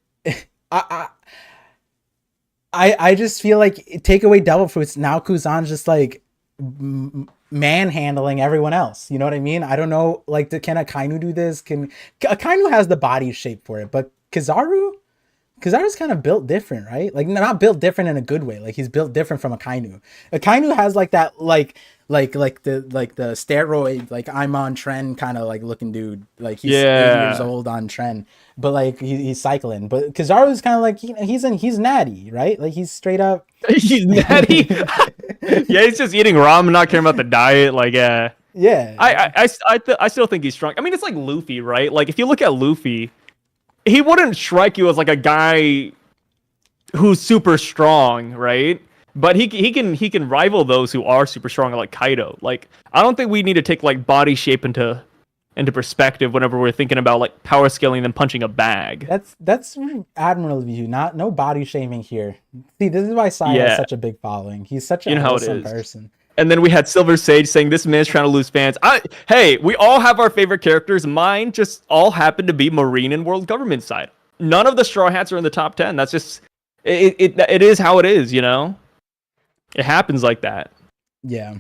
C: I just feel like take away devil fruits, now Kuzan's just like manhandling everyone else. You know what I mean? I don't know. Like, can Akainu do this? Akainu has the body shape for it, but Kizaru's kind of built different, right? Like, not built different in a good way. Like, he's built different from Akainu. Akainu has like that, like the steroid, like I'm on trend kind of like looking dude. Like he's 8 years old on trend, but like he's cycling. But Kizaru's kind of like he's natty, right? Like he's straight up.
B: He's natty. Yeah, he's just eating ramen, not caring about the diet. Like, yeah. I still think he's strong. I mean, it's like Luffy, right? Like if you look at Luffy, he wouldn't strike you as like a guy who's super strong, right? But he can rival those who are super strong, like Kaido. Like I don't think we need to take like body shape into perspective whenever we're thinking about like power scaling and punching a bag.
C: That's admirable of you. No body shaming here. See, this is why Sai has such a big following. He's such a awesome person.
B: And then we had Silver Sage saying this man's trying to lose fans. Hey, we all have our favorite characters. Mine just all happen to be Marine and World Government side. None of the Straw Hats are in the top 10. That's just it is how it is, you know? It happens like that.
C: Yeah.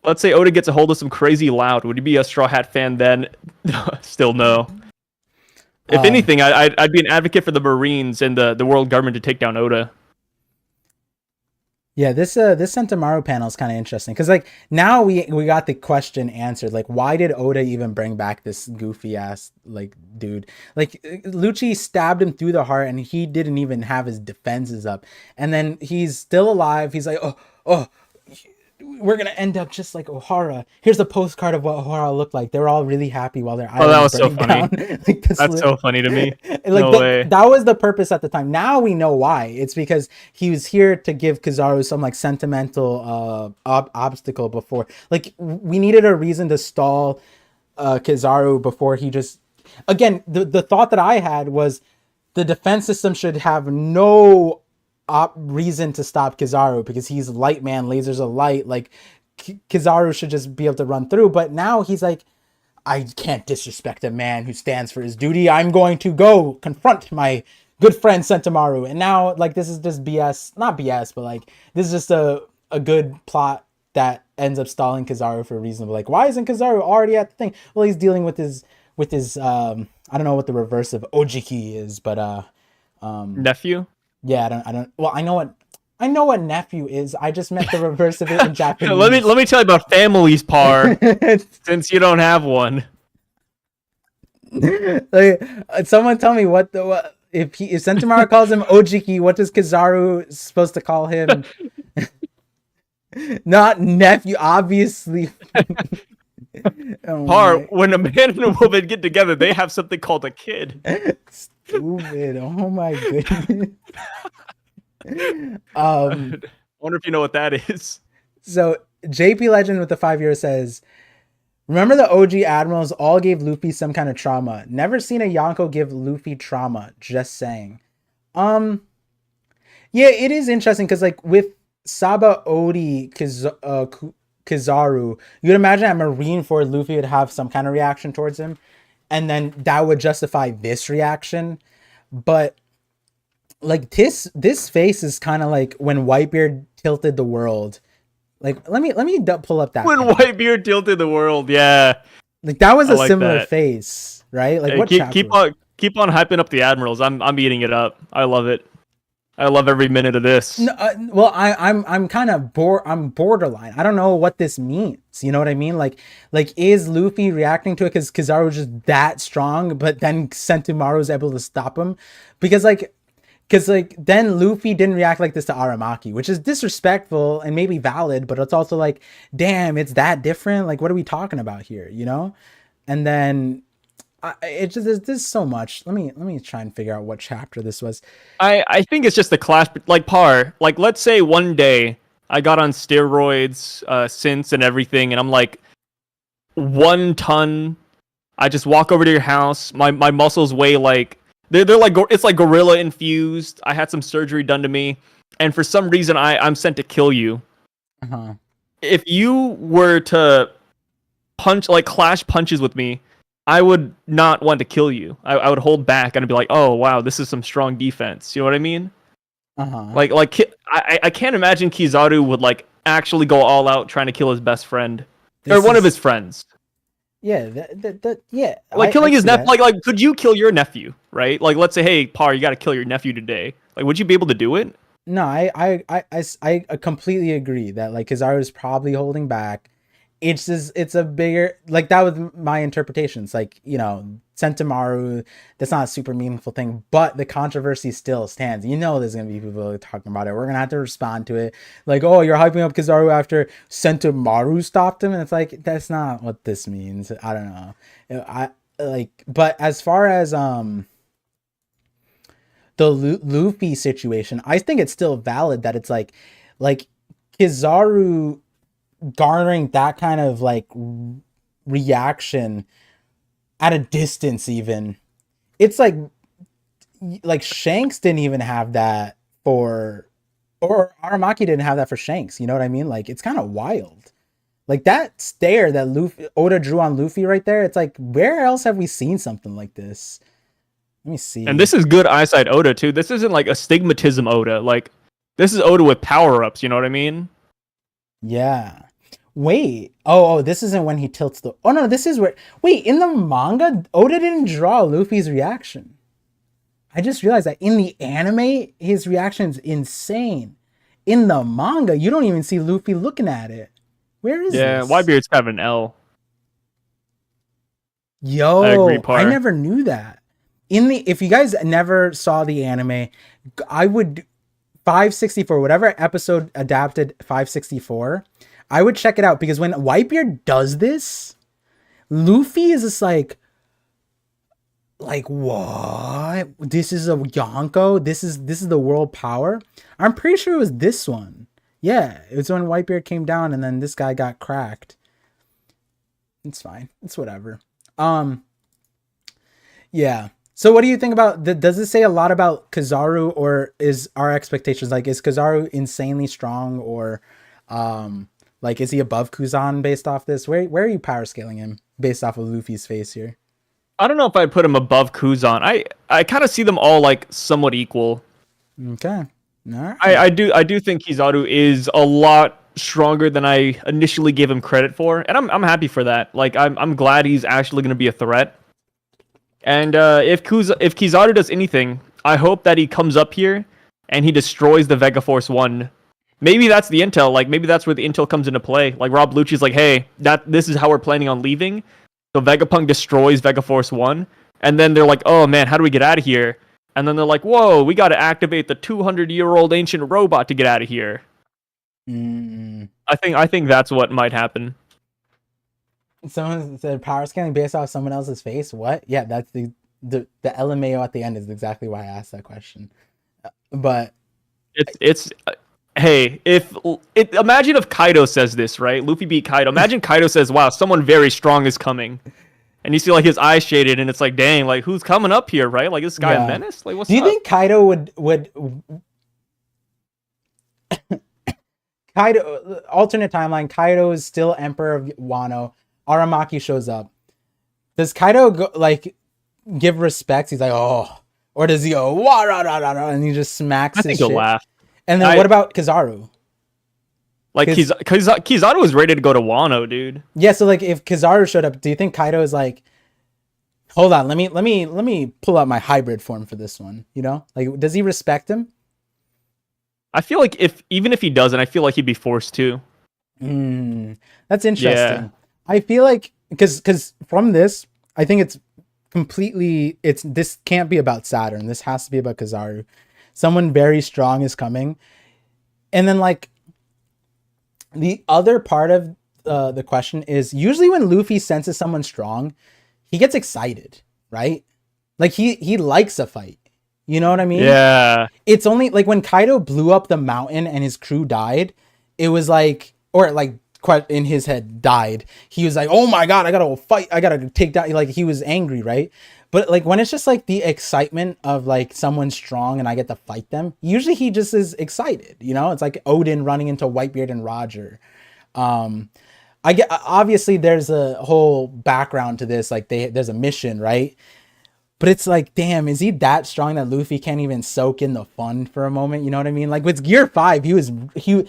B: Let's say Oda gets a hold of some crazy loud. Would he be a Straw Hat fan then? Still no. If anything, I'd be an advocate for the Marines and the world government to take down Oda.
C: Yeah, this Sentomaru panel is kind of interesting because like now we got the question answered. Like, why did Oda even bring back this goofy ass like dude? Like Lucci stabbed him through the heart and he didn't even have his defenses up, and then he's still alive. He's like, oh, we're gonna end up just like Ohara. Here's a postcard of what Ohara looked like. They were all really happy while their island
B: that was so
C: burning
B: funny.
C: down. Like,
B: That's so funny to me.
C: like
B: No way.
C: that was the purpose at the time. Now we know why. It's because he was here to give Kizaru some like sentimental obstacle before. Like we needed a reason to stall Kizaru before he just. Again, the thought that I had was the defense system should have no reason to stop Kizaru because he's light man, lasers of light. Like Kizaru should just be able to run through. But now he's like, I can't disrespect a man who stands for his duty. I'm going to go confront my good friend Sentomaru. And now, like, this is just BS. Not BS, but like, this is just a good plot that ends up stalling Kizaru for a reason. But like, why isn't Kizaru already at the thing? Well, he's dealing with his I don't know what the reverse of Ojiki is, but
B: Nephew?
C: Yeah, I don't well, I know what nephew is. I just meant the reverse of it in Japanese.
B: let me tell you about families, Par, since you don't have one.
C: Like, someone tell me what if Sentomaru calls him Ojiki, what does Kizaru supposed to call him? Not nephew, obviously. Oh
B: Par,
C: my.
B: when a man and a woman get together, they have something called a kid.
C: Stupid. Oh my goodness.
B: I wonder if you know what that is.
C: So JP Legend with the 5 year says, remember the OG admirals all gave Luffy some kind of trauma. Never seen a Yonko give Luffy trauma. Just saying. Yeah, it is interesting because like with Saba, Odi, Kizaru, you'd imagine at Marineford Luffy would have some kind of reaction towards him, and then that would justify this reaction. But like this face is kind of like when Whitebeard tilted the world. Like let me pull up that
B: when
C: panel.
B: Whitebeard tilted the world. Yeah,
C: like that was a
B: like
C: similar
B: that.
C: face, right? Like
B: Hey,
C: what
B: keep on hyping up the admirals. I'm eating it up. I love it. I love every minute of this.
C: No, well, I'm kind of I'm borderline. I don't know what this means. You know what I mean? Like is Luffy reacting to it because Kizaru's just that strong, but then Sentomaru's able to stop him? Because then Luffy didn't react like this to Aramaki, which is disrespectful and maybe valid, but it's also like, damn, it's that different. Like, what are we talking about here? You know? And then it just there's so much. Let me try and figure out what chapter this was.
B: I think it's just the clash, like Par. Like, let's say one day I got on steroids, synths and everything, and I'm like 1 ton. I just walk over to your house. My muscles weigh like they're like it's like gorilla infused. I had some surgery done to me, and for some reason I'm sent to kill you.
C: Uh-huh.
B: If you were to clash punches with me, I would not want to kill you. I would hold back and I'd be like, oh wow, this is some strong defense. You know what I mean?
C: Uh-huh.
B: I can't imagine Kizaru would like actually go all out trying to kill his best friend or one of his friends.
C: Yeah, yeah.
B: Like killing his nephew.
C: that.
B: Like could you kill your nephew? Right? Like let's say, hey, Par, you got to kill your nephew today. Like, would you be able to do it?
C: No, I completely agree that like Kizaru's probably holding back. It's just it's a bigger like that was my interpretation. It's like, you know, Sentomaru, that's not a super meaningful thing, but the controversy still stands. You know, there's gonna be people talking about it. We're gonna have to respond to it. Like, oh, you're hyping up Kizaru after Sentomaru stopped him, and it's like that's not what this means. I don't know. But as far as the Luffy situation, I think it's still valid that it's like Kizaru garnering that kind of like reaction at a distance. Even it's like Shanks didn't even have that or Aramaki didn't have that for Shanks, you know what I mean? Like it's kind of wild, like that stare that Oda drew on Luffy right there. It's like, where else have we seen something like this? Let me see.
B: And this is good eyesight Oda too. This isn't like astigmatism Oda. Like this is Oda with power-ups, you know what I mean?
C: Yeah. Wait. Oh, this isn't when he tilts the... Oh, no, this is where... Wait, in the manga, Oda didn't draw Luffy's reaction. I just realized that in the anime, his reaction's insane. In the manga, you don't even see Luffy looking at it. Where is this?
B: Yeah, Whitebeard's kind of an L.
C: Yo,
B: I agree, Par.
C: I never knew that. If you guys never saw the anime, I would... 564, whatever episode adapted 564... I would check it out because when Whitebeard does this, Luffy is just like what? This is a Yonko? This is the world power? I'm pretty sure it was this one. Yeah, it was when Whitebeard came down and then this guy got cracked. It's fine. It's whatever. Yeah. So what do you think about does it say a lot about Kizaru, or is our expectations like, is Kizaru insanely strong, or like is he above Kuzan based off this? Where are you power scaling him based off of Luffy's face here?
B: I don't know if I'd put him above Kuzan. I kind of see them all like somewhat equal.
C: Okay. All right.
B: I do think Kizaru is a lot stronger than I initially gave him credit for, and I'm happy for that. Like I'm glad he's actually going to be a threat. And if Kizaru does anything, I hope that he comes up here and he destroys the Vega Force 1. Maybe that's the intel. Like maybe that's where the intel comes into play. Like Rob Lucci's like, hey, this is how we're planning on leaving. So Vegapunk destroys Vega Force 1, and then they're like, oh man, how do we get out of here? And then they're like, whoa, we got to activate the 200-year-old ancient robot to get out of here. I think that's what might happen.
C: Someone said power scaling based off someone else's face. What? Yeah, that's the LMAO at the end is exactly why I asked that question. But
B: it's hey, imagine if Kaido says this, right? Luffy beat Kaido. Imagine Kaido says, wow, someone very strong is coming. And you see like his eyes shaded and it's like, dang, like who's coming up here, right? Like this guy a menace? Like what's up?
C: Do you think Kaido would Kaido, alternate timeline, Kaido is still Emperor of Wano. Aramaki shows up. Does Kaido go, like give respect? He's like, oh, or does he go wah rah rah rah rah, and he just smacks?
B: I think he'll laugh.
C: And then what about Kizaru?
B: Like Kizaru was ready to go to Wano, dude.
C: Yeah, so like if Kizaru showed up, do you think Kaido is like, hold on, let me pull out my hybrid form for this one? You know, like does he respect him?
B: I feel like even if he doesn't, I feel like he'd be forced to.
C: That's interesting.
B: Yeah.
C: I feel like because from this, I think it's completely this can't be about Saturn. This has to be about Kizaru. Someone very strong is coming, and then like the other part of the question is usually when Luffy senses someone strong, he gets excited, right? Like he likes a fight. You know what I mean?
B: Yeah.
C: It's only like when Kaido blew up the mountain and his crew died, it was like, or like quite in his head died. He was like, oh my God, I gotta fight. I gotta take down. Like he was angry, right? But like when it's just like the excitement of like someone strong and I get to fight them, usually he just is excited. You know, it's like Odin running into Whitebeard and Roger. I get, obviously there's a whole background to this. Like there's a mission, right? But it's like, damn, is he that strong that Luffy can't even soak in the fun for a moment? You know what I mean? Like with Gear 5, Lucci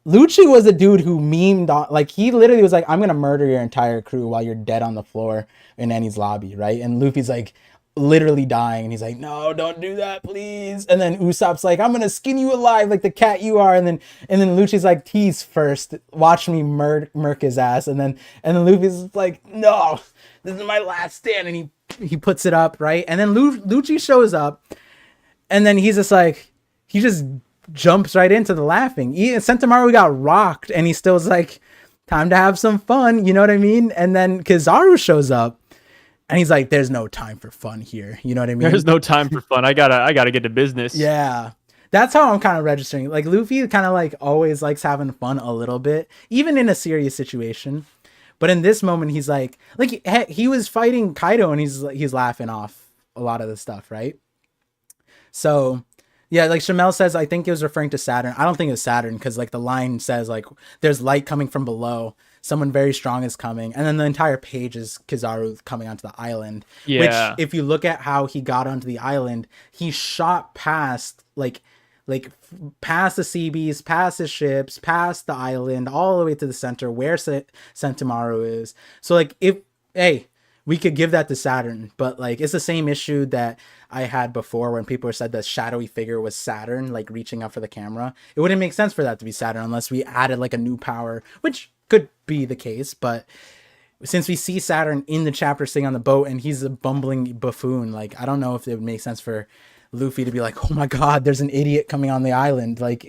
C: was a dude who memed on, like he literally was like, I'm going to murder your entire crew while you're dead on the floor in Eni's lobby, right? And Luffy's like literally dying and he's like, no, don't do that, please. And then Usopp's like, I'm going to skin you alive like the cat you are. And then Lucci's like, tease first, watch me murk his ass. And then Luffy's like, no, this is my last stand. And he puts it up, right? And then Lucci shows up and then he's just like, he just jumps right into the laughing. Sentomaru got rocked and he still was like, time to have some fun, you know what I mean? And then Kizaru shows up and he's like, there's no time for fun here, you know what I mean?
B: There's no time for fun. I gotta get to business.
C: Yeah, that's how I'm kind of registering. Like Luffy kind of like always likes having fun a little bit, even in a serious situation. But in this moment, he's like he was fighting Kaido and he's laughing off a lot of the stuff, right? So yeah, like Shamel says, I think it was referring to Saturn. I don't think it was Saturn because like the line says like there's light coming from below. Someone very strong is coming. And then the entire page is Kizaru coming onto the island.
B: Yeah.
C: Which if you look at how he got onto the island, he shot past past the Seabees, past the ships, past the island, all the way to the center where Sentomaru is. So like we could give that to Saturn, but like it's the same issue that I had before when people said the shadowy figure was Saturn, like reaching up for the camera. It wouldn't make sense for that to be Saturn unless we added like a new power, which could be the case. But since we see Saturn in the chapter sitting on the boat and he's a bumbling buffoon, like I don't know if it would make sense for Luffy to be like, oh my God, there's an idiot coming on the island. Like,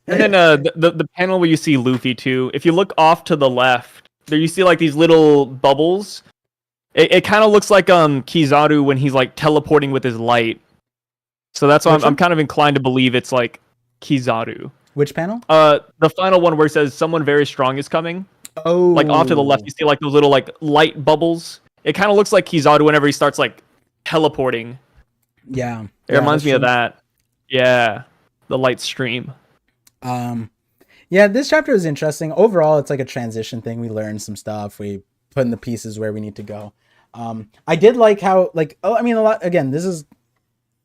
B: And then the panel where you see Luffy too. If you look off to the left, there you see like these little bubbles. It kind of looks like Kizaru when he's like teleporting with his light. So that's why I'm kind of inclined to believe it's like Kizaru.
C: Which panel?
B: The final one where it says someone very strong is coming.
C: Oh,
B: Like off to the left, you see like those little like light bubbles. It kind of looks like Kizaru whenever he starts like teleporting.
C: Yeah,
B: It reminds me of that. Yeah, the light stream.
C: Yeah, this chapter is interesting. Overall, it's like a transition thing. We learn some stuff. We put in the pieces where we need to go. I did like how, like, a lot. Again, this is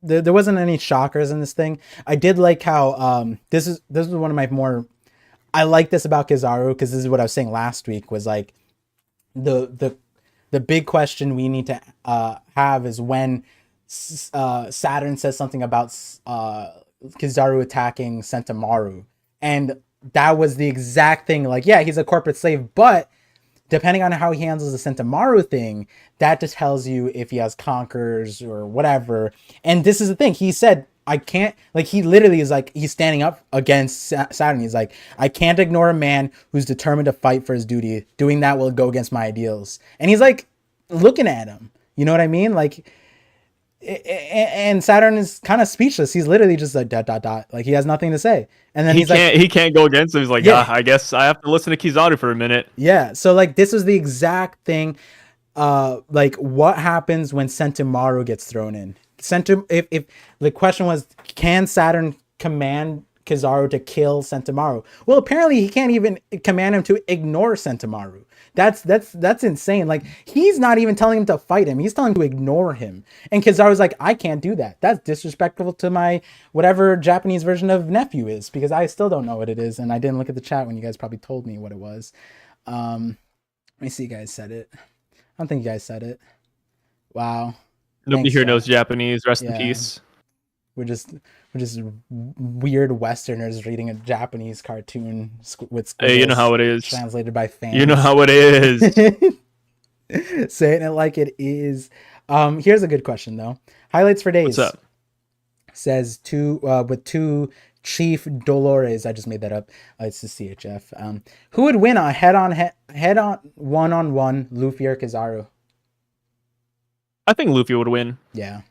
C: there wasn't any shockers in this thing. I did like how this is one of my more. I like this about Kizaru because this is what I was saying last week. Was like the big question we need to have is when Saturn says something about Kizaru attacking Sentomaru, and that was the exact thing. Like, yeah, he's a corporate slave, but depending on how he handles the Sentomaru thing, that just tells you if he has conquerors or whatever. And this is the thing. He said, I can't, like, he literally is like, he's standing up against Saturn. He's like, I can't ignore a man who's determined to fight for his duty. Doing that will go against my ideals. And he's like looking at him. You know what I mean? Like, and Saturn is kind of speechless. He's literally just like ... Like, he has nothing to say. And then
B: he can't go against him. He's like,
C: Yeah.
B: I guess I have to listen to Kizaru for a minute.
C: Yeah. So like this was the exact thing. Like what happens when Sentomaru gets thrown in? If the question was, can Saturn command Kizaru to kill Sentomaru? Well, apparently he can't even command him to ignore Sentomaru. That's insane. Like, he's not even telling him to fight him. He's telling him to ignore him. And Kizaru's like, I can't do that. That's disrespectful to my whatever Japanese version of nephew is, because I still don't know what it is. And I didn't look at the chat when you guys probably told me what it was. Let me see, you guys said it. I don't think you guys said it. Wow.
B: Nobody
C: Thanks,
B: here
C: chat.
B: knows Japanese. Rest in
C: Yeah.
B: peace.
C: We're just weird Westerners reading a Japanese cartoon with
B: Hey, you know how it is.
C: translated by fans.
B: You know how it is.
C: Saying it like it is. Here's a good question though. Highlights for days.
B: What's up?
C: Says with two Chief Dolores. I just made that up. It's the CHF. Who would win a head on one-on-one Luffy or Kizaru?
B: I think Luffy would win.
C: Yeah.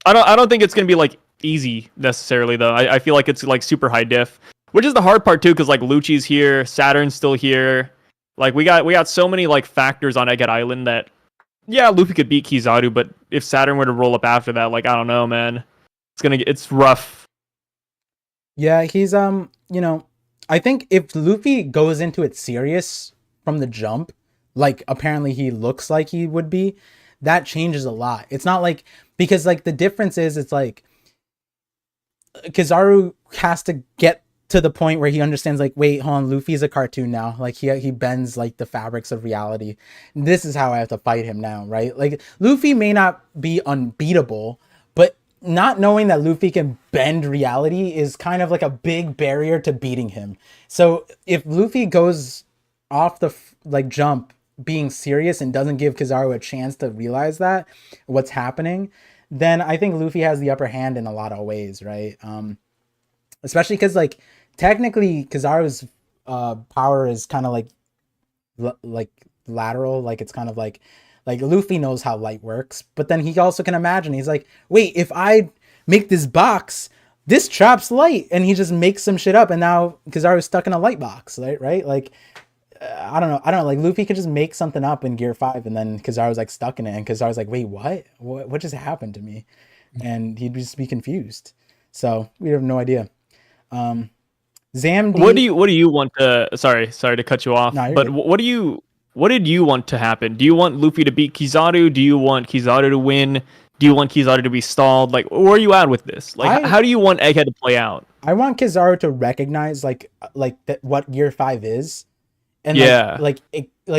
B: I don't think it's gonna be like easy necessarily though. I feel like it's like super high diff, which is the hard part too, because like Lucci's here, Saturn's still here. Like we got so many like factors on Egghead Island that Luffy could beat Kizaru, but if Saturn were to roll up after that, like I don't know, man, it's rough.
C: Yeah, he's I think if Luffy goes into it serious from the jump, like apparently he looks like he would be, that changes a lot. It's not like, because like the difference is, it's like Kizaru has to get to the point where he understands, like, wait, hold on, Luffy's a cartoon now. Like he bends like the fabrics of reality. This is how I have to fight him now, right? Like Luffy may not be unbeatable, but not knowing that Luffy can bend reality is kind of like a big barrier to beating him. So if Luffy goes off the jump being serious and doesn't give Kizaru a chance to realize that what's happening, then I think Luffy has the upper hand in a lot of ways, right? Especially because like technically Kizaru's power is kind of like lateral, like it's kind of like Luffy knows how light works, but then he also can imagine, he's like, wait, if I make this box, this traps light, and he just makes some shit up, and now Kizaru's stuck in a light box, right? Like I don't know. Like Luffy could just make something up in Gear 5, and then Kizaru's like stuck in it, and Kizaru's like, wait, what just happened to me? And he'd just be confused. So we have no idea. Zamd,
B: What do you want to? Sorry to cut you off.
C: No,
B: but
C: good.
B: what did you want to happen? Do you want Luffy to beat Kizaru? Do you want Kizaru to win? Do you want Kizaru to be stalled? Like, where are you at with this? Like, how do you want Egghead to play out?
C: I want Kizaru to recognize like that what Gear 5 is. And like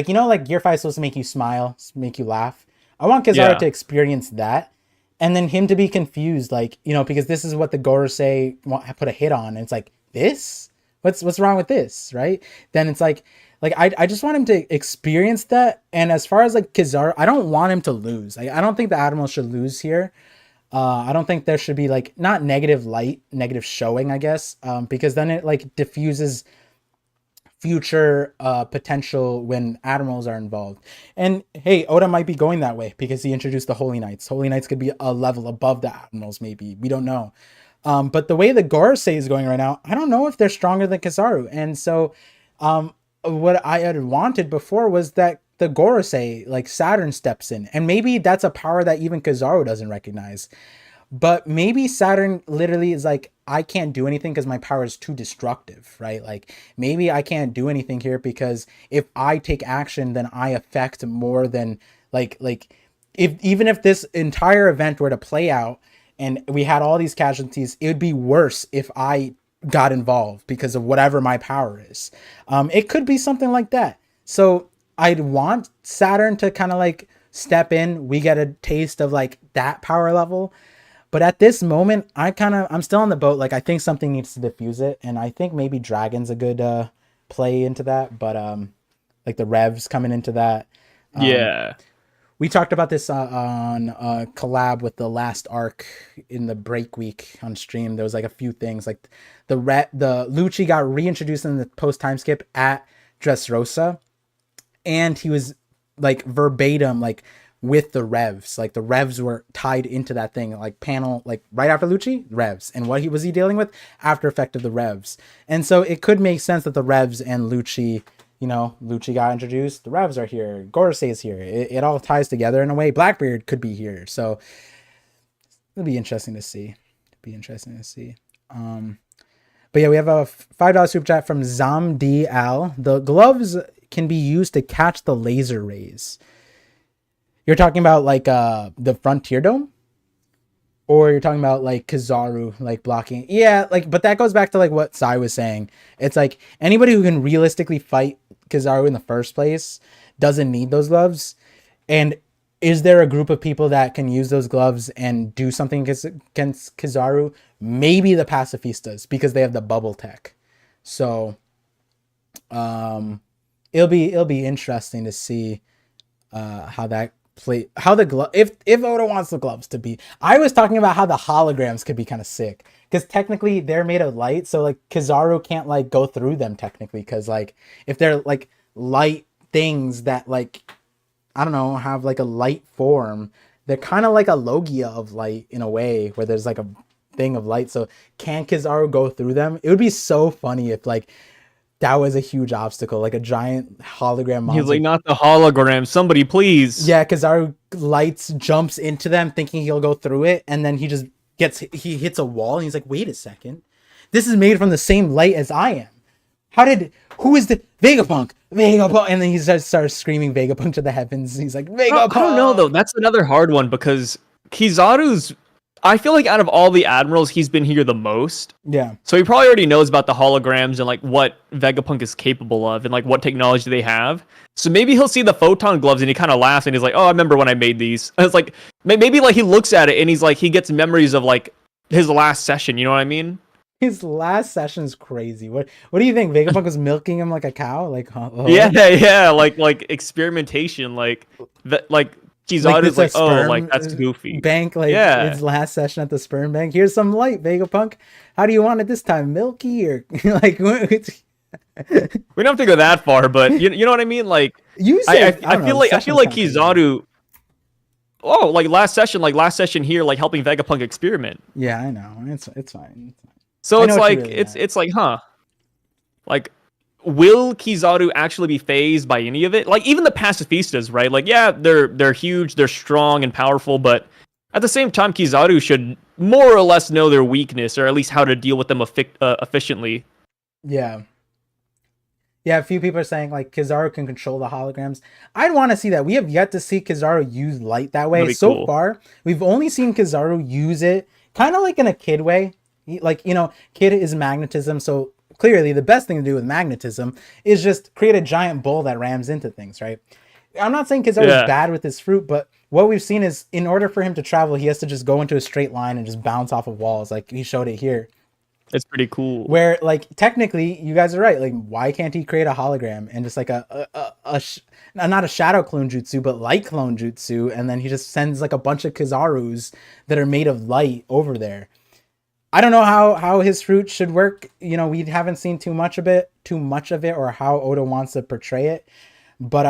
C: you know, like Gear 5 is supposed to make you smile, make you laugh. I want Kizaru to experience that, and then him to be confused, like, you know, because this is what the Gorosei put a hit on, and it's like, this? What's wrong with this, right? Then it's like I just want him to experience that. And as far as like Kizaru, I don't want him to lose. Like I don't think the Admiral should lose here. I don't think there should be like not negative light, negative showing, I guess, because then it like diffuses future potential when admirals are involved. And hey, Oda might be going that way because he introduced the Holy Knights. Holy Knights could be a level above the admirals, maybe. We don't know. But the way the Gorosei is going right now, I don't know if they're stronger than Kizaru. And so what I had wanted before was that the Gorosei, like Saturn steps in. And maybe that's a power that even Kizaru doesn't recognize. But maybe Saturn literally is like, I can't do anything because my power is too destructive, right? Like maybe I can't do anything here because if I take action, then I affect more than like if even if this entire event were to play out and we had all these casualties, it would be worse if I got involved because of whatever my power is. It could be something like that. So I'd want Saturn to kind of like step in. We get a taste of like that power level. But at this moment, I'm still on the boat. Like, I think something needs to diffuse it. And I think maybe Dragon's a good play into that. But like the Revs coming into that.
B: Yeah.
C: We talked about this on collab with the last arc in the break week on stream. There was like a few things. Like the Lucci got reintroduced in the post time skip at Dressrosa. And he was like verbatim, like with the Revs. Like the Revs were tied into that thing, like panel, like right after Lucci, Revs. And what was he dealing with? After effect of the Revs. And so it could make sense that the Revs and Lucci, you know, Lucci got introduced, the Revs are here, Gorosei is here. It all ties together in a way. Blackbeard could be here. So it'll be interesting to see. But yeah, we have a $5 super chat from Zamdi Al. The gloves can be used to catch the laser rays. You're talking about like the Frontier Dome? Or you're talking about like Kizaru like blocking? Yeah, like, but that goes back to like what Sai was saying. It's like anybody who can realistically fight Kizaru in the first place doesn't need those gloves. And is there a group of people that can use those gloves and do something against Kizaru? Maybe the pacifistas because they have the bubble tech. So it'll be interesting to see how that play, how the glove, if Oda wants the gloves to be. I was talking about how the holograms could be kind of sick because technically they're made of light, so like Kizaru can't like go through them technically because like if they're like light things that like I don't know have like a light form, they're kind of like a Logia of light in a way where there's like a thing of light. So can Kizaru go through them? It would be so funny if like that was a huge obstacle, like a giant hologram monster.
B: He's like, not the hologram. Somebody, please.
C: Yeah, Kizaru lights jumps into them thinking he'll go through it, and then he hits a wall, and he's like, wait a second. This is made from the same light as I am. Who is the Vegapunk? Vegapunk! And then he starts screaming Vegapunk to the heavens. He's like, Vegapunk!
B: I don't know, though. That's another hard one, because Kizaru's... I feel like out of all the admirals, he's been here the most.
C: Yeah.
B: So he probably already knows about the holograms and like what Vegapunk is capable of and like what technology they have. So maybe he'll see the photon gloves and he kind of laughs and he's like, "Oh, I remember when I made these." And it's like maybe like he looks at it and he's like he gets memories of like his last session. You know what I mean?
C: His last session's crazy. What do you think? Vegapunk was milking him like a cow? Like
B: yeah, like experimentation, like that, like. Kizaru's like oh, like that's goofy.
C: Bank, like his last session at the sperm bank. Here's some light, Vegapunk. How do you want it this time, milky or like? We
B: don't have to go that far, but you know what I mean. Like I feel like Kizaru. Oh, like last session here, like helping Vegapunk experiment.
C: Yeah, I know. It's fine.
B: So it's like it's like like. Will Kizaru actually be phased by any of it? Like even the pacifistas, right? Like yeah, they're huge, they're strong and powerful, but at the same time, Kizaru should more or less know their weakness, or at least how to deal with them efficiently.
C: Yeah. Yeah, a few people are saying like Kizaru can control the holograms. I'd want to see that. We have yet to see Kizaru use light that way. So cool. Far, we've only seen Kizaru use it kind of like in a kid way. Like, you know, kid is magnetism, so clearly the best thing to do with magnetism is just create a giant bull that rams into things, right? I'm not saying Kizaru is bad with his fruit, but what we've seen is in order for him to travel, he has to just go into a straight line and just bounce off of walls like he showed it here.
B: It's pretty cool.
C: Where like technically you guys are right. Like why can't he create a hologram and just like not a shadow clone jutsu, but light clone jutsu, and then he just sends like a bunch of Kizarus that are made of light over there. I don't know how his fruit should work. You know, we haven't seen too much of it, or how Oda wants to portray it. But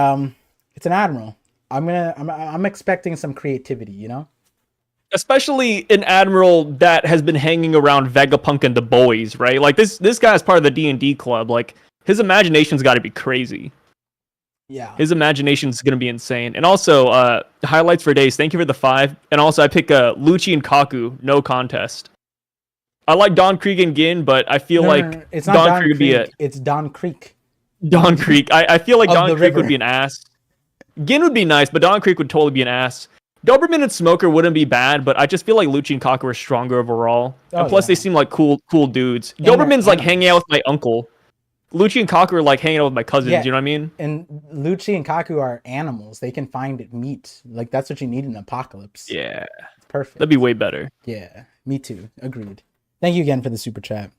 C: it's an admiral. I'm expecting some creativity, you know?
B: Especially an admiral that has been hanging around Vegapunk and the boys, right? Like this guy is part of the D&D club. Like his imagination's got to be crazy.
C: Yeah.
B: His imagination's going to be insane. And also, highlights for days. Thank you for the 5. And also, I pick Lucci and Kaku, no contest. I like Don Krieg and Gin, but I feel like
C: it's not Don Krieg would be it's Don Creek.
B: Don Creek. I feel like Don Creek
C: river.
B: would be an ass. Gin would be nice, but Don Creek would totally be an ass. Doberman and Smoker wouldn't be bad, but I just feel like Lucci and Kaku are stronger overall. And plus, they seem like cool dudes. Doberman's like hanging out with my uncle. Lucci and Kaku are like hanging out with my cousins, you know what I mean?
C: And Lucci and Kaku are animals. They can find meat. Like, that's what you need in the apocalypse.
B: Yeah.
C: It's perfect.
B: That'd be way better.
C: Yeah, me too. Agreed. Thank you again for the super chat.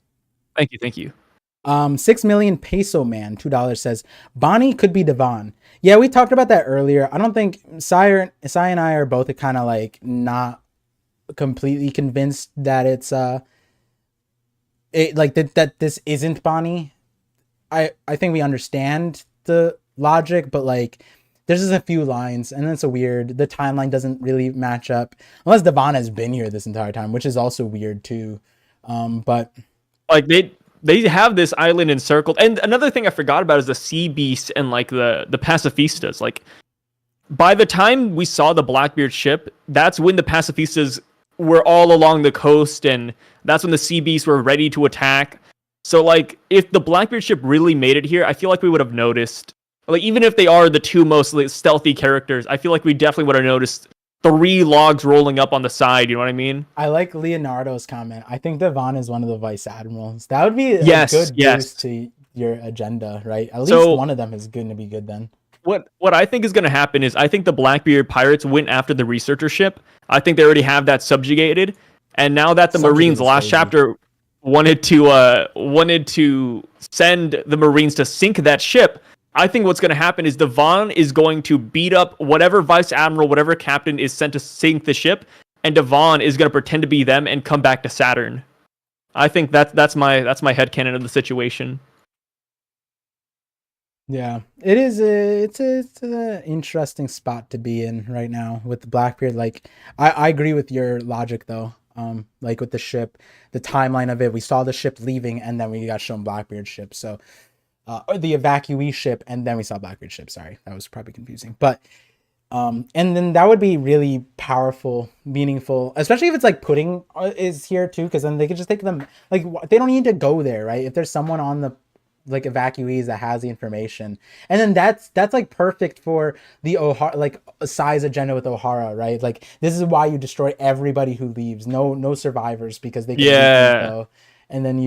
B: Thank you.
C: 6 million peso man, $2 says, Bonnie could be Devon. Yeah, we talked about that earlier. I don't think Sai and I are both kind of like not completely convinced that it's that this isn't Bonnie. I think we understand the logic, but like there's just a few lines and it's a weird, the timeline doesn't really match up unless Devon has been here this entire time, which is also weird too. But
B: like they have this island encircled. And another thing I forgot about is the sea beast and like the pacifistas. Like by the time we saw the Blackbeard ship, that's when the pacifistas were all along the coast, and that's when the sea beasts were ready to attack. So like if the Blackbeard ship really made it here, I feel like we would have noticed. Like even if they are the two most stealthy characters, I feel like we definitely would have noticed 3 logs rolling up on the side, you know what I mean?
C: I like Leonardo's comment. I think Devon is one of the vice admirals. That would be a good boost to your agenda, right? At least one of them is going to be good then.
B: What I think is going to happen is I think the Blackbeard pirates went after the researcher ship. I think they already have that subjugated. And now that the Marines last chapter wanted to send the Marines to sink that ship, I think what's going to happen is Devon is going to beat up whatever vice admiral, whatever captain is sent to sink the ship, and Devon is going to pretend to be them and come back to Saturn. I think that's my headcanon of the situation.
C: Yeah, it is. It's an interesting spot to be in right now with the Blackbeard. Like, I agree with your logic though. Like with the ship, the timeline of it, we saw the ship leaving, and then we got shown Blackbeard's ship. So. Or the evacuee ship, and then we saw Blackbeard ship. Sorry, that was probably confusing. But and then that would be really powerful, meaningful, especially if it's like Pudding is here too, because then they could just take them. Like they don't need to go there, right? If there's someone on the like evacuees that has the information, and then that's like perfect for the O'Hara, like Sai's agenda with O'Hara, right? Like this is why you destroy everybody who leaves, no survivors, because they can leave info. And then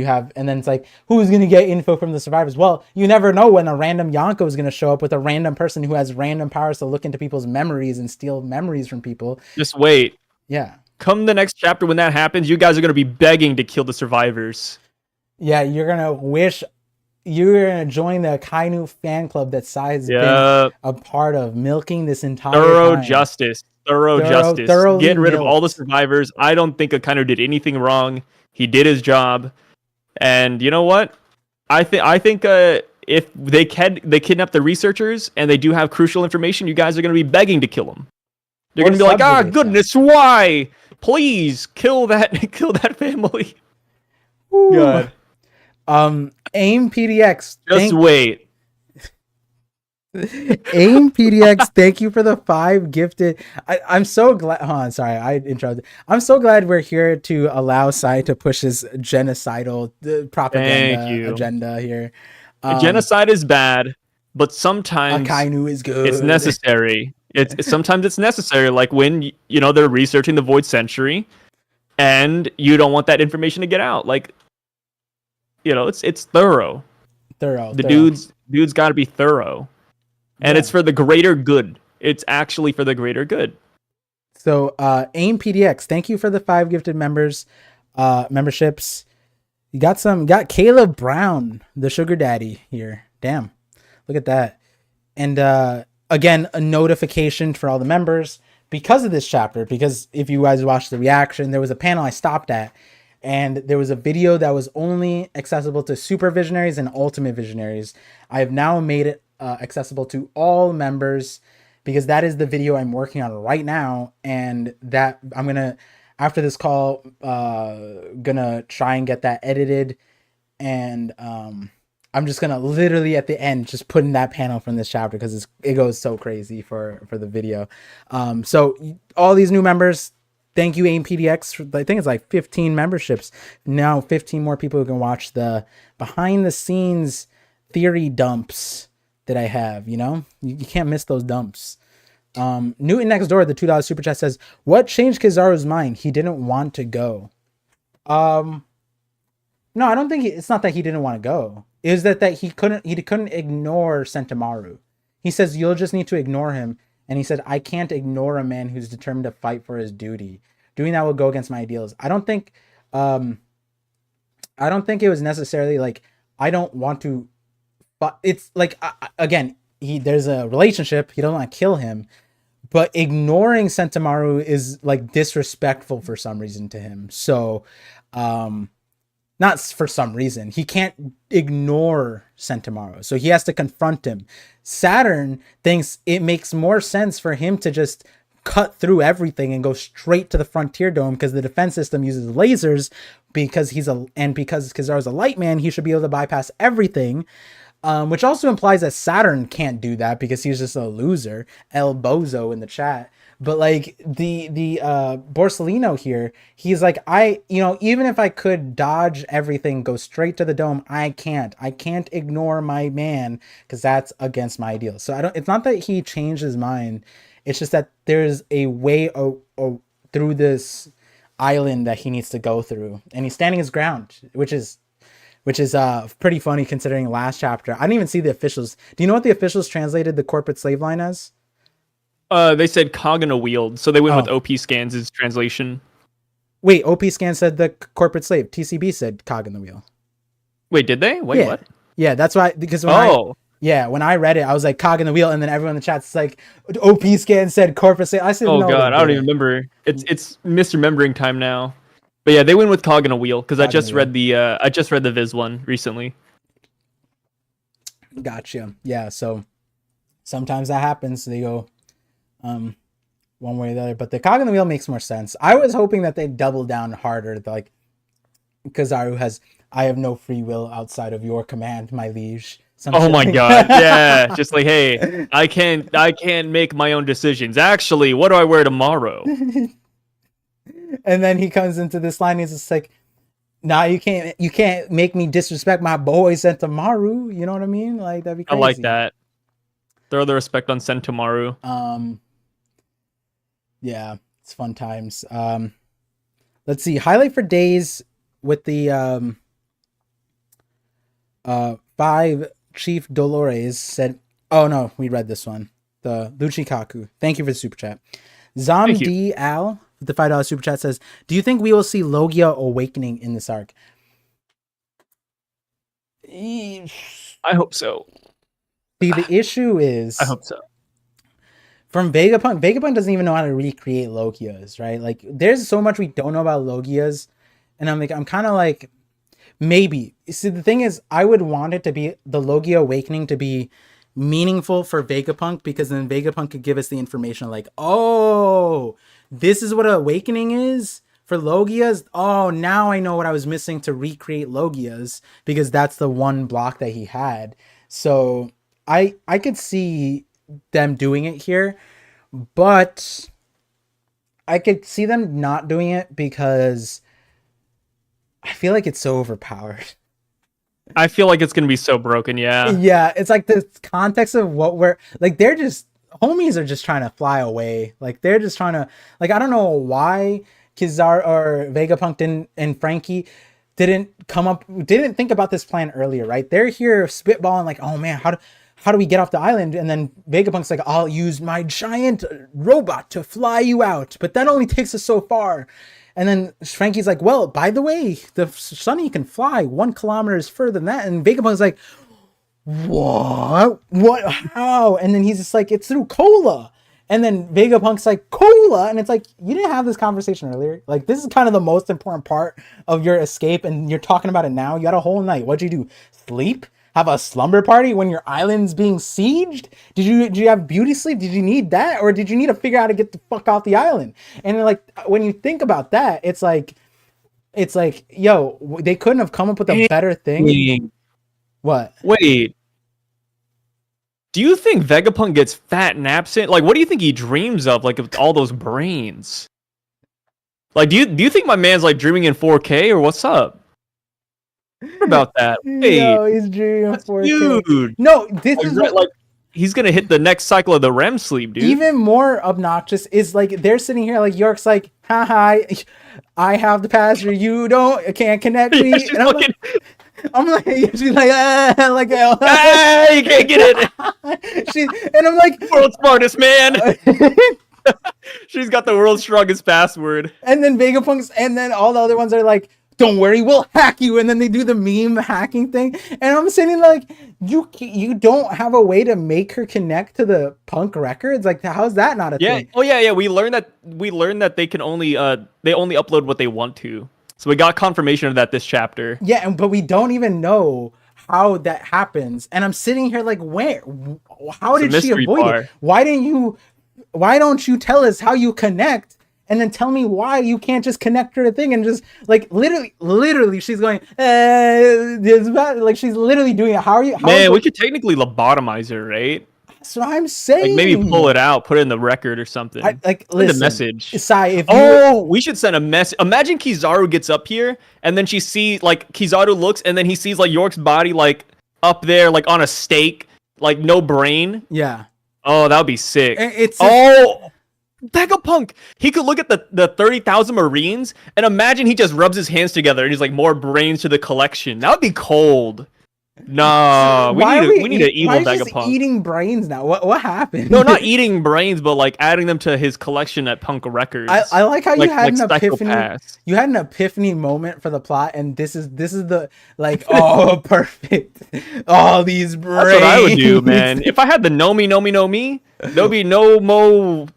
C: it's like, who's going to get info from the survivors? Well, you never know when a random Yonko is going to show up with a random person who has random powers to look into people's memories and steal memories from people.
B: Just wait.
C: Yeah.
B: Come the next chapter when that happens, you guys are going to be begging to kill the survivors.
C: Yeah, you're going to join the Kainu fan club that Sai's been a part of, milking this entire
B: Thorough
C: time.
B: justice. Get rid of all the survivors. I don't think Akainu did anything wrong. He did his job, and you know what? I think if they kidnap the researchers and they do have crucial information, you guys are going to be begging to kill them. They're going to be like, goodness, why? Please kill that family.
C: God. AIM PDX.
B: Wait.
C: AIM PDX, thank you for the 5 gifted. I'm so glad. Hold on, sorry, I interrupted. I'm so glad we're here to allow Sai to push his genocidal propaganda agenda here.
B: Genocide is bad, but sometimes
C: Akainu is good.
B: It's necessary. Sometimes it's necessary, like when they're researching the Void Century, and you don't want that information to get out. Like, it's thorough. Dude's got to be thorough. And it's for the greater good. It's actually for the greater good. So,
C: AIM PDX, thank you for the 5 gifted memberships. You got Caleb Brown, the sugar daddy here. Damn. Look at that. And again, a notification for all the members because of this chapter, because if you guys watched the reaction, there was a panel I stopped at, and there was a video that was only accessible to super visionaries and ultimate visionaries. I have now made it accessible to all members, because that is the video I'm working on right now, and that I'm gonna, after this call, gonna try and get that edited, and I'm just gonna literally at the end just put in that panel from this chapter because it goes so crazy for the video. So all these new members, thank you AIMPDX. I think it's like 15 memberships now, 15 more people who can watch the behind the scenes theory dumps that I have. You know, you can't miss those dumps. Newton next door, the $2 super chat says, "What changed Kizaru's mind? He didn't want to go." No, I don't think it's not that he didn't want to go. It was that he couldn't ignore Sentamaru. He says, "You'll just need to ignore him." And he said, "I can't ignore a man who's determined to fight for his duty. Doing that will go against my ideals." I don't think it was necessarily like, I don't want to, but it's like, again, there's a relationship. He doesn't want to kill him, but ignoring Sentamaru is like disrespectful for some reason to him. So, not for some reason. He can't ignore Sentamaru, so he has to confront him. Saturn thinks it makes more sense for him to just cut through everything and go straight to the Frontier Dome, because the defense system uses lasers, because because Kizaru's a light man, he should be able to bypass everything. Which also implies that Saturn can't do that because he's just a loser. El Bozo in the chat. But like the Borsellino here, he's like, even if I could dodge everything, go straight to the dome, I can't ignore my man, because that's against my ideals. So it's not that he changed his mind. It's just that there's a way through this island that he needs to go through, and he's standing his ground, which is pretty funny considering last chapter. I didn't even see the officials. Do you know what the officials translated the corporate slave line as?
B: They said cog in a wheel, so they went with OP Scans' translation.
C: Wait, OP Scan said the corporate slave. TCB said cog in the wheel.
B: Wait, did they? Wait,
C: yeah.
B: What?
C: Yeah, that's why, because when I read it, I was like, cog in the wheel, and then everyone in the chat's like, OP Scan said corporate slave. I said,
B: oh
C: no,
B: god, I don't even remember. It's misremembering time now. But yeah, they went with cog in a wheel, because I just read the Viz one recently.
C: Gotcha. Yeah, so sometimes that happens. They go one way or the other, but the cog in the wheel makes more sense. I was hoping that they double down harder, like Kizaru has, "I have no free will outside of your command, my liege."
B: Oh my god, yeah, just like, hey, I can't make my own decisions. Actually, what do I wear tomorrow?
C: And then he comes into this line, he's just like, "Nah, you can't make me disrespect my boy Sentamaru." You know what I mean? Like, that'd be crazy.
B: I like that. Throw the respect on Sentamaru.
C: Yeah, it's fun times. Let's see. Highlight for days with the 5 Chief Dolores said, oh no, we read this one. The Luchikaku. Thank you for the super chat. Zom D Al with the $5 super chat says, "Do you think we will see Logia awakening in this arc?"
B: I hope so.
C: See, the issue is,
B: I hope so.
C: From Vegapunk doesn't even know how to recreate Logias, right? Like, there's so much we don't know about Logias, and I'm kind of like, maybe. See, the thing is, I would want it to be, the Logia awakening to be meaningful for Vegapunk, because then Vegapunk could give us the information like, oh, this is what awakening is for Logias. Oh, now I know what I was missing to recreate Logias, because that's the one block that he had. So I could see them doing it here, but I could see them not doing it because I feel like it's so overpowered.
B: I feel like it's gonna be so broken.
C: Yeah, it's like the context of what we're like, they're just, homies are just trying to fly away. Like, they're just trying to, like, I don't know why Kizaru or Vegapunk and Frankie didn't think about this plan earlier, right? They're here spitballing like, oh man, how do we get off the island? And then Vegapunk's like, "I'll use my giant robot to fly you out, but that only takes us so far." And then Frankie's like, well, by the way, the Sunny can fly 1 kilometer further than that. And Vegapunk's like, what, how? And then he's just like, it's through cola. And then Vegapunk's like, cola? And it's like, you didn't have this conversation earlier. Like, this is kind of the most important part of your escape, and you're talking about it now. You had a whole night. What'd you do? Sleep? Have a slumber party when your island's being sieged? Did you have beauty sleep? Did you need that? Or did you need to figure out how to get the fuck off the island? And like, when you think about that, it's like, yo, they couldn't have come up with a better thing. What?
B: Wait. Do you think Vegapunk gets fat and absent? Like, what do you think he dreams of? Like, with all those brains? Like, do you think my man's like dreaming in 4K or what's up? What about that? Wait,
C: no, he's dreaming in 4K.
B: Dude.
C: No, this is
B: like he's gonna hit the next cycle of the REM sleep, dude.
C: Even more obnoxious is like they're sitting here like York's like, haha, I have the password, you can't connect me.
B: Yeah,
C: and I'm like, she's like, like,
B: you can't get it.
C: And I'm like,
B: world's smartest man. She's got the world's strongest password.
C: And then Vegapunk's, and then all the other ones are like, don't worry, we'll hack you. And then they do the meme hacking thing. And I'm sitting like, you don't have a way to make her connect to the Punk records? Like, how's that not a thing?
B: Oh yeah. We learned that they can only they only upload what they want to. So we got confirmation of that this chapter.
C: Yeah, but we don't even know how that happens. And I'm sitting here like, where? How did she avoid it? Why don't you tell us how you connect? And then tell me why you can't just connect her to thing and just like literally she's going like she's literally doing it. How are you?
B: Man, we could technically lobotomize her, right?
C: That's what I'm saying.
B: Like maybe pull it out, put it in the record or something.
C: Listen,
B: the message.
C: Sai,
B: we should send a message. Imagine Kizaru gets up here and then she sees like Kizaru looks and then he sees like York's body like up there like on a stake, like no brain.
C: Yeah.
B: Oh, that would be sick. Vegapunk, he could look at the 30,000 Marines and imagine he just rubs his hands together and he's like, more brains to the collection. That would be cold. No, we need an evil Vegapunk.
C: Eating brains now. What happened?
B: No, not eating brains, but like adding them to his collection at Punk Records.
C: I like how you had an epiphany.
B: Psychopaths.
C: You had an epiphany moment for the plot, and this is the like, oh, perfect. All these brains.
B: That's what I would do, man. If I had the no me, there'll be no mo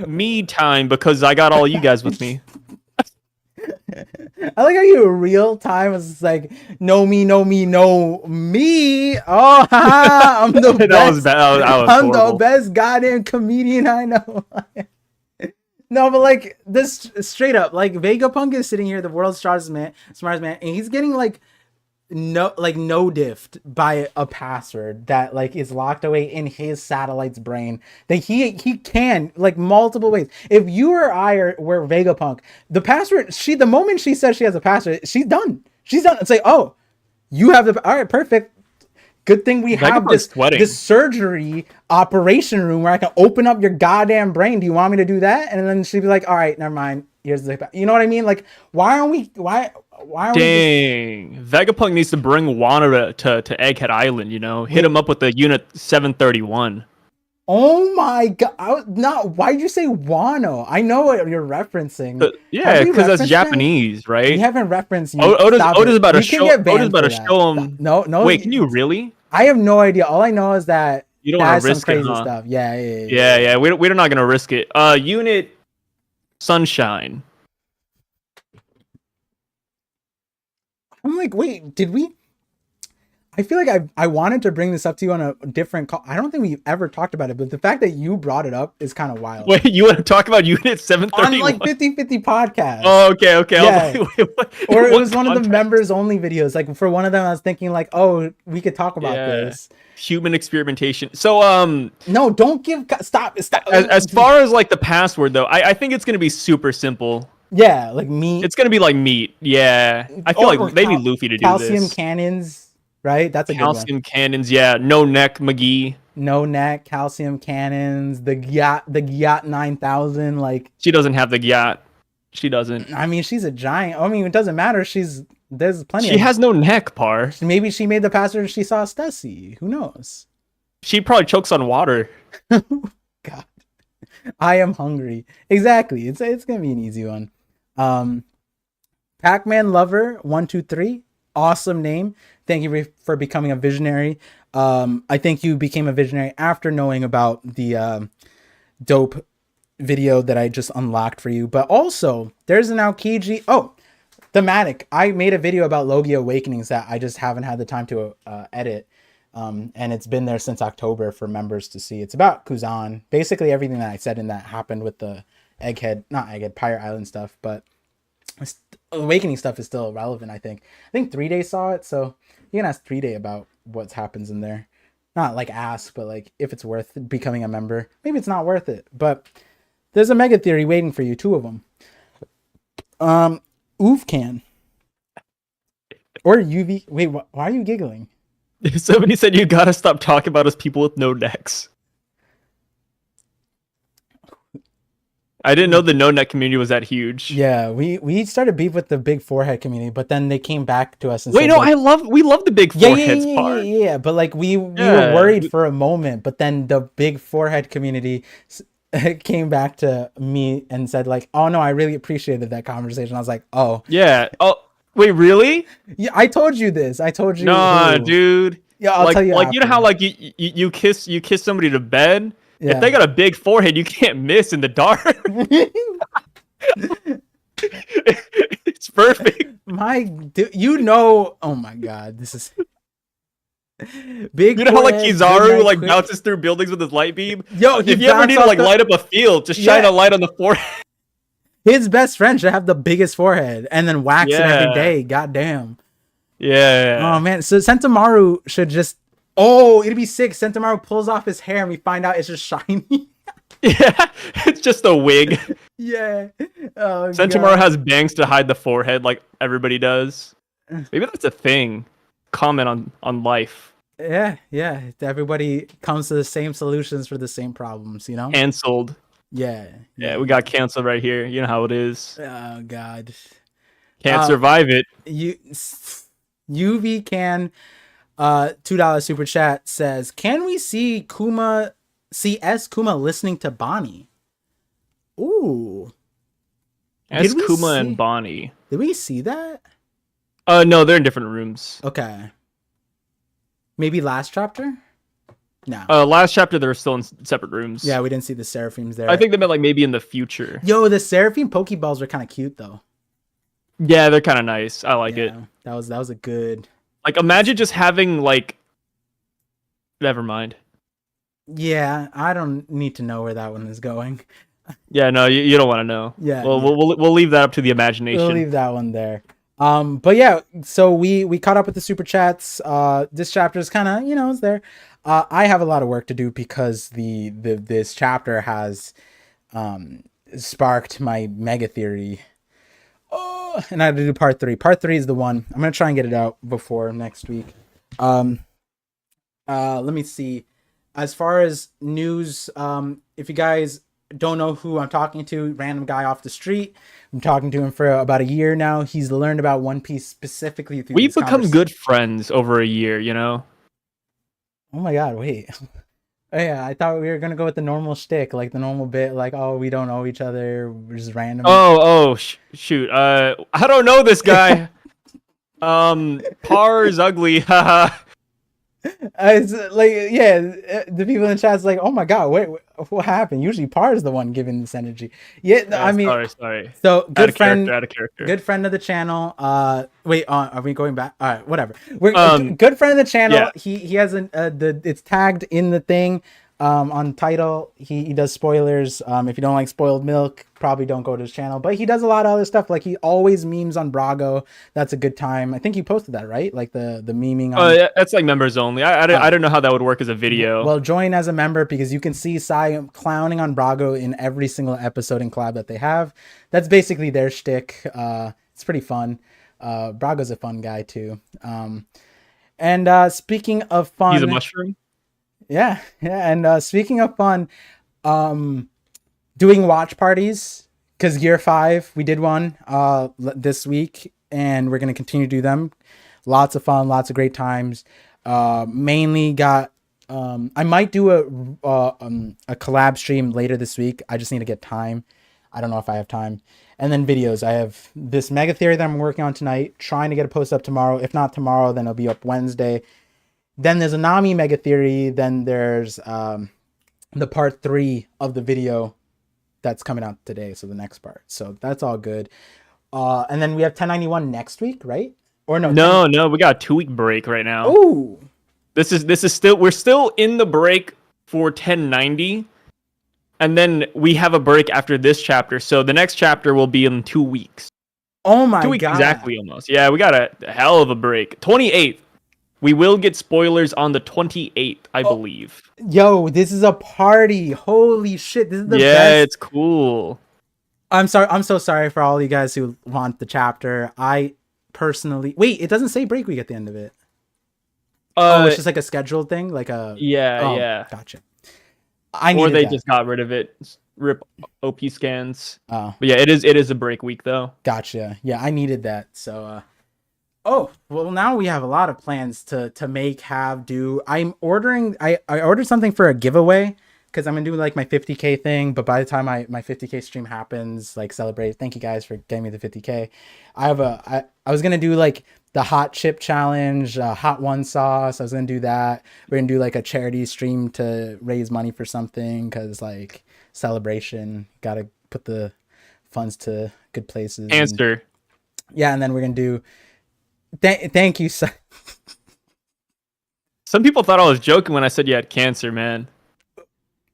B: me time because I got all you guys with me.
C: I like how you real time was like, no me. Oh, haha, I'm the best. I'm the best goddamn comedian I know. No, but like this straight up, like Vegapunk is sitting here, the world's smartest man, and he's getting like no diffed by a password that like is locked away in his satellite's brain that he can like multiple ways. If you or I were Vegapunk, the password, the moment she says she has a password, she's done. It's like, oh, you have all right, perfect. Good thing we have this surgery operation room where I can open up your goddamn brain. Do you want me to do that? And then she'd be like, all right, never mind. Here's the, you know what I mean? Like, why aren't we
B: Vegapunk needs to bring Wano to Egghead Island, you know? Hit him up with the Unit 731.
C: Oh my god. Why'd you say Wano? I know what you're referencing.
B: Yeah, because that's Japanese, right?
C: You haven't referenced
B: Oda's about to show him.
C: No.
B: Wait, can you really?
C: I have no idea. All I know is that
B: you don't want to risk
C: some crazy
B: it, huh?
C: stuff. Yeah.
B: Yeah. We're not gonna risk it. Unit Sunshine.
C: I'm like, wait, did we? I feel like I wanted to bring this up to you on a different call. I don't think we've ever talked about it, but the fact that you brought it up is kind of wild.
B: Wait, you want to talk about Unit 731?
C: On like 50/50 podcast.
B: Oh, okay.
C: Yeah.
B: What
C: or it was one of the members only videos. Like for one of them, I was thinking like, oh, we could talk about this.
B: Human experimentation. So
C: no, don't give. Stop.
B: As far as like the password though, I think it's gonna be super simple.
C: Yeah, like meat.
B: It's gonna be like meat. Yeah, I feel like they need Luffy to do this.
C: Calcium cannons, right? That's a good one.
B: Calcium cannons. Yeah, no neck, McGee.
C: No neck, calcium cannons. The Gyat 9000. Like
B: she doesn't have the Gyat. She doesn't.
C: I mean, she's a giant. I mean, it doesn't matter. There's plenty.
B: She has no neck, Par.
C: Maybe she made the password. She saw Stussy. Who knows?
B: She probably chokes on water.
C: God, I am hungry. Exactly. It's gonna be an easy one. Pac-Man Lover 123, awesome name. Thank you for becoming a visionary. I think you became a visionary after knowing about the dope video that I just unlocked for you. But also, there's an Aokiji. Oh, thematic. I made a video about Logi Awakenings that I just haven't had the time to edit. And it's been there since October for members to see. It's about Kuzan. Basically everything that I said in that happened with the Pirate Island stuff, but Awakening stuff is still relevant, I think. I think 3-Day saw it, so you can ask 3-Day about what happens in there. Not like ask, but like if it's worth becoming a member. Maybe it's not worth it, but there's a mega theory waiting for you, 2 of them. Oofcan. Or UV. Wait, why are you giggling?
B: Somebody said you gotta stop talking about us people with no necks. I didn't know the no neck community was that huge.
C: Yeah, we started beef with the big forehead community, but then they came back to us and
B: wait,
C: said,
B: no,
C: like,
B: we love the big foreheads part.
C: Yeah, but like we were worried for a moment, but then the big forehead community came back to me and said like, oh no, I really appreciated that conversation. I was like, oh
B: yeah, oh wait, really?
C: Yeah, I told you this. I told you.
B: Nah, dude.
C: Yeah, I'll tell you.
B: Like, you know how like you kiss somebody to bed.
C: Yeah.
B: If they got a big forehead, you can't miss in the dark. It's perfect.
C: You know, oh my god, this is big.
B: You know how like Kizaru like bounces through buildings with his light beam?
C: Yo,
B: if you ever need to like light up a field, just shine a light on the forehead.
C: His best friend should have the biggest forehead and then wax it every day. Goddamn.
B: Yeah.
C: Oh man, so Sentamaru should just. Oh, it'd be sick. Sentamaru pulls off his hair and we find out it's just shiny.
B: Yeah, it's just a wig.
C: Yeah. Oh,
B: Sentamaru has bangs to hide the forehead like everybody does. Maybe that's a thing. Comment on life.
C: Yeah. Everybody comes to the same solutions for the same problems, you know?
B: Cancelled.
C: Yeah.
B: Yeah, we got canceled right here. You know how it is.
C: Oh, God.
B: Can't survive it.
C: UV can... $2 super chat says, can we see S Kuma listening to Bonnie? Ooh.
B: S Kuma and Bonnie.
C: Did we see that?
B: No, they're in different rooms.
C: Okay. Maybe last chapter? No.
B: Last chapter they were still in separate rooms.
C: Yeah, we didn't see the Seraphims there.
B: I think they meant like maybe in the future.
C: Yo, the Seraphim Pokeballs are kind of cute though.
B: Yeah, they're kind of nice. I like it.
C: That was a good.
B: Like, imagine just having, like... Never mind.
C: Yeah, I don't need to know where that one is going.
B: Yeah, no, you don't want to know.
C: Yeah.
B: Well, we'll leave that up to the imagination.
C: We'll leave that one there. But yeah, so we caught up with the super chats. This chapter is kind of, it's there. I have a lot of work to do because this chapter has sparked my mega theory. Oh, and I have to do part 3. Part 3 is the one. I'm gonna try and get it out before next week. Let me see. As far as news, if you guys don't know who I'm talking to, random guy off the street. I'm talking to him for about a year now. He's learned about One Piece specifically through.
B: We've become good friends over a year, you know.
C: Oh my god! Wait. Oh, yeah, I thought we were gonna go with the normal shtick, like the normal bit, like, oh, we don't know each other, we're just random.
B: Shoot. I don't know this guy. Par is ugly. Haha.
C: It's like, yeah, the people in chat's like, oh my god, wait, what happened? Usually Par is the one giving this energy. Yeah, I mean,
B: sorry.
C: So good friend,
B: out of character.
C: Good friend of the channel. Wait, are we going back? All right, whatever. We're good friend of the channel. Yeah. He has it's tagged in the thing. On title, he does spoilers. If you don't like spoiled milk, probably don't go to his channel. But he does a lot of other stuff. Like he always memes on Brago. That's a good time. I think you posted that, right? Like the memeing.
B: Yeah, that's like members only. I don't know how that would work as a video.
C: Well, join as a member because you can see Sai clowning on Brago in every single episode and collab that they have. That's basically their shtick. It's pretty fun. Brago's a fun guy too. And speaking of fun,
B: he's a mushroom.
C: Yeah. And speaking of fun, doing watch parties, because year 5 we did one this week, and we're gonna continue to do them. Lots of fun, lots of great times. Mainly got I might do a collab stream later this week. I just need to get time. I don't know if I have time. And then videos. I have this mega theory that I'm working on tonight, trying to get a post up tomorrow. If not tomorrow, then it'll be up Wednesday. Then there's a Nami mega theory. Then there's the part 3 of the video that's coming out today. So the next part. So that's all good. And then we have 1091 next week, right? Or no?
B: No, we got a 2-week break right now.
C: Ooh.
B: This is still, we're still in the break for 1090. And then we have a break after this chapter. So the next chapter will be in 2 weeks.
C: Oh my
B: 2 weeks
C: god.
B: exactly almost. Yeah, we got a hell of a break. 28th. We will get spoilers on the 28th, I believe.
C: Yo, this is a party. Holy shit. This is the best.
B: Yeah, it's cool.
C: I'm sorry. I'm so sorry for all you guys who want the chapter. I personally... Wait, it doesn't say break week at the end of it. Oh, it's just like a scheduled thing? Like a...
B: Yeah.
C: Gotcha.
B: Or they just got rid of it. Rip OP scans.
C: Oh.
B: But yeah, it is a break week though.
C: Gotcha. Yeah, I needed that. So oh, well now we have a lot of plans to make, have, do. I'm ordering I ordered something for a giveaway because I'm gonna do like my 50K thing, but by the time my 50K stream happens, like celebrate. Thank you guys for getting me the 50K. I was gonna do like the hot chip challenge, hot one sauce. I was gonna do that. We're gonna do like a charity stream to raise money for something because like celebration, gotta put the funds to good places.
B: Cancer.
C: And then we're gonna do thank you. Some
B: people thought I was joking when I said you had cancer, man.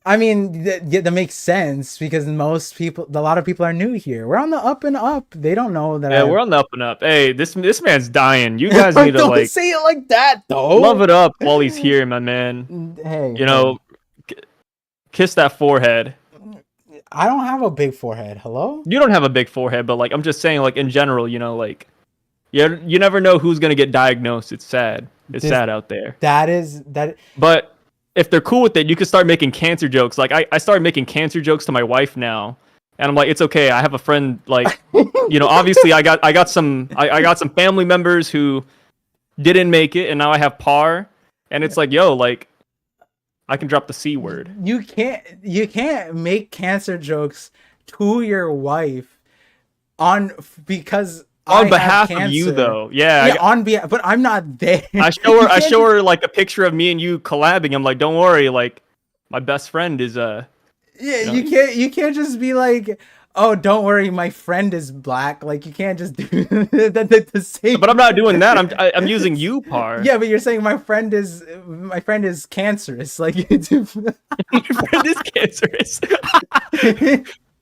C: I mean, that makes sense because a lot of people are new here. We're on the up and up. They don't know that.
B: Yeah, we're on the up and up. Hey, this man's dying. You guys need to
C: don't
B: like
C: say it like that, though.
B: Love it up while he's here, my man.
C: Hey,
B: you know, kiss that forehead.
C: I don't have a big forehead. Hello?
B: You don't have a big forehead, but like I'm just saying, like in general, you know, like you never know who's gonna get diagnosed. It's sad. It's sad out there.
C: That.
B: But if they're cool with it, you can start making cancer jokes. Like I started making cancer jokes to my wife now, and I'm like, it's okay. I have a friend. Like, you know, obviously I got some family members who didn't make it, and now I have par, and it's like, yo, like I can drop the C word.
C: You can't make cancer jokes to your wife because.
B: On behalf of you, though, yeah.
C: On behalf, but I'm not there.
B: I show her like a picture of me and you collabing. I'm like, don't worry, like my best friend is
C: Yeah, you can't just be like, oh, don't worry, my friend is black. Like you can't just do the same.
B: But I'm not doing that. I'm using you, Par.
C: Yeah, but you're saying my friend is cancerous. Like my
B: friend is cancerous.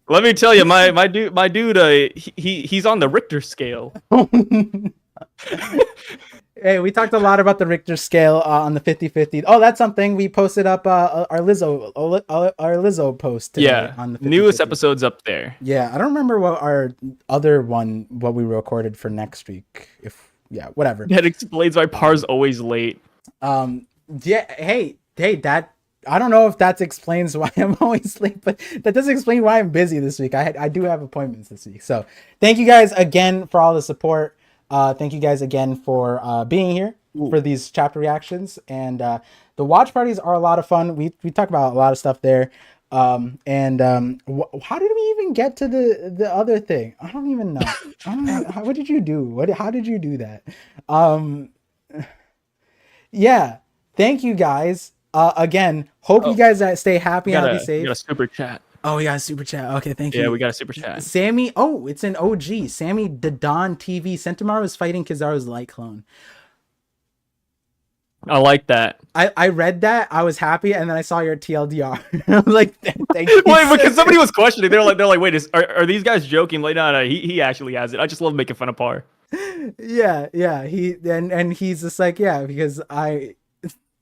B: Let me tell you, my dude, he's on the Richter scale.
C: Hey, we talked a lot about the Richter scale on the 50/50. Oh, that's something we posted up our Lizzo post today.
B: Yeah,
C: on the 50/50.
B: Newest episode's up there.
C: Yeah, I don't remember what our other one what we recorded for next week. Whatever.
B: That explains why Par's always late.
C: Yeah. Hey, that. I don't know if that explains why I'm always late, but that doesn't explain why I'm busy this week. I do have appointments this week. So thank you guys again for all the support. Thank you guys again for being here for these chapter reactions. And the watch parties are a lot of fun. We talk about a lot of stuff there. How did we even get to the other thing? I don't even know. I don't know. What did you do? How did you do that? Yeah. Thank you guys. Again, hope you guys stay happy and safe.
B: We got a super chat.
C: Oh, we got a super chat. Okay, thank you.
B: Yeah, we got a super chat.
C: Sammy, it's an OG. Sammy Dadon TV. Sentimaru is fighting Kizaru's light clone.
B: I like that.
C: I read that. I was happy, and then I saw your TLDR. I was like, thank you.
B: Wait, because somebody was questioning. They're like, wait, are these guys joking? Like, no, he actually has it. I just love making fun of Par.
C: Yeah. And he's just like, yeah, because if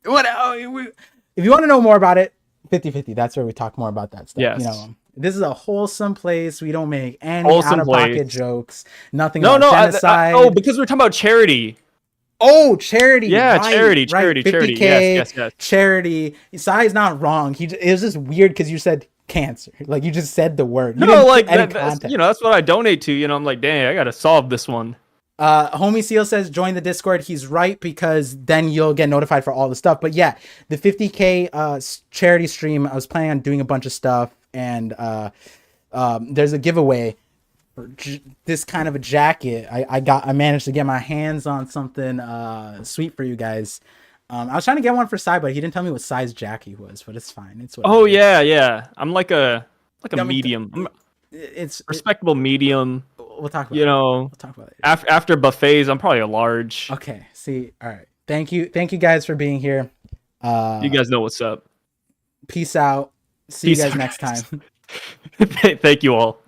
C: you want to know more about it, 50/50, that's where we talk more about that stuff.
B: Yes.
C: You know, this is a wholesome place. We don't make any out-of-pocket jokes. Nothing about genocide.
B: Because we're talking about charity.
C: Oh, charity.
B: Yeah,
C: right,
B: charity.
C: 50K,
B: yes.
C: Charity. Sai's not wrong. It was just weird because you said cancer. Like, you just said the word. You
B: no, like, that's what I donate to. You know, I'm like, dang, I got to solve this one.
C: Homie Seal says join the Discord. He's right, because then you'll get notified for all the stuff. But yeah, the 50K charity stream, I was planning on doing a bunch of stuff, and there's a giveaway for this kind of a jacket. I managed to get my hands on something sweet for you guys. I was trying to get one for Sai, but he didn't tell me what size jacket he was, but it's fine. It's whatever.
B: Oh yeah. I'm like a medium.
C: It's
B: Respectable medium.
C: We'll talk about
B: We'll
C: talk about it.
B: After buffets, I'm probably a large.
C: Okay. See. All right. Thank you guys for being here.
B: You guys know what's up.
C: Peace out. See you guys next time.
B: Thank you all.